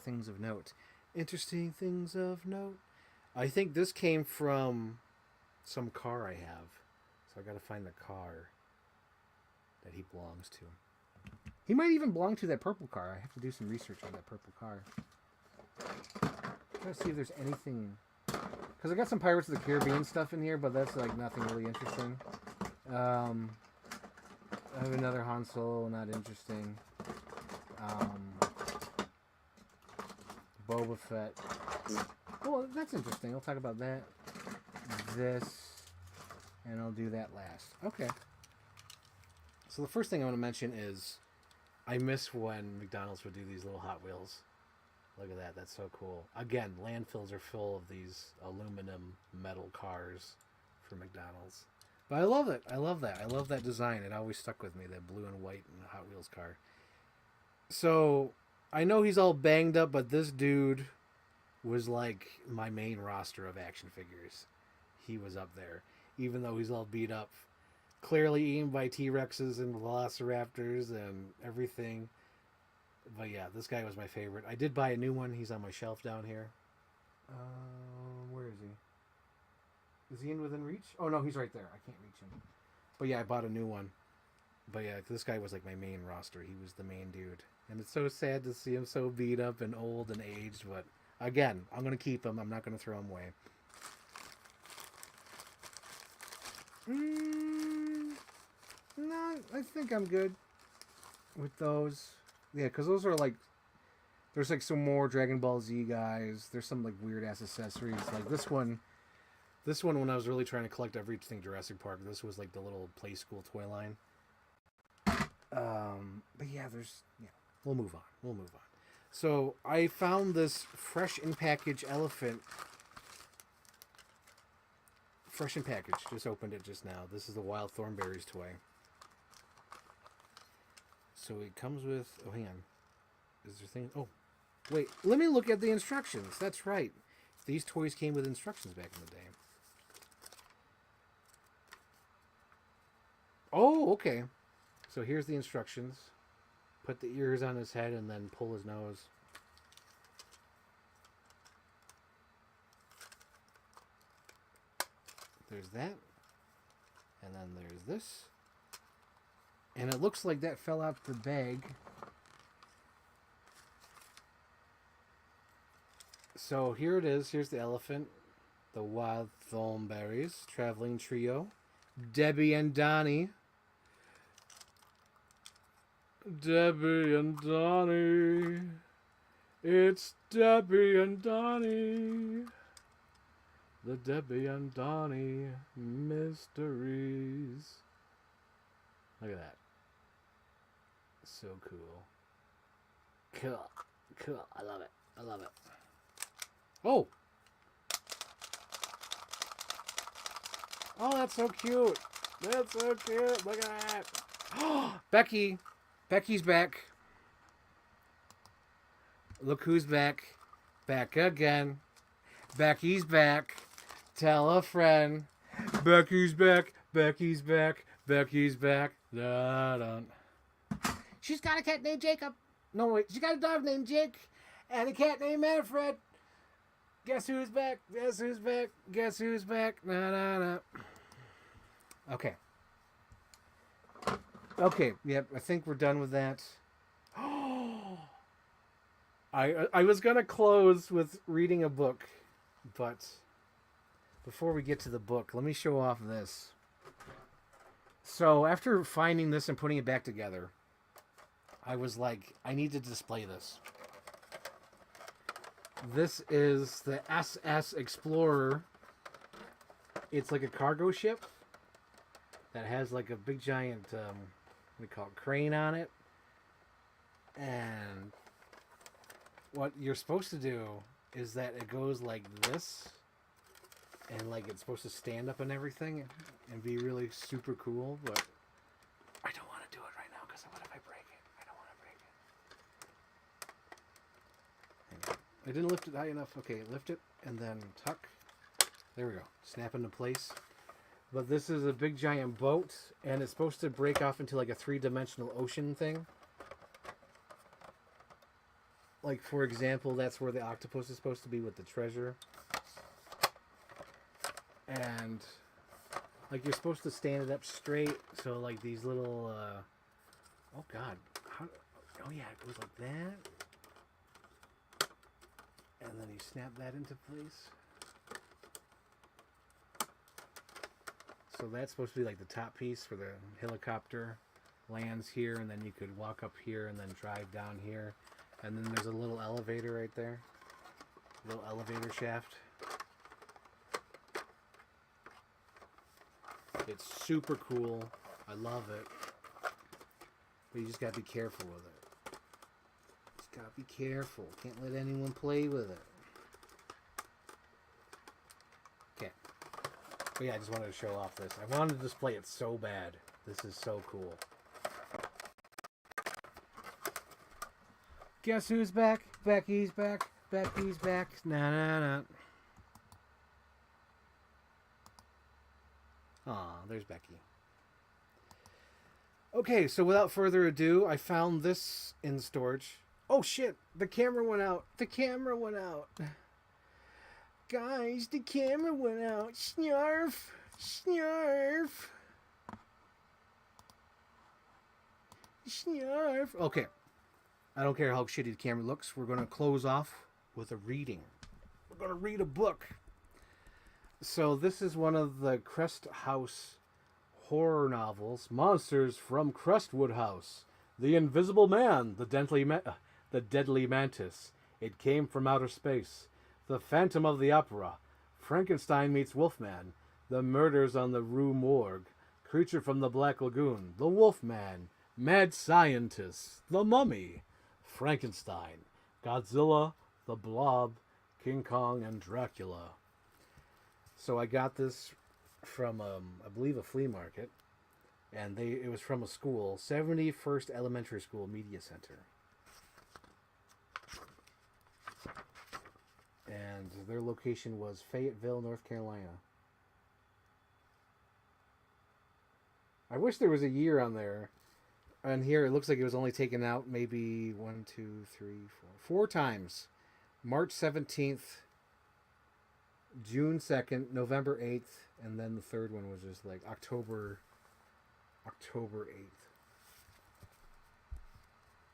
things of note? Interesting things of note. I think this came from some car I have. So I got to find the car that he belongs to. He might even belong to that purple car. I have to do some research on that purple car. Try to see if there's anything, because I got some Pirates of the Caribbean stuff in here, but that's like nothing really interesting. I have another Han Solo, not interesting. Boba Fett. Well, that's interesting. I'll talk about that. This, and I'll do that last. Okay. So the first thing I want to mention is I miss when McDonald's would do these little Hot Wheels. Look at that. That's so cool. Again, landfills are full of these aluminum metal cars for McDonald's. But I love it. I love that. I love that design. It always stuck with me, that blue and white and Hot Wheels car. So, I know he's all banged up, but this dude was like my main roster of action figures. He was up there. Even though he's all beat up. Clearly eaten by T-Rexes and Velociraptors and everything. But yeah, this guy was my favorite. I did buy a new one. He's on my shelf down here. Where is he? Is he in within reach? Oh no, he's right there. I can't reach him. But yeah, I bought a new one. But yeah, this guy was like my main roster. He was the main dude. And it's so sad to see him so beat up and old and aged. But again, I'm going to keep him. I'm not going to throw him away. No, I think I'm good with those. Yeah, because those are like, there's like some more Dragon Ball Z guys. There's some like weird ass accessories. Like this one when I was really trying to collect everything Jurassic Park, this was like the little play school toy line. But yeah, we'll move on. So I found this fresh in package elephant. Fresh in package. Just opened it just now. This is the Wild Thornberrys toy. So it comes with... Oh, hang on. Is there thing... Oh, wait. Let me look at the instructions. That's right. These toys came with instructions back in the day. Oh, okay. So here's the instructions. Put the ears on his head and then pull his nose. There's that. And then there's this. And it looks like that fell out the bag. So here it is. Here's the elephant. The Wild Thornberrys traveling trio. Debbie and Donnie. Debbie and Donnie. It's Debbie and Donnie. The Debbie and Donnie mysteries. Look at that. So cool. Cool. I love it. Oh! Oh, that's so cute. Look at that. Becky. Becky's back. Look who's back. Back again. Becky's back. Tell a friend. Becky's back. Da-da. She's got a cat named Jacob. No, wait. She's got a dog named Jake. And a cat named Manfred. Guess who's back? Na. Okay. Okay, yep, I think we're done with that. I was gonna close with reading a book, but before we get to the book, let me show off this. So after finding this and putting it back together, I was like, I need to display this. This is the SS Explorer. It's like a cargo ship that has like a big giant, we call it crane on it. And what you're supposed to do is that it goes like this, and like it's supposed to stand up and everything and be really super cool, but I don't want to do it right now because what if I break it? I don't want to break it. Hang on. I didn't lift it high enough. Okay, lift it and then tuck. There we go. Snap into place. But this is a big giant boat, and it's supposed to break off into like a three-dimensional ocean thing. Like, for example, that's where the octopus is supposed to be with the treasure. And, like, you're supposed to stand it up straight, so, like, these little, oh, God. Oh, yeah, it goes like that. And then you snap that into place. So that's supposed to be, like, the top piece for the helicopter. Lands here, and then you could walk up here and then drive down here. And then there's a little elevator right there. Little elevator shaft. It's super cool. I love it. But you just gotta be careful with it. Just gotta be careful. Can't let anyone play with it. Okay. But yeah, I just wanted to show off this. I wanted to display it so bad. This is so cool. Guess who's back? Becky's back. Becky's back. Nah, nah, nah. Aw, there's Becky. Okay, so without further ado, I found this in storage. Oh shit, the camera went out. The camera went out. Guys, the camera went out. Snarf. Snarf. Snarf. Okay. I don't care how shitty the camera looks. We're going to close off with a reading. We're going to read a book. So this is one of the Crest House horror novels. Monsters from Crestwood House. The Invisible Man. The Deadly Mantis. It Came from Outer Space. The Phantom of the Opera. Frankenstein meets Wolfman. The Murders on the Rue Morgue. Creature from the Black Lagoon. The Wolfman. Mad Scientist. The Mummy. Frankenstein, Godzilla, The Blob, King Kong, and Dracula. So I got this from, I believe, a flea market, and it was from a school, 71st Elementary School Media Center. And their location was Fayetteville, North Carolina. I wish there was a year on there. And here it looks like it was only taken out maybe 4 times. March 17th, June 2nd, November 8th, and then the third one was just like October 8th.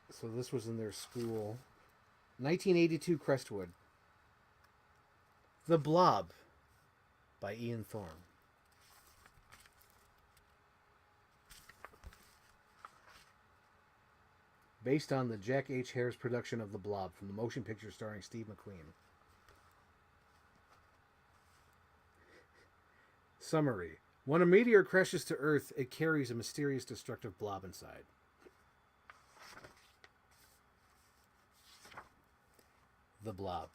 So this was in their school. 1982 Crestwood. The Blob by Ian Thorne. Based on the Jack H. Harris production of The Blob from the motion picture starring Steve McQueen. Summary. When a meteor crashes to Earth, it carries a mysterious destructive blob inside. The Blob.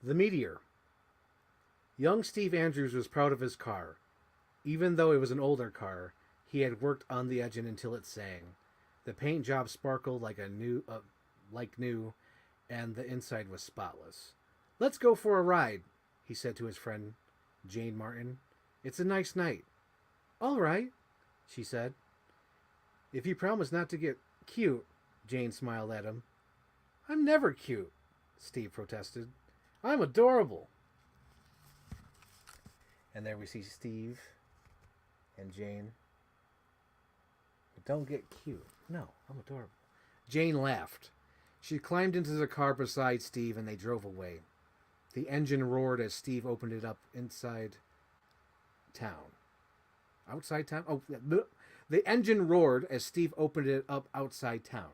The meteor. Young Steve Andrews was proud of his car. Even though it was an older car, he had worked on the engine until it sang. The paint job sparkled like new, and the inside was spotless. "Let's go for a ride," he said to his friend, Jane Martin. "It's a nice night." "All right," she said. "If you promise not to get cute," Jane smiled at him. "I'm never cute," Steve protested. "I'm adorable." And there we see Steve and Jane. But don't get cute. No, I'm adorable. Jane laughed. She climbed into the car beside Steve and they drove away. The engine roared as Steve opened it up inside town. Outside town? Oh, the engine roared as Steve opened it up outside town.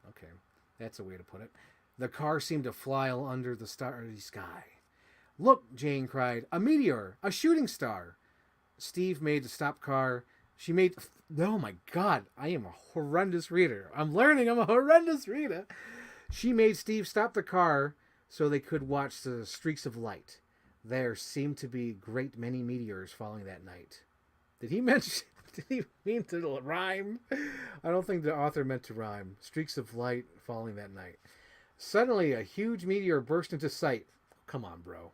Okay, that's a way to put it. The car seemed to fly under the starry sky. Look, Jane cried. A meteor! A shooting star! Steve made the stop car. She made... Oh my God, I am a horrendous reader. I'm learning I'm a horrendous reader. She made Steve stop the car so they could watch the streaks of light. There seemed to be a great many meteors falling that night. Did he mention... Did he mean to rhyme? I don't think the author meant to rhyme. Streaks of light falling that night. Suddenly, a huge meteor burst into sight. Come on, bro.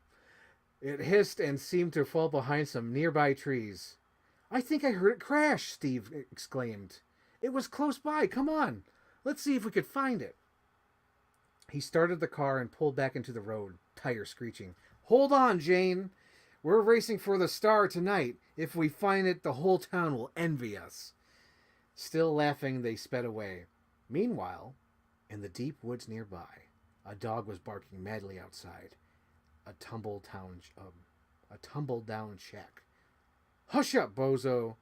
It hissed and seemed to fall behind some nearby trees. I think I heard it crash, Steve exclaimed. It was close by. Come on. Let's see if we could find it. He started the car and pulled back into the road, tires screeching. Hold on, Jane. We're racing for the star tonight. If we find it, the whole town will envy us. Still laughing, they sped away. Meanwhile, in the deep woods nearby, a dog was barking madly outside a tumble-down shack. Hush up, bozo,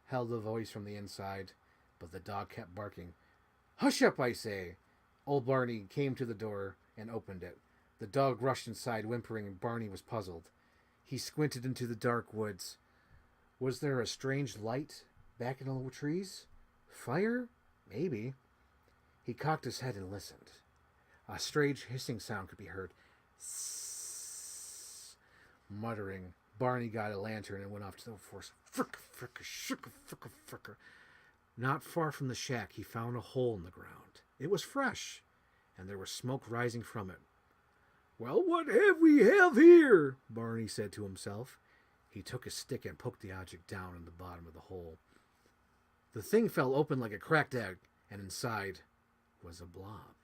held a voice from the inside, but the dog kept barking. Hush up, I say. Old Barney came to the door and opened it. The dog rushed inside, whimpering, and Barney was puzzled. He squinted into the dark woods. Was there a strange light back in the trees? Fire? Maybe. He cocked his head and listened. A strange hissing sound could be heard. Sss. Muttering, Barney got a lantern and went off to the forest. Fricker, fricker, fricker, fricker, fricker. Not far from the shack, he found a hole in the ground. It was fresh, and there was smoke rising from it. Well, what have we here? Barney said to himself. He took his stick and poked the object down in the bottom of the hole. The thing fell open like a cracked egg, and inside was a blob.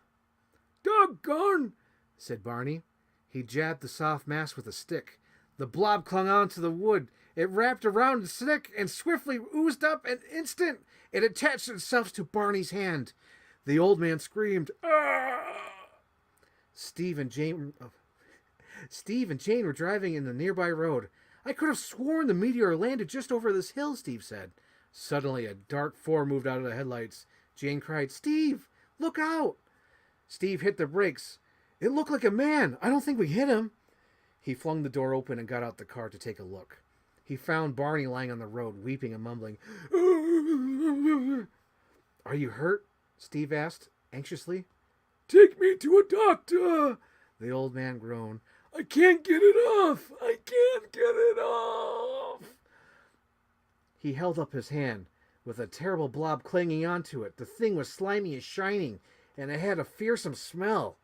Doggone, said Barney. He jabbed the soft mass with a stick. The blob clung on to the wood. It wrapped around the stick and swiftly oozed up an instant. It attached itself to Barney's hand. The old man screamed, "Ah!" Steve and Jane were driving in the nearby road. I could have sworn the meteor landed just over this hill, Steve said. Suddenly, a dark form moved out of the headlights. Jane cried, Steve, look out! Steve hit the brakes. It looked like a man. I don't think we hit him. He flung the door open and got out the car to take a look. He found Barney lying on the road, weeping and mumbling. Are you hurt? Steve asked, anxiously. Take me to a doctor, the old man groaned. I can't get it off. I can't get it off. He held up his hand, with a terrible blob clinging onto it. The thing was slimy and shining, and it had a fearsome smell.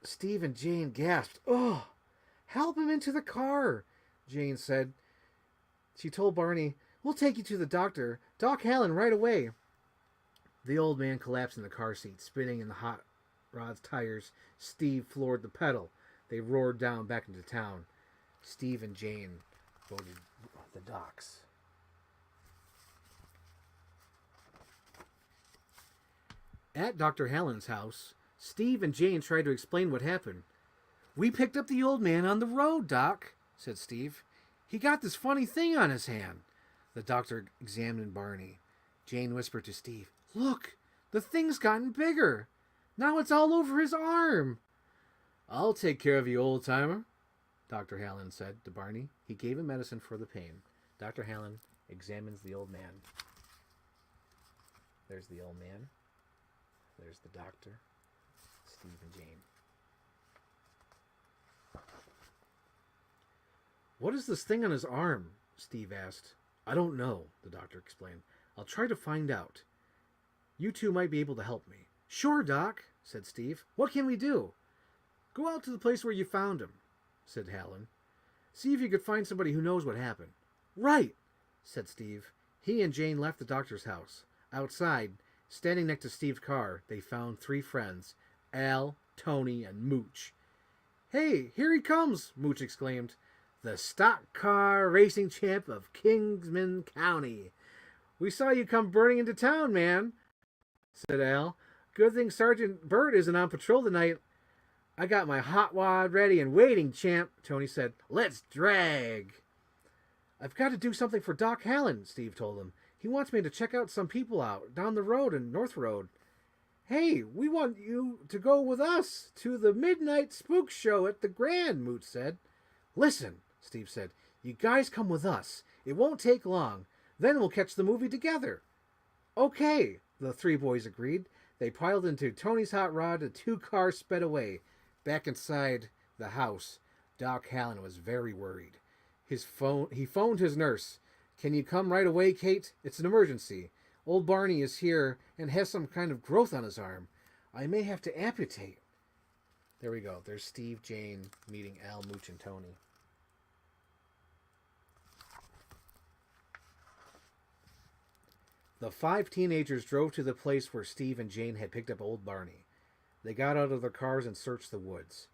Steve and Jane gasped. Oh, help him into the car, Jane said. She told Barney, we'll take you to the doctor. Doc Hallen right away. The old man collapsed in the car seat, spinning in the hot rod's tires. Steve floored the pedal. They roared down back into town. Steve and Jane voted the docks. At Dr. Hallen's house, Steve and Jane tried to explain what happened. We picked up the old man on the road, Doc, said Steve. He got this funny thing on his hand. The doctor examined Barney. Jane whispered to Steve, Look, the thing's gotten bigger. Now it's all over his arm. I'll take care of you, old-timer, Dr. Hallen said to Barney. He gave him medicine for the pain. Dr. Hallen examines the old man. There's the old man. There's the doctor, Steve and Jane. What is this thing on his arm? Steve asked. I don't know, the doctor explained. I'll try to find out. You two might be able to help me. Sure, Doc, said Steve. What can we do? Go out to the place where you found him, said Hallen. See if you could find somebody who knows what happened. Right, said Steve. He and Jane left the doctor's house. Outside, standing next to Steve's car, they found three friends, Al, Tony, and Mooch. Hey, here he comes, Mooch exclaimed. The stock car racing champ of Kingsman County. We saw you come burning into town, man, said Al. Good thing Sergeant Burt isn't on patrol tonight. I got my hot wad ready and waiting, champ, Tony said. Let's drag. I've got to do something for Doc Hallen, Steve told him. He wants me to check out some people out down the road in North Road. Hey, we want you to go with us to the Midnight Spook Show at the Grand, Moot said. Listen, Steve said, you guys come with us. It won't take long. Then we'll catch the movie together. Okay, the three boys agreed. They piled into Tony's hot rod and 2 cars sped away. Back inside the house, Doc Hallen was very worried. He phoned his nurse. Can you come right away, Kate? It's an emergency. Old Barney is here and has some kind of growth on his arm. I may have to amputate. There we go. There's Steve, Jane meeting Al, Mooch, and Tony. The 5 teenagers drove to the place where Steve and Jane had picked up old Barney. They got out of their cars and searched the woods.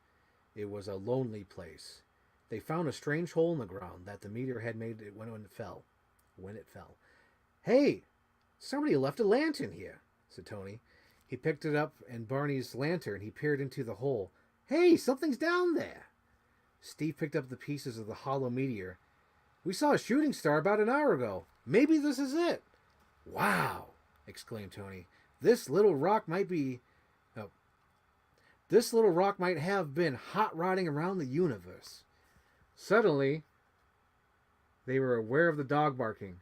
It was a lonely place. They found a strange hole in the ground that the meteor had made when it fell. Hey, somebody left a lantern here, said Tony. He picked it up and Barney's lantern. He peered into the hole. Hey, something's down there. Steve picked up the pieces of the hollow meteor. We saw a shooting star about an hour ago. Maybe this is it. Wow, exclaimed Tony. This little rock might have been hot rodding around the universe. Suddenly, they were aware of the dog barking.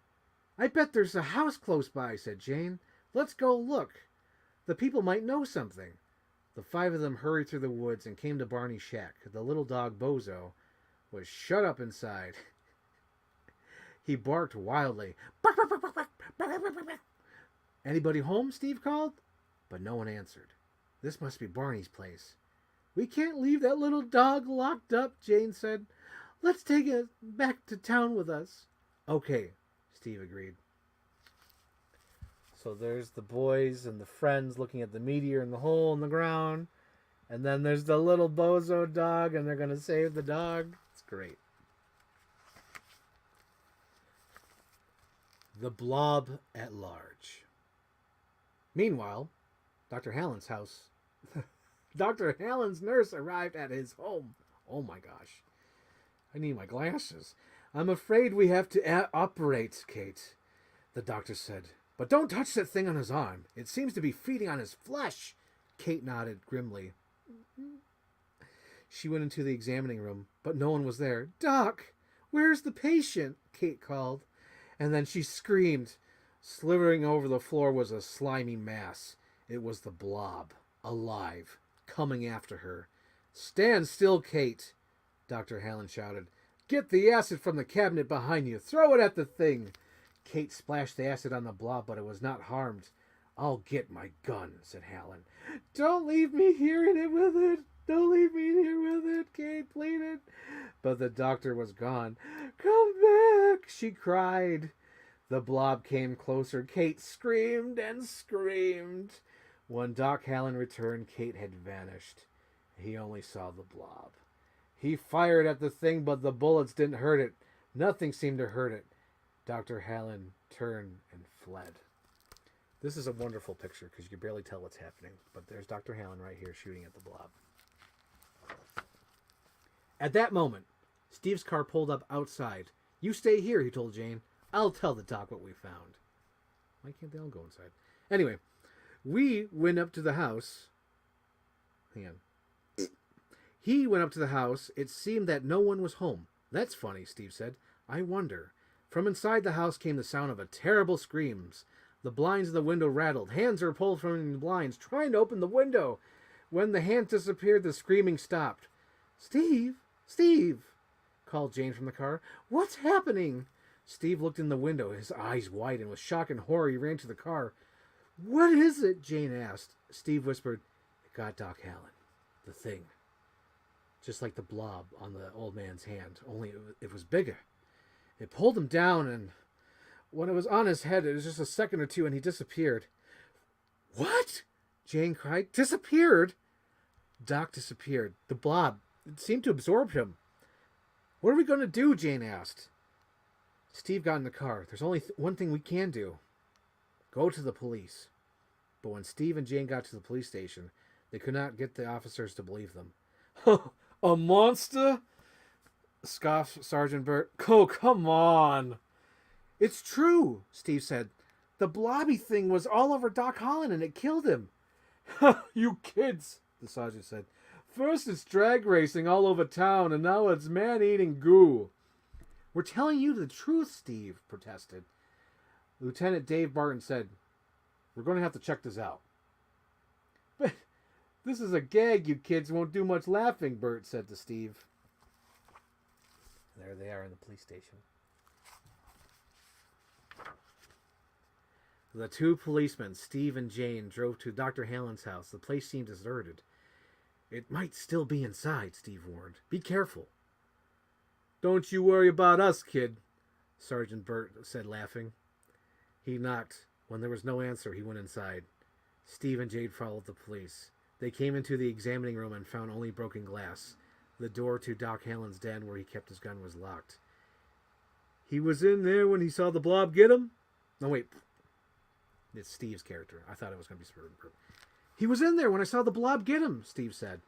I bet there's a house close by, said Jane. Let's go look. The people might know something. The 5 of them hurried through the woods and came to Barney's shack. The little dog, Bozo, was shut up inside. He barked wildly. Bark, bark, bark, bark, bark. Anybody home? Steve called, but no one answered. This must be Barney's place. We can't leave that little dog locked up, Jane said. Let's take it back to town with us. Okay, Steve agreed. So there's the boys and the friends looking at the meteor in the hole in the ground. And then there's the little Bozo dog, and they're going to save the dog. It's great. The Blob at Large. Meanwhile, Dr. Hallen's house. Dr. Hallen's nurse arrived at his home. Oh my gosh. I need my glasses. I'm afraid we have to operate, Kate, the doctor said. But don't touch that thing on his arm. It seems to be feeding on his flesh. Kate nodded grimly. She went into the examining room, but no one was there. Doc, where's the patient? Kate called. And then she screamed. Slithering over the floor was a slimy mass. It was the Blob, alive, coming after her. Stand still, Kate, Dr. Hallen shouted. Get the acid from the cabinet behind you. Throw it at the thing. Kate splashed the acid on the Blob, but it was not harmed. I'll get my gun, said Hallen. Don't leave me here in it with it. Don't leave me here with it, Kate pleaded. But the doctor was gone. Come back, she cried. The Blob came closer. Kate screamed and screamed. When Doc Hallen returned, Kate had vanished. He only saw the Blob. He fired at the thing, but the bullets didn't hurt it. Nothing seemed to hurt it. Dr. Hallen turned and fled. This is a wonderful picture because you can barely tell what's happening. But there's Dr. Hallen right here shooting at the Blob. At that moment, Steve's car pulled up outside. You stay here, he told Jane. I'll tell the doc what we found. Why can't they all go inside? Anyway, we went up to the house. Hang on. He went up to the house. It seemed that no one was home. That's funny, Steve said. I wonder. From inside the house came the sound of terrible screams. The blinds of the window rattled. Hands were pulled from the blinds, trying to open the window. When the hands disappeared, the screaming stopped. Steve! Steve! Called Jane from the car. What's happening? Steve looked in the window, his eyes wide, and with shock and horror he ran to the car. What is it? Jane asked. Steve whispered, It got Doc Hallen. The thing. Just like the Blob on the old man's hand, only it was bigger. It pulled him down, and when it was on his head, it was just a second or two, and he disappeared. What? Jane cried. Disappeared? Doc disappeared. The Blob, it seemed to absorb him. What are we going to do? Jane asked. Steve got in the car. There's only one thing we can do. Go to the police. But when Steve and Jane got to the police station, they could not get the officers to believe them. A monster? Scoffed Sergeant Burt. Oh, come on. It's true, Steve said. The blobby thing was all over Doc Holland and it killed him. You kids, the sergeant said. First it's drag racing all over town and now it's man-eating goo. We're telling you the truth, Steve protested. Lieutenant Dave Barton said, we're going to have to check this out. But this is a gag, you kids won't do much laughing, Bert said to Steve. There they are in the police station. The two policemen, Steve and Jane, drove to Dr. Hallen's house. The place seemed deserted. It might still be inside, Steve warned. Be careful. Don't you worry about us, kid, Sergeant Burt said, laughing. He knocked. When there was no answer, he went inside. Steve and Jade followed the police. They came into the examining room and found only broken glass. The door to Doc Hallen's den where he kept his gun was locked. He was in there when he saw the blob get him? No, wait. It's Steve's character. I thought it was going to be Sergeant Burt. He was in there when I saw the blob get him, Steve said.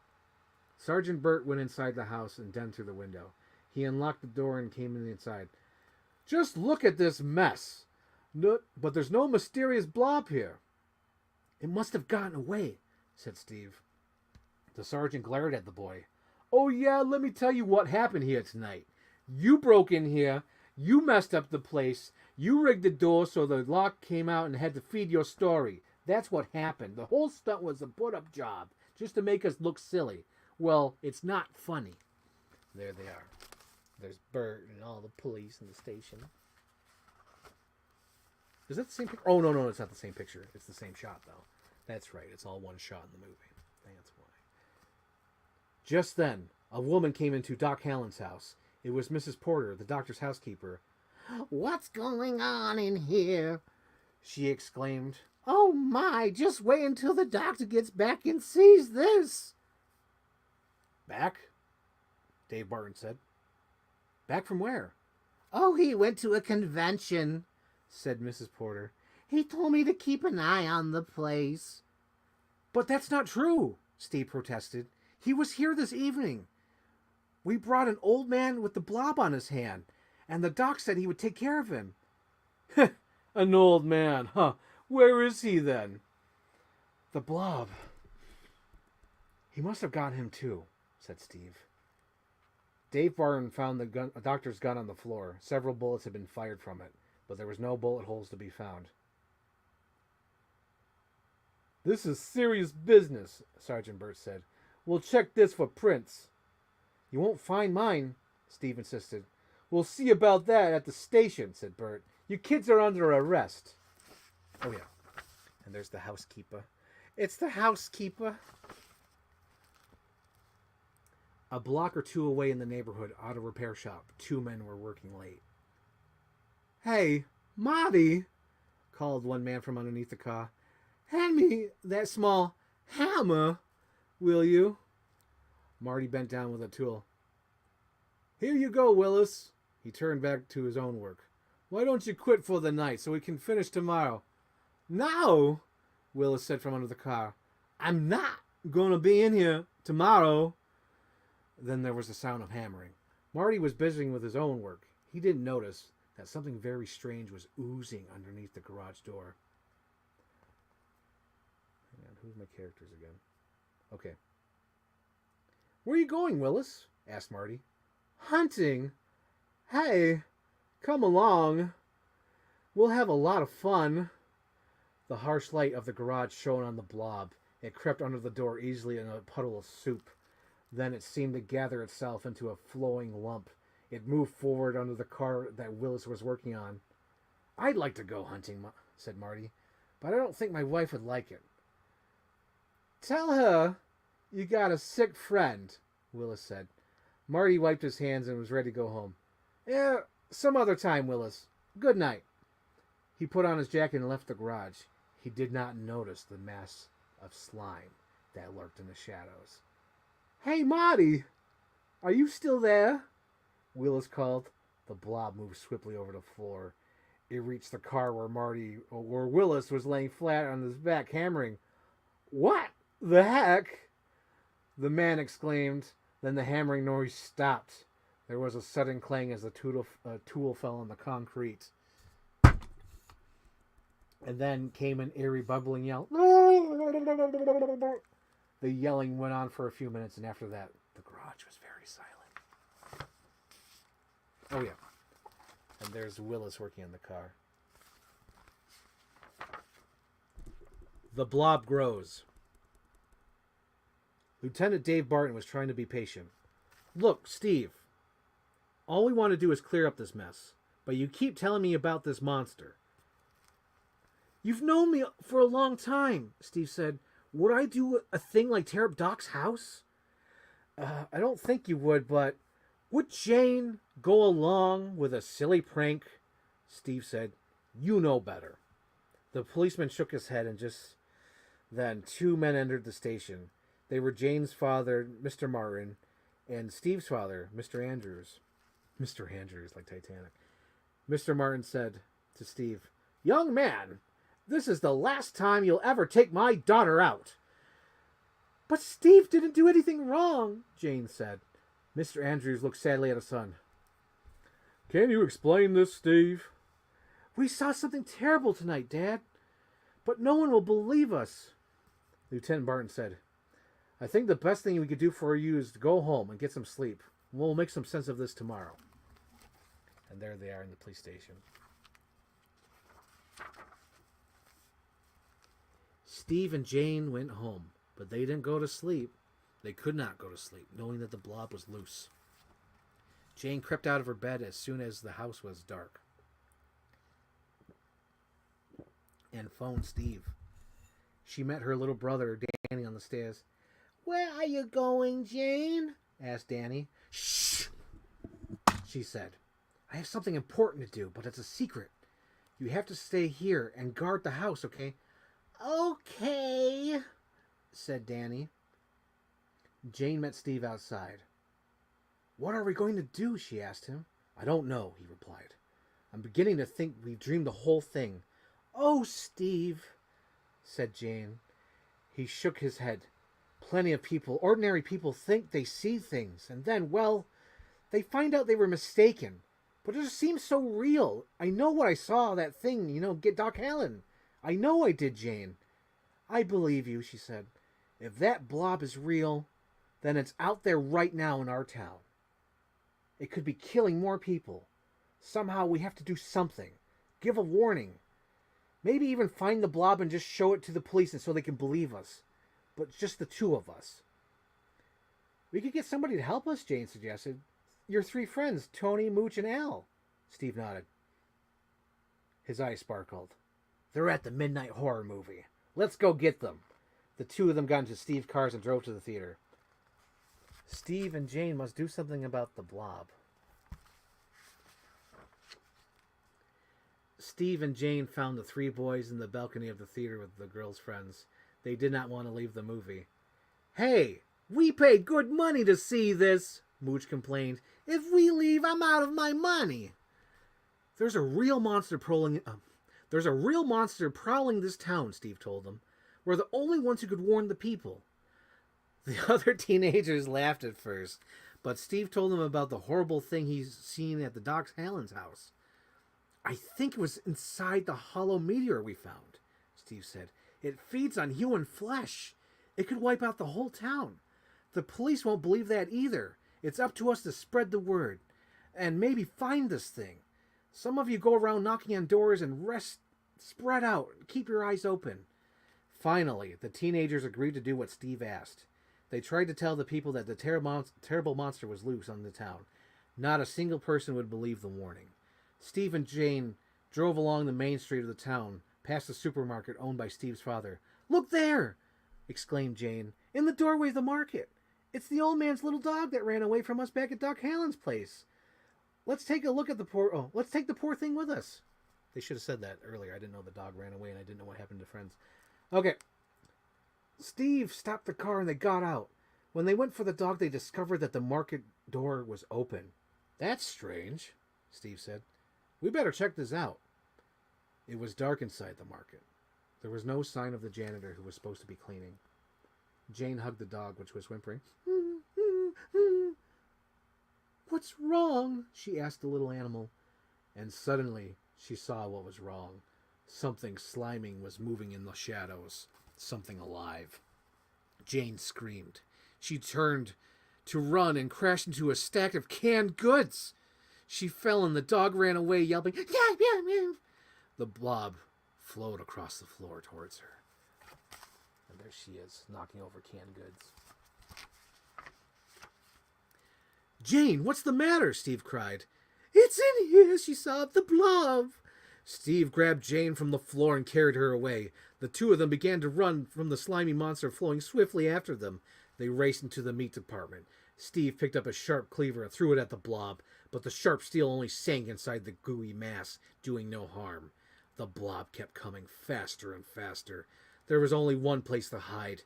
Sergeant Burt went inside the house and then through the window. He unlocked the door and came in the inside. Just look at this mess. No, but there's no mysterious blob here. It must have gotten away, said Steve. The sergeant glared at the boy. Oh, yeah, let me tell you what happened here tonight. You broke in here. You messed up the place. You rigged the door so the lock came out and had to feed your story. That's what happened. The whole stunt was a put-up job, just to make us look silly. Well, it's not funny. There they are. There's Bert and all the police in the station. Is that the same picture? Oh, no, it's not the same picture. It's the same shot, though. That's right. It's all one shot in the movie. That's why. Just then, a woman came into Doc Hallen's house. It was Mrs. Porter, the doctor's housekeeper. What's going on in here? She exclaimed. Oh, my, just wait until the doctor gets back and sees this. Back? Dave Barton said. Back from where? Oh, he went to a convention, said Mrs. Porter. He told me to keep an eye on the place. But that's not true, Steve protested. He was here this evening. We brought an old man with the blob on his hand, and the doc said he would take care of him. An old man, huh? Where is he then? The blob. He must have got him too, said Steve. Dave Barton found a doctor's gun on the floor. Several bullets had been fired from it, but there was no bullet holes to be found. This is serious business, Sergeant Burt said. We'll check this for prints. You won't find mine, Steve insisted. We'll see about that at the station, said Burt. You kids are under arrest. Oh, yeah. And there's the housekeeper. It's the housekeeper. A block or two away in the neighborhood, auto repair shop, two men were working late. Hey, Marty, called one man from underneath the car. Hand me that small hammer, will you? Marty bent down with a tool. Here you go, Willis. He turned back to his own work. Why don't you quit for the night so we can finish tomorrow? No, Willis said from under the car. I'm not going to be in here tomorrow. Then there was the sound of hammering. Marty was busy with his own work. He didn't notice that something very strange was oozing underneath the garage door. Hang on, who's my characters again? Okay. Where are you going, Willis? Asked Marty. Hunting. Hey, come along. We'll have a lot of fun. The harsh light of the garage shone on the blob. It crept under the door easily in a puddle of soup. Then it seemed to gather itself into a flowing lump. It moved forward under the car that Willis was working on. I'd like to go hunting, said Marty, but I don't think my wife would like it. Tell her you got a sick friend, Willis said. Marty wiped his hands and was ready to go home. Yeah, some other time, Willis. Good night. He put on his jacket and left the garage. He did not notice the mass of slime that lurked in the shadows. Hey, Marty, are you still there? Willis called. The blob moved swiftly over the floor. It reached the car where Willis was laying flat on his back, hammering. What the heck? The man exclaimed. Then the hammering noise stopped. There was a sudden clang as the tool fell on the concrete. And then came an eerie, bubbling yell. The yelling went on for a few minutes, and after that, the garage was very silent. Oh, yeah. And there's Willis working on the car. The blob grows. Lieutenant Dave Barton was trying to be patient. Look, Steve. All we want to do is clear up this mess. But you keep telling me about this monster. You've known me for a long time, Steve said. Would I do a thing like tear up Doc's house? I don't think you would, but would Jane go along with a silly prank? Steve said. You know better. The policeman shook his head, and just then 2 men entered the station. They were Jane's father, Mr. Martin, and Steve's father, Mr. Andrews. Mr. Andrews, like Titanic. Mr. Martin said to Steve, Young man, this is the last time you'll ever take my daughter out. But Steve didn't do anything wrong, Jane said. Mr. Andrews looked sadly at his son. Can you explain this, Steve? We saw something terrible tonight, Dad. But no one will believe us. Lieutenant Barton said, I think the best thing we could do for you is to go home and get some sleep. We'll make some sense of this tomorrow. And there they are in the police station. Steve and Jane went home, but they didn't go to sleep. They could not go to sleep, knowing that the blob was loose. Jane crept out of her bed as soon as the house was dark and phoned Steve. She met her little brother, Danny, on the stairs. Where are you going, Jane? Asked Danny. Shh, she said. I have something important to do, but it's a secret. You have to stay here and guard the house, okay? Okay, said Danny. Jane met Steve outside. What are we going to do? She asked him. I don't know, he replied. I'm beginning to think we dreamed the whole thing. Oh, Steve, said Jane. He shook his head. Plenty of people, ordinary people, think they see things, and then, well, they find out they were mistaken. But it just seems so real. I know what I saw, that thing, get Doc Allen. I know I did, Jane. I believe you, she said. If that blob is real, then it's out there right now in our town. It could be killing more people. Somehow we have to do something. Give a warning. Maybe even find the blob and just show it to the police so they can believe us. But just the two of us. We could get somebody to help us, Jane suggested. Your 3 friends, Tony, Mooch, and Al. Steve nodded. His eyes sparkled. They're at the midnight horror movie. Let's go get them. The 2 of them got into Steve's cars and drove to the theater. Steve and Jane must do something about the blob. Steve and Jane found the 3 boys in the balcony of the theater with the girls' friends. They did not want to leave the movie. Hey, we paid good money to see this, Mooch complained. If we leave, I'm out of my money. There's a real monster prowling this town, Steve told them. We're the only ones who could warn the people. The other teenagers laughed at first, but Steve told them about the horrible thing he's seen at the Doc Allen's house. I think it was inside the hollow meteor we found, Steve said. It feeds on human flesh. It could wipe out the whole town. The police won't believe that either. It's up to us to spread the word and maybe find this thing. Some of you go around knocking on doors and spread out. Keep your eyes open. Finally, the teenagers agreed to do what Steve asked. They tried to tell the people that the terrible monster was loose on the town. Not a single person would believe the warning. Steve and Jane drove along the main street of the town, past the supermarket owned by Steve's father. Look there! Exclaimed Jane. In the doorway of the market. It's the old man's little dog that ran away from us back at Doc Allen's place. Let's take a look at let's take the poor thing with us. They should have said that earlier. I didn't know the dog ran away and I didn't know what happened to friends. Okay. Steve stopped the car and they got out. When they went for the dog, they discovered that the market door was open. That's strange, Steve said. We better check this out. It was dark inside the market. There was no sign of the janitor who was supposed to be cleaning. Jane hugged the dog, which was whimpering. "What's wrong?" she asked the little animal. And suddenly she saw what was wrong. Something sliming was moving in the shadows. Something alive. Jane screamed. She turned to run and crashed into a stack of canned goods. She fell and the dog ran away, yelping. The blob flowed across the floor towards her. And there she is, knocking over canned goods. "Jane, what's the matter?" Steve cried. "It's in here," she sobbed. "The blob." Steve grabbed Jane from the floor and carried her away. The two of them began to run from the slimy monster flowing swiftly after them. They raced into the meat department. Steve picked up a sharp cleaver and threw it at the blob, but the sharp steel only sank inside the gooey mass, doing no harm. The blob kept coming faster and faster. There was only one place to hide.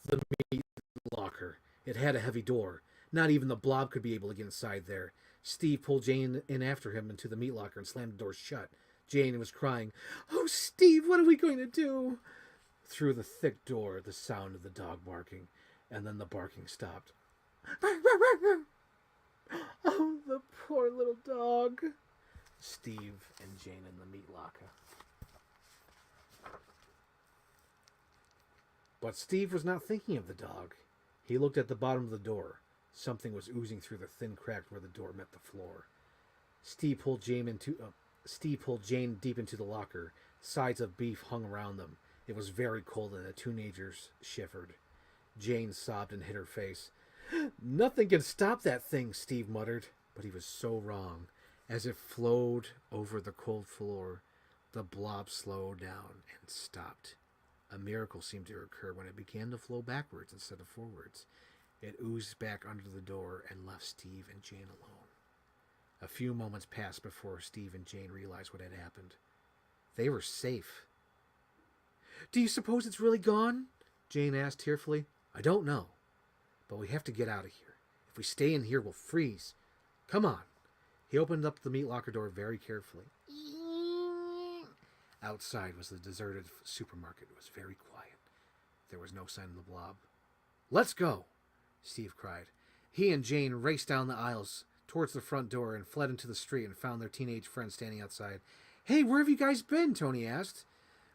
The meat locker. It had a heavy door. Not even the blob could be able to get inside there. Steve pulled Jane in after him into the meat locker and slammed the door shut. Jane was crying, "Oh, Steve, what are we going to do?" Through the thick door, the sound of the dog barking, and then the barking stopped. "Oh, the poor little dog." Steve and Jane in the meat locker. But Steve was not thinking of the dog. He looked at the bottom of the door. Something was oozing through the thin crack where the door met the floor. Steve pulled Jane deep into the locker. Sides of beef hung around them. It was very cold and the teenagers shivered. Jane sobbed and hid her face. "Nothing can stop that thing," Steve muttered. But he was so wrong. As it flowed over the cold floor, the blob slowed down and stopped. A miracle seemed to occur when it began to flow backwards instead of forwards. It oozed back under the door and left Steve and Jane alone. A few moments passed before Steve and Jane realized what had happened. They were safe. "Do you suppose it's really gone?" Jane asked tearfully. "I don't know, but we have to get out of here. If we stay in here, we'll freeze. Come on." He opened up the meat locker door very carefully. Outside was the deserted supermarket. It was very quiet. There was no sign of the blob. "Let's go," Steve cried. He and Jane raced down the aisles towards the front door and fled into the street and found their teenage friend standing outside. "Hey, where have you guys been?" Tony asked.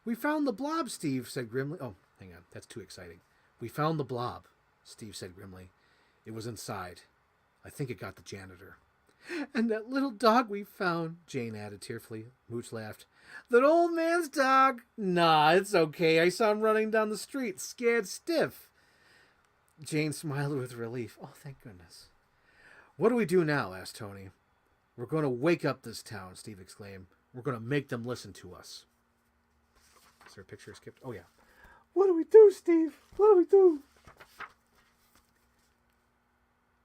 "We found the blob," Steve said grimly. "Oh, hang on, that's too exciting." "We found the blob," Steve said grimly. "It was inside. I think it got the janitor." "And that little dog we found," Jane added tearfully. Mooch laughed. "That old man's dog? Nah, it's okay. I saw him running down the street, scared stiff." Jane smiled with relief. "Oh, thank goodness." "What do we do now?" asked Tony. "We're going to wake up this town," Steve exclaimed. "We're going to make them listen to us." Is there a picture skipped? Oh, yeah. "What do we do, Steve? What do we do?"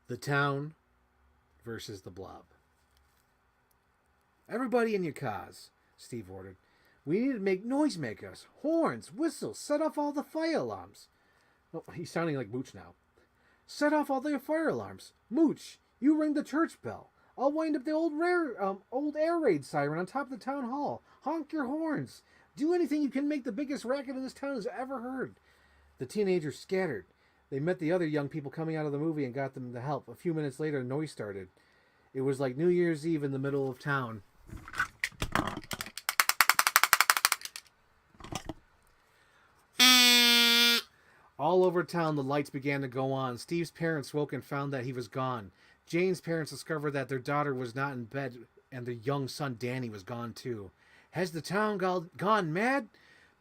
The town versus the blob. "Everybody in your cars," Steve ordered. "We need to make noisemakers, horns, whistles, set off all the fire alarms." Oh, he's sounding like Mooch now. "Set off all the fire alarms. Mooch, you ring the church bell. I'll wind up the old air raid siren on top of the town hall. Honk your horns. Do anything you can make the biggest racket in this town has ever heard." The teenagers scattered. They met the other young people coming out of the movie and got them to help. A few minutes later, a noise started. It was like New Year's Eve in the middle of town. All over town, the lights began to go on. Steve's parents woke and found that he was gone. Jane's parents discovered that their daughter was not in bed, and their young son, Danny, was gone too. "Has the town gone mad?"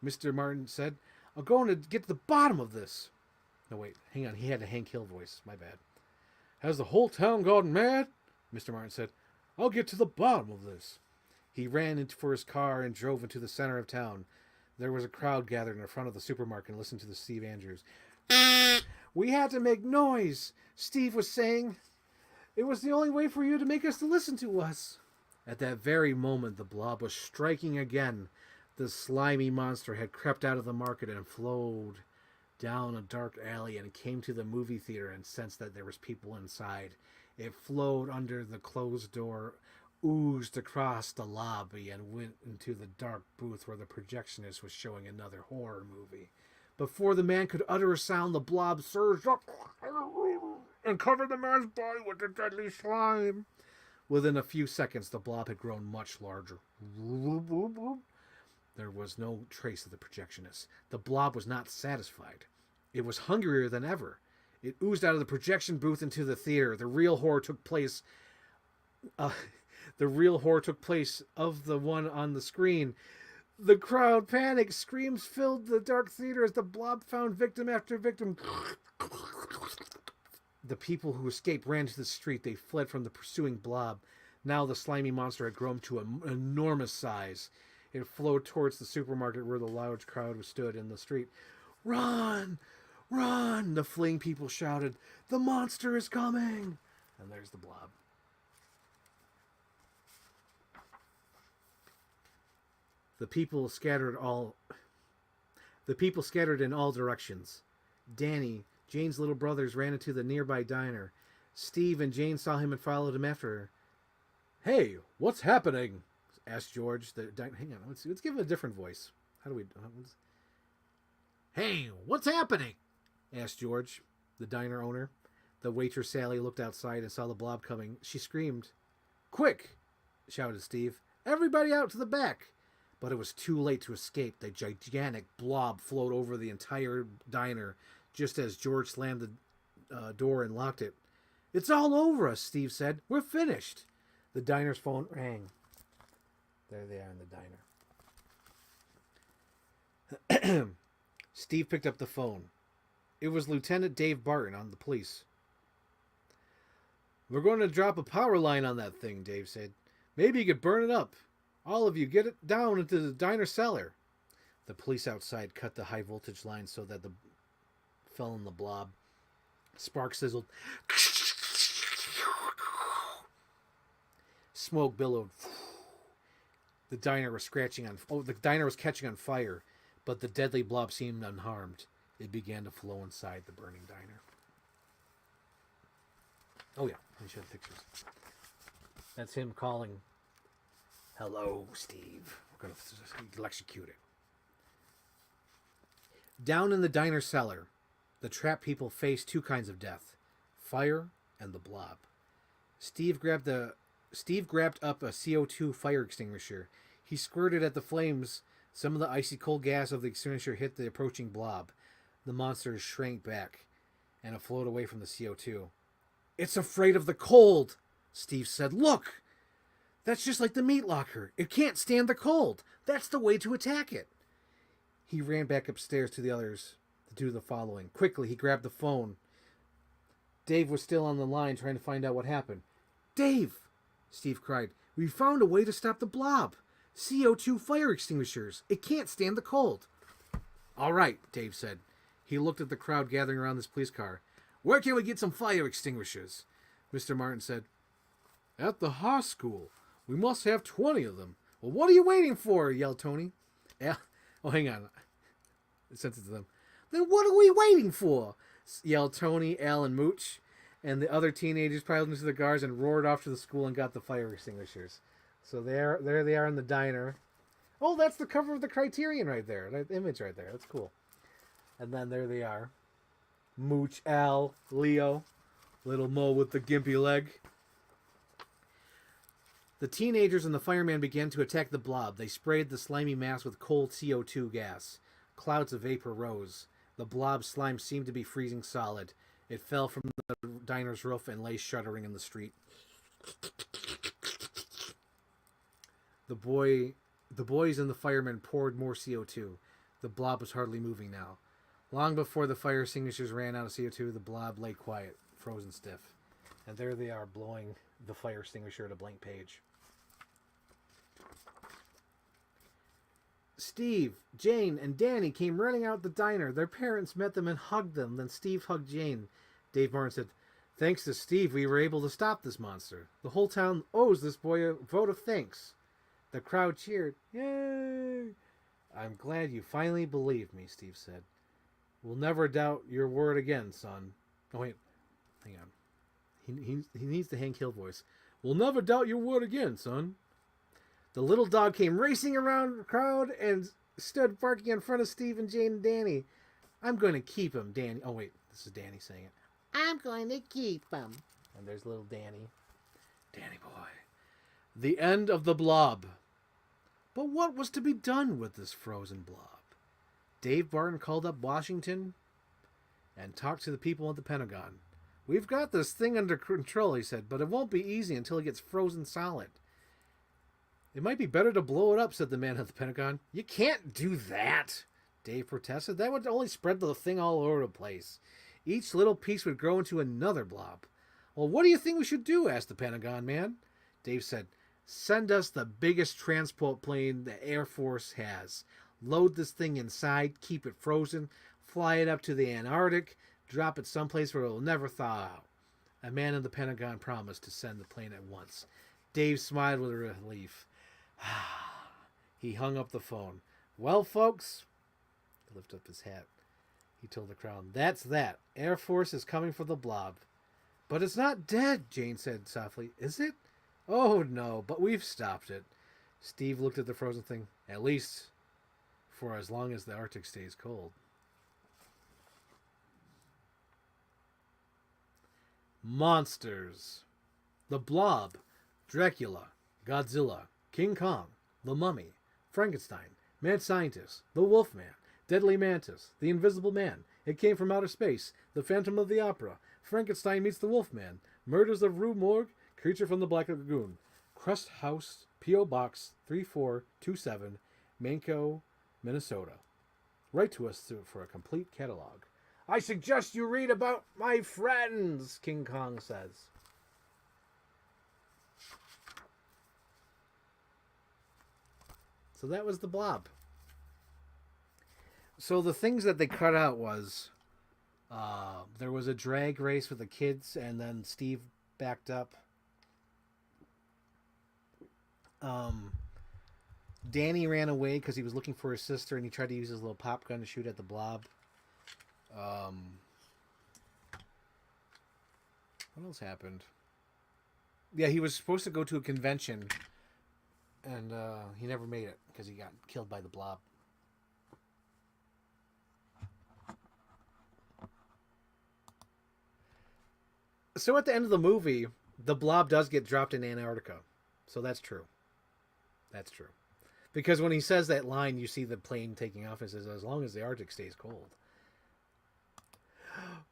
Mr. Martin said. "I'm going to get to the bottom of this." No, wait, hang on. He had a Hank Hill voice. My bad. "Has the whole town gone mad?" Mr. Martin said. "I'll get to the bottom of this." He ran for his car and drove into the center of town. There was a crowd gathered in front of the supermarket and listened to the Steve Andrews. "We had to make noise," Steve was saying. "It was the only way for you to make us to listen to us." At that very moment, the blob was striking again. The slimy monster had crept out of the market and flowed down a dark alley and came to the movie theater and sensed that there was people inside. It flowed under the closed door, oozed across the lobby and went into the dark booth where the projectionist was showing another horror movie. Before the man could utter a sound, the blob surged up and covered the man's body with the deadly slime. Within a few seconds, the blob had grown much larger. There was no trace of the projectionist. The blob was not satisfied. It was hungrier than ever. It oozed out of the projection booth into the theater. The real horror took place of the one on the screen. The crowd panicked. Screams filled the dark theater as the blob found victim after victim. The people who escaped ran to the street. They fled from the pursuing blob. Now the slimy monster had grown to an enormous size. It flowed towards the supermarket where the large crowd stood in the street. "Run! Run!" the fleeing people shouted. "The monster is coming!" And there's the blob. The people scattered in all directions. Danny, Jane's little brothers, ran into the nearby diner. Steve and Jane saw him and followed him after her. "Hey, what's happening?" asked George. Hang on, let's give him a different voice. How do we... "Hey, what's happening?" asked George, the diner owner. The waitress Sally looked outside and saw the blob coming. She screamed. "Quick!" shouted Steve. "Everybody out to the back!" But it was too late to escape. The gigantic blob flowed over the entire diner just as George slammed the door and locked it. "It's all over us," Steve said. "We're finished." The diner's phone rang. There they are in the diner. Steve picked up the phone. It was Lieutenant Dave Barton on the police. "We're going to drop a power line on that thing," Dave said. "Maybe you could burn it up. All of you, get it down into the diner cellar." The police outside cut the high voltage line so that the fell in the blob. Sparks sizzled. Smoke billowed. The diner was catching on fire, but the deadly blob seemed unharmed. It began to flow inside the burning diner. Oh yeah, let me show the pictures. That's him calling. "Hello, Steve. We're going to electrocute it." Down in the diner cellar, the trapped people faced two kinds of death: fire and the blob. Steve grabbed up a CO2 fire extinguisher. He squirted at the flames. Some of the icy cold gas of the extinguisher hit the approaching blob. The monster shrank back and it flowed away from the CO2. "It's afraid of the cold," Steve said. "Look! That's just like the meat locker. It can't stand the cold. That's the way to attack it." He ran back upstairs to the others to do the following. Quickly, he grabbed the phone. Dave was still on the line trying to find out what happened. "Dave," Steve cried, "we found a way to stop the blob. CO2 fire extinguishers. It can't stand the cold." "All right," Dave said. He looked at the crowd gathering around this police car. "Where can we get some fire extinguishers?" Mr. Martin said. "At the high school. We must have 20 of them." "Well, what are you waiting for?" yelled Tony. Oh, hang on. I sent it to them. "Then what are we waiting for?" yelled Tony, Al, and Mooch. And the other teenagers piled into the cars and roared off to the school and got the fire extinguishers. So there they are in the diner. Oh, that's the cover of the Criterion right there. That image right there. That's cool. And then there they are. Mooch, Al, Leo, little Mo with the gimpy leg. The teenagers and the fireman began to attack the blob. They sprayed the slimy mass with cold CO2 gas. Clouds of vapor rose. The blob's slime seemed to be freezing solid. It fell from the diner's roof and lay shuddering in the street. The boys and the firemen poured more CO2. The blob was hardly moving now. Long before the fire extinguishers ran out of CO2, the blob lay quiet, frozen stiff. And there they are, blowing the fire extinguisher at a blank page. Steve, Jane, and Danny came running out the diner. Their parents met them and hugged them. Then Steve hugged Jane. Dave Martin said, "Thanks to Steve, we were able to stop this monster. The whole town owes this boy a vote of thanks." The crowd cheered. "Yay!" "I'm glad you finally believed me," Steve said. "We'll never doubt your word again, son." Oh, wait. Hang on. He needs the Hank Hill voice. We'll never doubt your word again, son. The little dog came racing around the crowd and stood barking in front of Steve and Jane and Danny. I'm going to keep him, Danny. Oh, wait. This is Danny saying it. I'm going to keep him. And there's little Danny. Danny boy. The end of the blob. But what was to be done with this frozen blob? Dave Barton called up Washington and talked to the people at the Pentagon. We've got this thing under control, he said, but it won't be easy until it gets frozen solid. It might be better to blow it up, said the man at the Pentagon. You can't do that, Dave protested. That would only spread the thing all over the place. Each little piece would grow into another blob. Well, what do you think we should do? Asked the Pentagon man. Dave said, send us the biggest transport plane the Air Force has. Load this thing inside, keep it frozen, fly it up to the Antarctic, drop it someplace where it will never thaw out. A man in the Pentagon promised to send the plane at once. Dave smiled with relief. He hung up the phone. Well, folks, he lifted up his hat. He told the crowd, that's that. Air Force is coming for the blob. But it's not dead, Jane said softly. Is it? Oh, no, but we've stopped it. Steve looked at the frozen thing. At least for as long as the Arctic stays cold. Monsters. The Blob, Dracula, Godzilla, King Kong, The Mummy, Frankenstein, Mad Scientist, The Wolfman, Deadly Mantis, The Invisible Man, It Came from Outer Space, The Phantom of the Opera, Frankenstein Meets the Wolfman, Murders of Rue Morgue, Creature from the Black Lagoon, Crust House, P.O. Box 3427, Manco, Minnesota. Write to us for a complete catalog. I suggest you read about my friends, King Kong says. So that was the Blob. So the things that they cut out was there was a drag race with the kids, and then Steve backed up. Danny ran away because he was looking for his sister, and he tried to use his little pop gun to shoot at the Blob. What else happened? Yeah, he was supposed to go to a convention, and he never made it because he got killed by the Blob. So at the end of the movie, the Blob does get dropped in Antarctica. So that's true. That's true. Because when he says that line, you see the plane taking off and says, as long as the Arctic stays cold.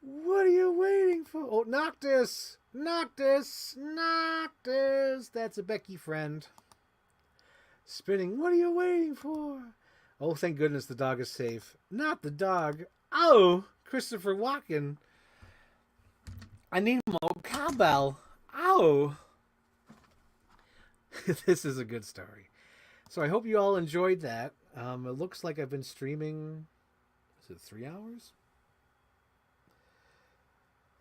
What are you waiting for? Oh, Noctis! Noctis! Noctis! That's a Becky friend. Spinning. What are you waiting for? Oh, thank goodness the dog is safe. Not the dog. Oh, Christopher Walken. I need more cowbell. Oh. This is a good story. So I hope you all enjoyed that. It looks like I've been streaming, is it 3 hours?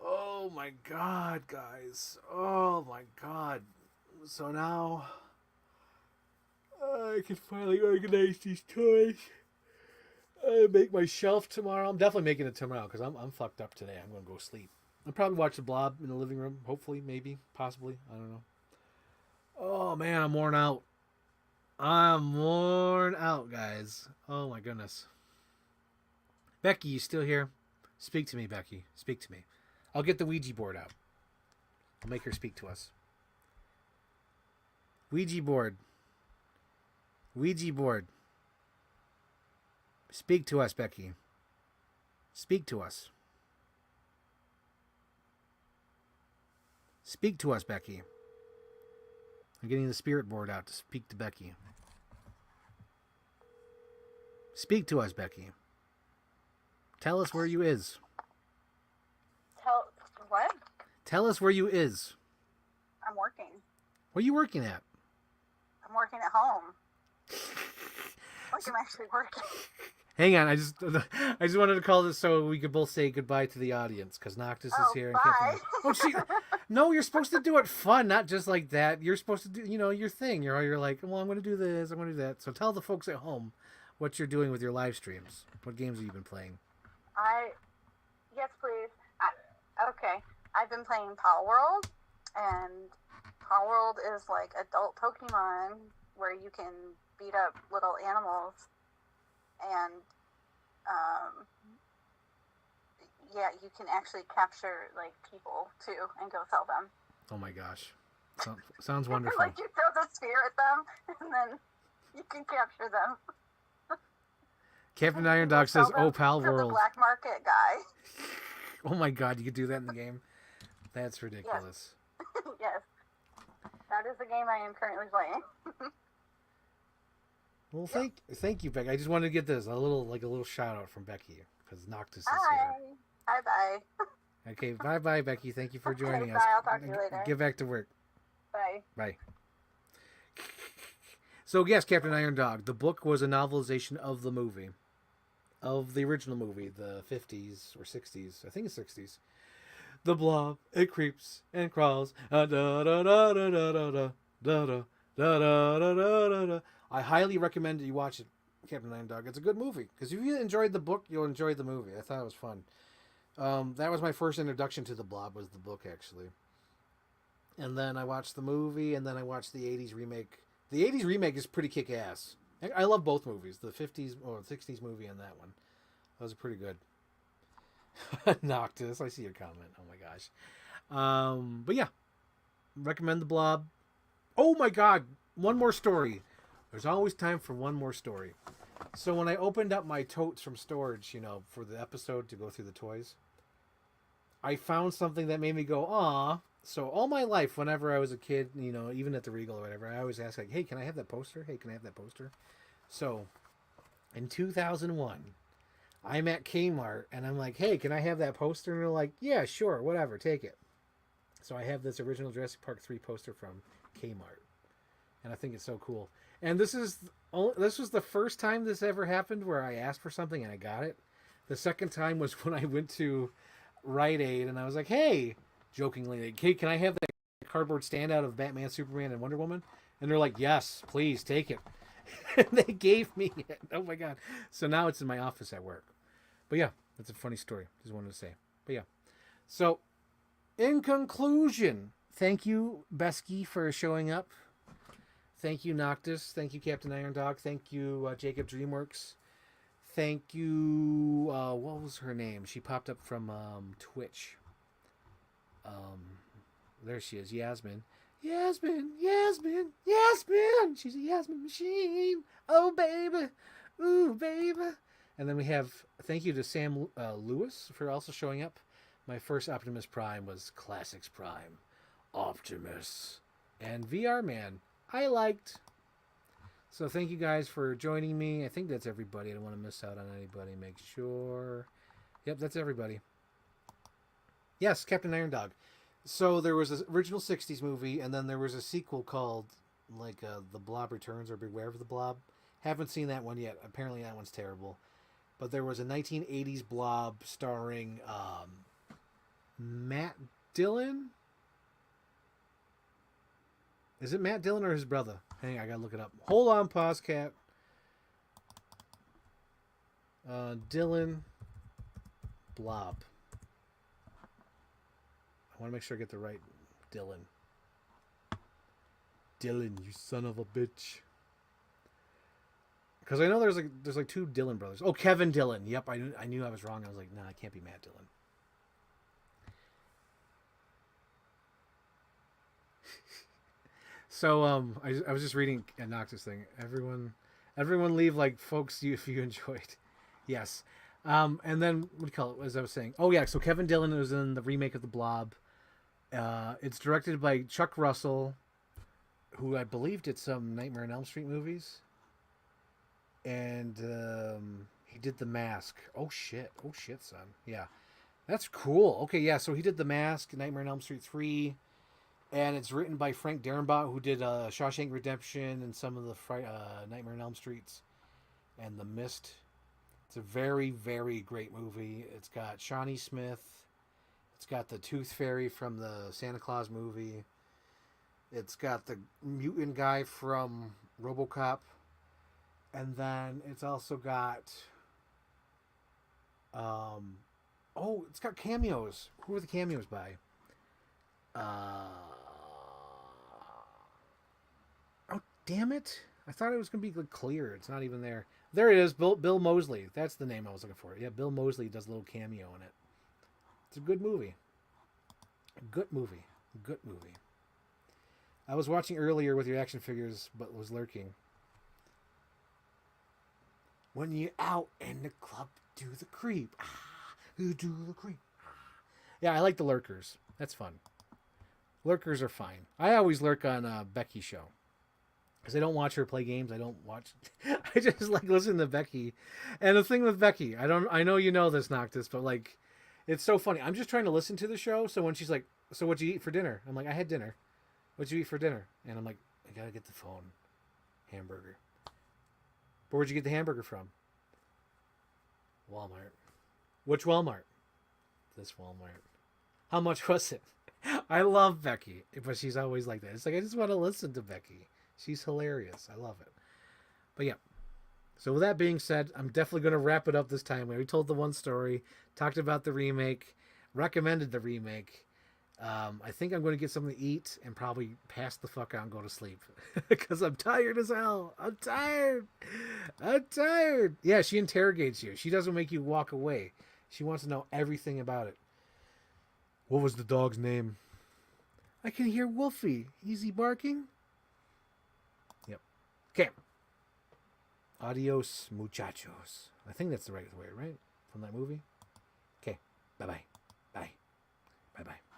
Oh my god, guys. Oh my god. So now I can finally organize these toys. Make my shelf tomorrow. I'm definitely making it tomorrow because I'm fucked up today. I'm going to go sleep. I'll probably watch the Blob in the living room. Hopefully, maybe, possibly. I don't know. Oh man, I'm worn out. I'm worn out, guys. Oh my goodness. Becky, you still here? Speak to me, Becky. Speak to me. I'll get the Ouija board out. I'll make her speak to us. Ouija board. Ouija board. Speak to us, Becky. Speak to us. Speak to us, Becky. I'm getting the spirit board out to speak to Becky. Speak to us, Becky. Tell us where you is. What? Tell us where you is. I'm working. What are you working at? I'm working at home. Like I'm actually working. Hang on, I just wanted to call this so we could both say goodbye to the audience because Noctis is here. Bye. No, you're supposed to do it fun, not just like that. You're supposed to do, your thing. You're like, well, I'm going to do this, I'm going to do that. So tell the folks at home what you're doing with your live streams. What games have you been playing? Yes, please. Okay. I've been playing Power World and Palworld is like adult Pokemon where you can beat up little animals, and yeah, you can actually capture like people too and go sell them. Oh my gosh, sounds wonderful. Like you throw the sphere at them, and then you can capture them. Captain Iron Dog says, "Oh, Pal to the World." black market guy. Oh my God, you could do that in the game? That's ridiculous. Yes, that is the game I am currently playing. Well, thank you, Becky. I just wanted to get this a little shout out from Becky because Noctis is Hi. here. Bye. Okay, bye, Becky. Thank you for joining Bye, us. I'll talk to you later. Get back to work. Bye. Bye. So yes, Captain Iron Dog. The book was a novelization of the movie, of the original movie, the 50s or 60s. I think it's 60s. The Blob, it creeps and crawls. Da da da da da da da da da da da da da. I highly recommend that you watch it, Captain Iron Dog. It's a good movie because if you enjoyed the book, you'll enjoy the movie. I thought it was fun. That was my first introduction to the Blob. Was the book actually, and then I watched the movie, and then I watched the '80s remake. The '80s remake is pretty kick-ass. I love both movies, the '50s or '60s movie and that one. Those are pretty good. Noctis, I see your comment. Oh my gosh. But yeah, recommend the Blob. Oh my God, one more story. There's always time for one more story. So when I opened up my totes from storage, for the episode to go through the toys, I found something that made me go, "Aw." So all my life, whenever I was a kid, even at the Regal or whatever, I always ask like, "Hey, can I have that poster? Hey, can I have that poster?" So in 2001, I'm at Kmart and I'm like, "Hey, can I have that poster?" And they're like, "Yeah, sure, whatever, take it." So I have this original Jurassic Park 3 poster from Kmart, and I think it's so cool. And this was the first time this ever happened where I asked for something and I got it. The second time was when I went to Rite Aid and I was like, "Hey," jokingly, like, "Hey, can I have that cardboard standout of Batman, Superman, and Wonder Woman?" And they're like, "Yes, please take it." And they gave me it. Oh my God! So now it's in my office at work. But yeah, that's a funny story. Just wanted to say. But yeah, so in conclusion, thank you, Besky, for showing up. Thank you, Noctis. Thank you, Captain Iron Dog. Thank you, Jacob Dreamworks. Thank you. What was her name? She popped up from Twitch. There she is, Yasmin. Yasmin. She's a Yasmin machine. Oh, baby. Ooh, baby. And then we have thank you to Sam Lewis for also showing up. My first Optimus Prime was Classics Prime. Optimus. And VR Man. I liked. So thank you guys for joining me. I think that's everybody. I don't want to miss out on anybody. Make sure. Yep, that's everybody. Yes, Captain Iron Dog. So there was an original 60s movie, and then there was a sequel called The Blob Returns or Beware of the Blob. Haven't seen that one yet. Apparently that one's terrible. But there was a 1980s Blob starring Matt Dillon. Is it Matt Dillon or his brother? Hang on, I gotta look it up. Hold on, pause, Cat. Dillon Blob. I want to make sure I get the right Dillon. Dillon, you son of a bitch. Because I know there's like two Dillon brothers. Oh, Kevin Dillon. Yep, I knew I was wrong. I was like, nah, it can't be Matt Dillon. So I was just reading a Noctis thing. Everyone leave like folks if you enjoyed. Yes. And then what do you call it? As I was saying. Oh yeah, so Kevin Dillon was in the remake of The Blob. It's directed by Chuck Russell, who I believe did some Nightmare on Elm Street movies. And he did The Mask. Oh shit, son. Yeah. That's cool. Okay, yeah, so he did The Mask, Nightmare on Elm Street 3. And it's written by Frank Darabont, who did Shawshank Redemption and some of the Nightmare on Elm Streets and The Mist. It's a very, very great movie. It's got Shawnee Smith. It's got the Tooth Fairy from the Santa Claus movie. It's got the mutant guy from RoboCop. And then it's also got... it's got cameos. Who are the cameos by? damn it. I thought it was going to be clear. It's not even there. There it is. Bill Moseley. That's the name I was looking for. Yeah, Bill Moseley does a little cameo in it. It's a good movie. Good movie. Good movie. I was watching earlier with your action figures, but was lurking. When you're out in the club, do the creep. You do the creep. Yeah, I like the lurkers. That's fun. Lurkers are fine. I always lurk on Becky's show. Because I don't watch her play games. I don't watch. I just like listening to Becky. And the thing with Becky, I know you know this, Noctis, but like, it's so funny. I'm just trying to listen to the show. So when she's like, "So what'd you eat for dinner?" I'm like, "I had dinner." "What'd you eat for dinner?" And I'm like, "I gotta get the phone. Hamburger." "But where'd you get the hamburger from?" "Walmart." "Which Walmart?" "This Walmart." "How much was it?" I love Becky, but she's always like that. It's like, I just want to listen to Becky. She's hilarious. I love it. But yeah. So with that being said, I'm definitely going to wrap it up this time. We already told the one story, talked about the remake, recommended the remake. I think I'm going to get something to eat and probably pass the fuck out and go to sleep. Because I'm tired as hell. I'm tired. Yeah, she interrogates you. She doesn't make you walk away. She wants to know everything about it. "What was the dog's name?" "I can hear Wolfie. Is he barking?" Yep. Okay. Adios, muchachos. I think that's the right way, right? From that movie? Okay. Bye-bye. Bye. Bye-bye.